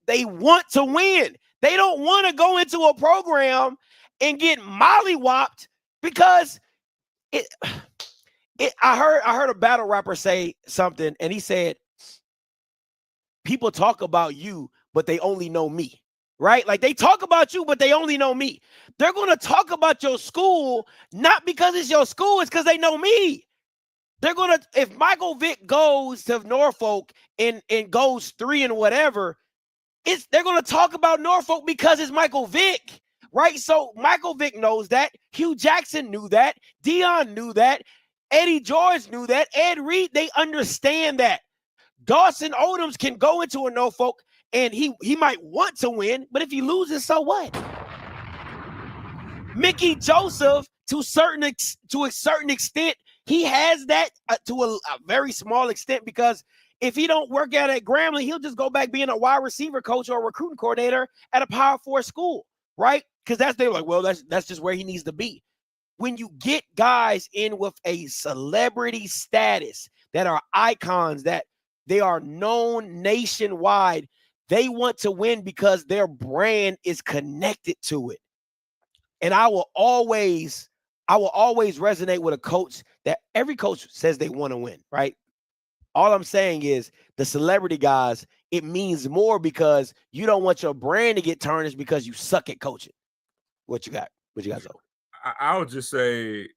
they want to win. They don't want to go into a program and get mollywopped because I heard a battle rapper say something, and he said, people talk about you, but they only know me, right? Like, they talk about you, but they only know me. They're going to talk about your school, not because it's your school, it's because they know me. They're going to, if Michael Vick goes to Norfolk and goes 3 and whatever, they're going to talk about Norfolk because it's Michael Vick, right? So Michael Vick knows that. Hugh Jackson knew that. Dion knew that. Eddie George knew that. Ed Reed, they understand that. Dawson Odoms can go into a Norfolk and he might want to win, but if he loses, so what? Mickey Joseph, to a certain extent, he has that to a very small extent, because if he don't work out at Grambling, he'll just go back being a wide receiver coach or a recruiting coordinator at a Power 4 school, right? Because they're like, well, that's just where he needs to be. When you get guys in with a celebrity status that are icons, that they are known nationwide, they want to win because their brand is connected to it. And I will always resonate with a coach that every coach says they want to win, right? All I'm saying is the celebrity guys, it means more because you don't want your brand to get tarnished because you suck at coaching. What you got? What you got, Zoe? I would just say,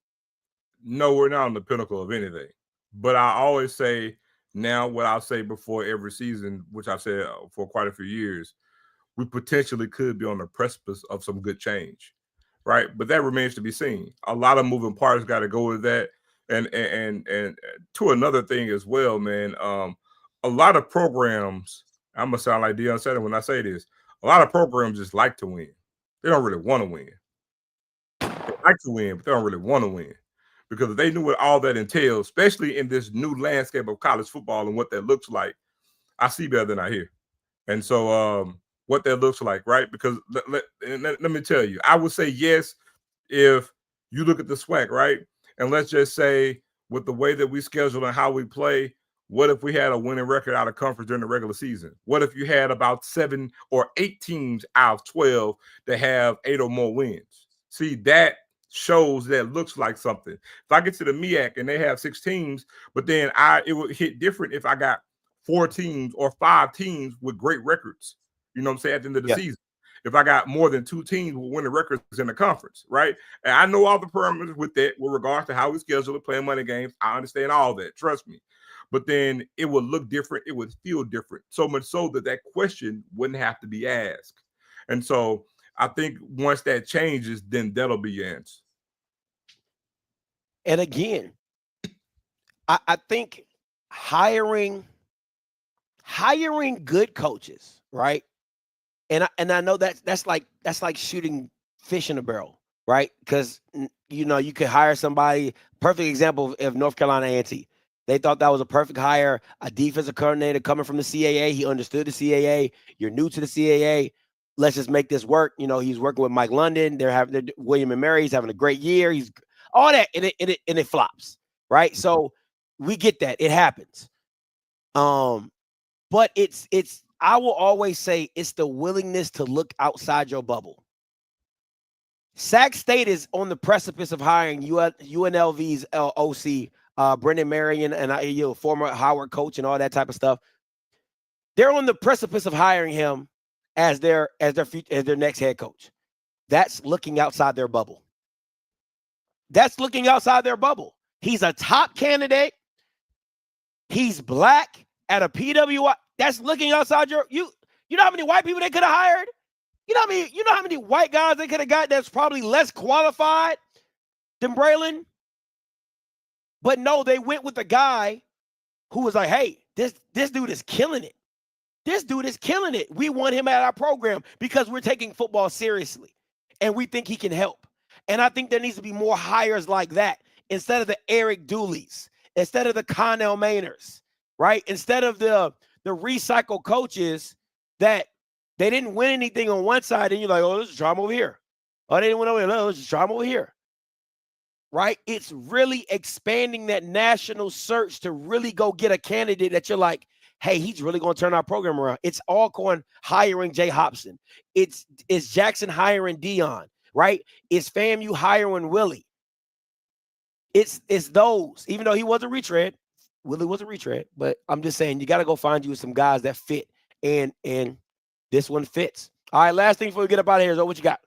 no, we're not on the pinnacle of anything. But I always say now what I'll say before every season, which I've said for quite a few years, we potentially could be on the precipice of some good change, right? But that remains to be seen. A lot of moving parts got to go with that. And to another thing as well, man, a lot of programs, I'm going to sound like Deion said it when I say this, a lot of programs just like to win. They don't really want to win. They like to win, but they don't really want to win. Because if they knew what all that entails, especially in this new landscape of college football and what that looks like, I see better than I hear. And so what that looks like, right? Because let me tell you, I would say yes if you look at the SWAC, right? And let's just say with the way that we schedule and how we play, what if we had a winning record out of conference during the regular season? What if you had about 7 or 8 teams out of 12 that have 8 or more wins? See, that shows that looks like something. If I get to the MEAC and they have 6 teams, but then it would hit different if I got 4 teams or 5 teams with great records. You know what I'm saying? At the end of the season. If I got more than 2 teams with winning records in the conference, right? And I know all the parameters with that with regards to how we schedule it, playing money games. I understand all that. Trust me. But then it would look different. It would feel different. So much so that question wouldn't have to be asked. And so I think once that changes, then that'll be your answer. And again, I think hiring good coaches, right? And I know that's like shooting fish in a barrel, right? Because you could hire somebody. Perfect example of North Carolina A&T. They thought that was a perfect hire. A defensive coordinator coming from the CAA. He understood the CAA. You're new to the CAA. Let's just make this work. He's working with Mike London. William and Mary. He's having a great year. He's all that, and it flops, right? So we get that. It happens. But it's I will always say it's the willingness to look outside your bubble. Sac State is on the precipice of hiring UNLV's OC, Brendan Marion, and former Howard coach and all that type of stuff. They're on the precipice of hiring him as their next head coach. That's looking outside their bubble. That's looking outside their bubble. He's a top candidate. He's black at a PWI. That's looking outside you know how many white people they could have hired? You know how many white guys they could have got that's probably less qualified than Braylon? But no, they went with the guy who was like, hey, this dude is killing it. This dude is killing it. We want him at our program because we're taking football seriously and we think he can help. And I think there needs to be more hires like that instead of the Eric Dooleys, instead of the Connell Mayners, right? Instead of the recycled coaches that they didn't win anything on one side and you're like, oh, let's just try them over here. Oh, they didn't win over here. Let's just try them over here. Right? It's really expanding that national search to really go get a candidate that you're like, hey, he's really going to turn our program around. It's Alcorn hiring Jay Hobson. It's Jackson hiring Dion, right? It's FAMU hiring Willie. It's those, even though he was a retread. Willie was a retread, but I'm just saying you got to go find you some guys that fit, and this one fits. All right, last thing before we get up out of here, Zo, what you got?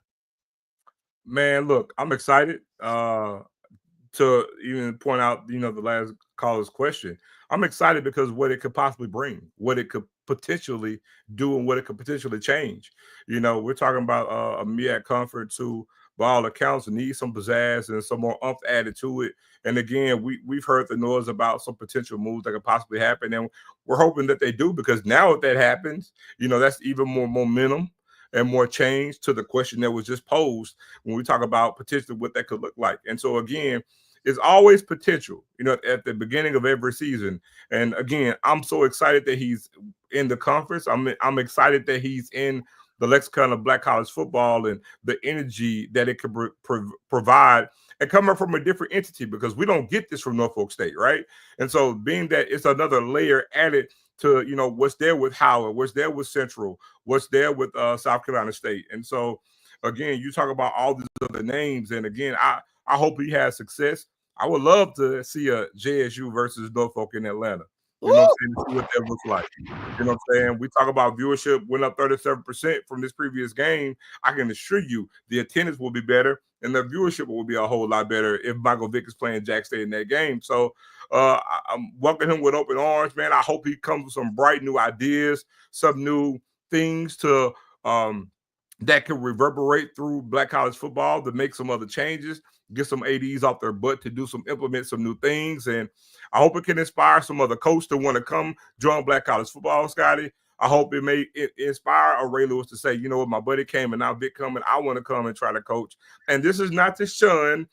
Man, look, I'm excited to even point out, the last caller's question. I'm excited because what it could possibly bring, what it could potentially do, and what it could potentially change. We're talking about a MEAC conference who, by all accounts, needs some pizzazz and some more umph added to it. And again, we've heard the noise about some potential moves that could possibly happen, and we're hoping that they do, because now if that happens, that's even more momentum and more change to the question that was just posed when we talk about potentially what that could look like. And so again, it's always potential, at the beginning of every season. And again, I'm so excited that he's in the conference. I'm excited that he's in the lexicon of Black college football and the energy that it could provide, and coming from a different entity, because we don't get this from Norfolk State, right? And so being that it's another layer added to, what's there with Howard, what's there with Central, what's there with South Carolina State. And so, again, you talk about all these other names. And again, I hope he has success. I would love to see a JSU versus Norfolk in Atlanta. You know what I'm saying? To see what that looks like. You know what I'm saying? We talk about viewership went up 37% from this previous game. I can assure you the attendance will be better and the viewership will be a whole lot better if Michael Vick is playing Jack State in that game. So I'm welcoming him with open arms, man. I hope he comes with some bright new ideas, some new things to that can reverberate through Black college football to make some other changes, get some ADs off their butt to implement some new things. And I hope it can inspire some other coach to want to come join Black college football, Scotty. I hope it may inspire a Ray Lewis to say, you know what, my buddy came and now Vic coming. I want to come and try to coach. And this is not to shun,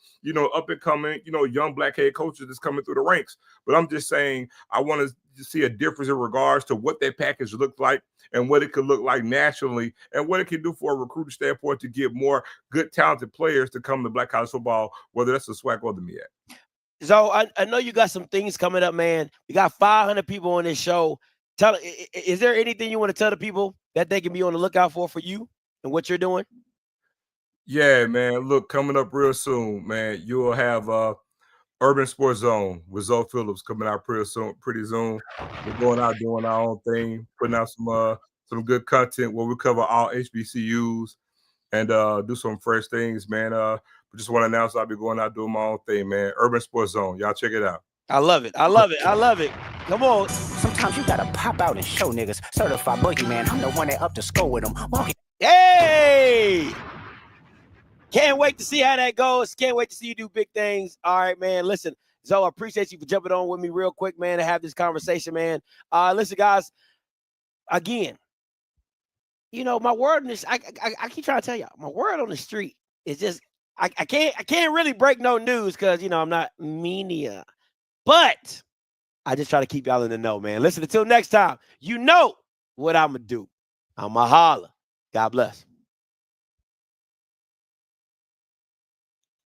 up and coming, young Black head coaches that's coming through the ranks. But I'm just saying I want to see a difference in regards to what that package looks like and what it could look like nationally and what it can do for a recruiting standpoint to get more good, talented players to come to Black college football, whether that's the SWAC or the MEAC. So I know you got some things coming up, man. We got 500 people on this show. Is there anything you want to tell the people that they can be on the lookout for you and what you're doing? Yeah, man. Look, coming up real soon, man. You'll have Urban Sports Zone with Zoe Phillips coming out pretty soon. We're going out doing our own thing, putting out some good content where we cover all HBCUs and do some fresh things, man. We just want to announce I'll be going out doing my own thing, man. Urban Sports Zone. Y'all check it out. I love it. I love it. I love it. Come on. Sometimes you gotta pop out and show niggas. Certified boogeyman, I'm the one that up to score with them. Hey! Can't wait to see how that goes. Can't wait to see you do big things. All right, man. Listen, Zoe, I appreciate you for jumping on with me real quick, man, to have this conversation, man. Listen, guys, again, my word on this, I keep trying to tell y'all, my word on the street is just, I can't really break no news because, I'm not media. But I just try to keep y'all in the know, man. Listen, until next time, you know what I'm going to do. I'm going to holler. God bless.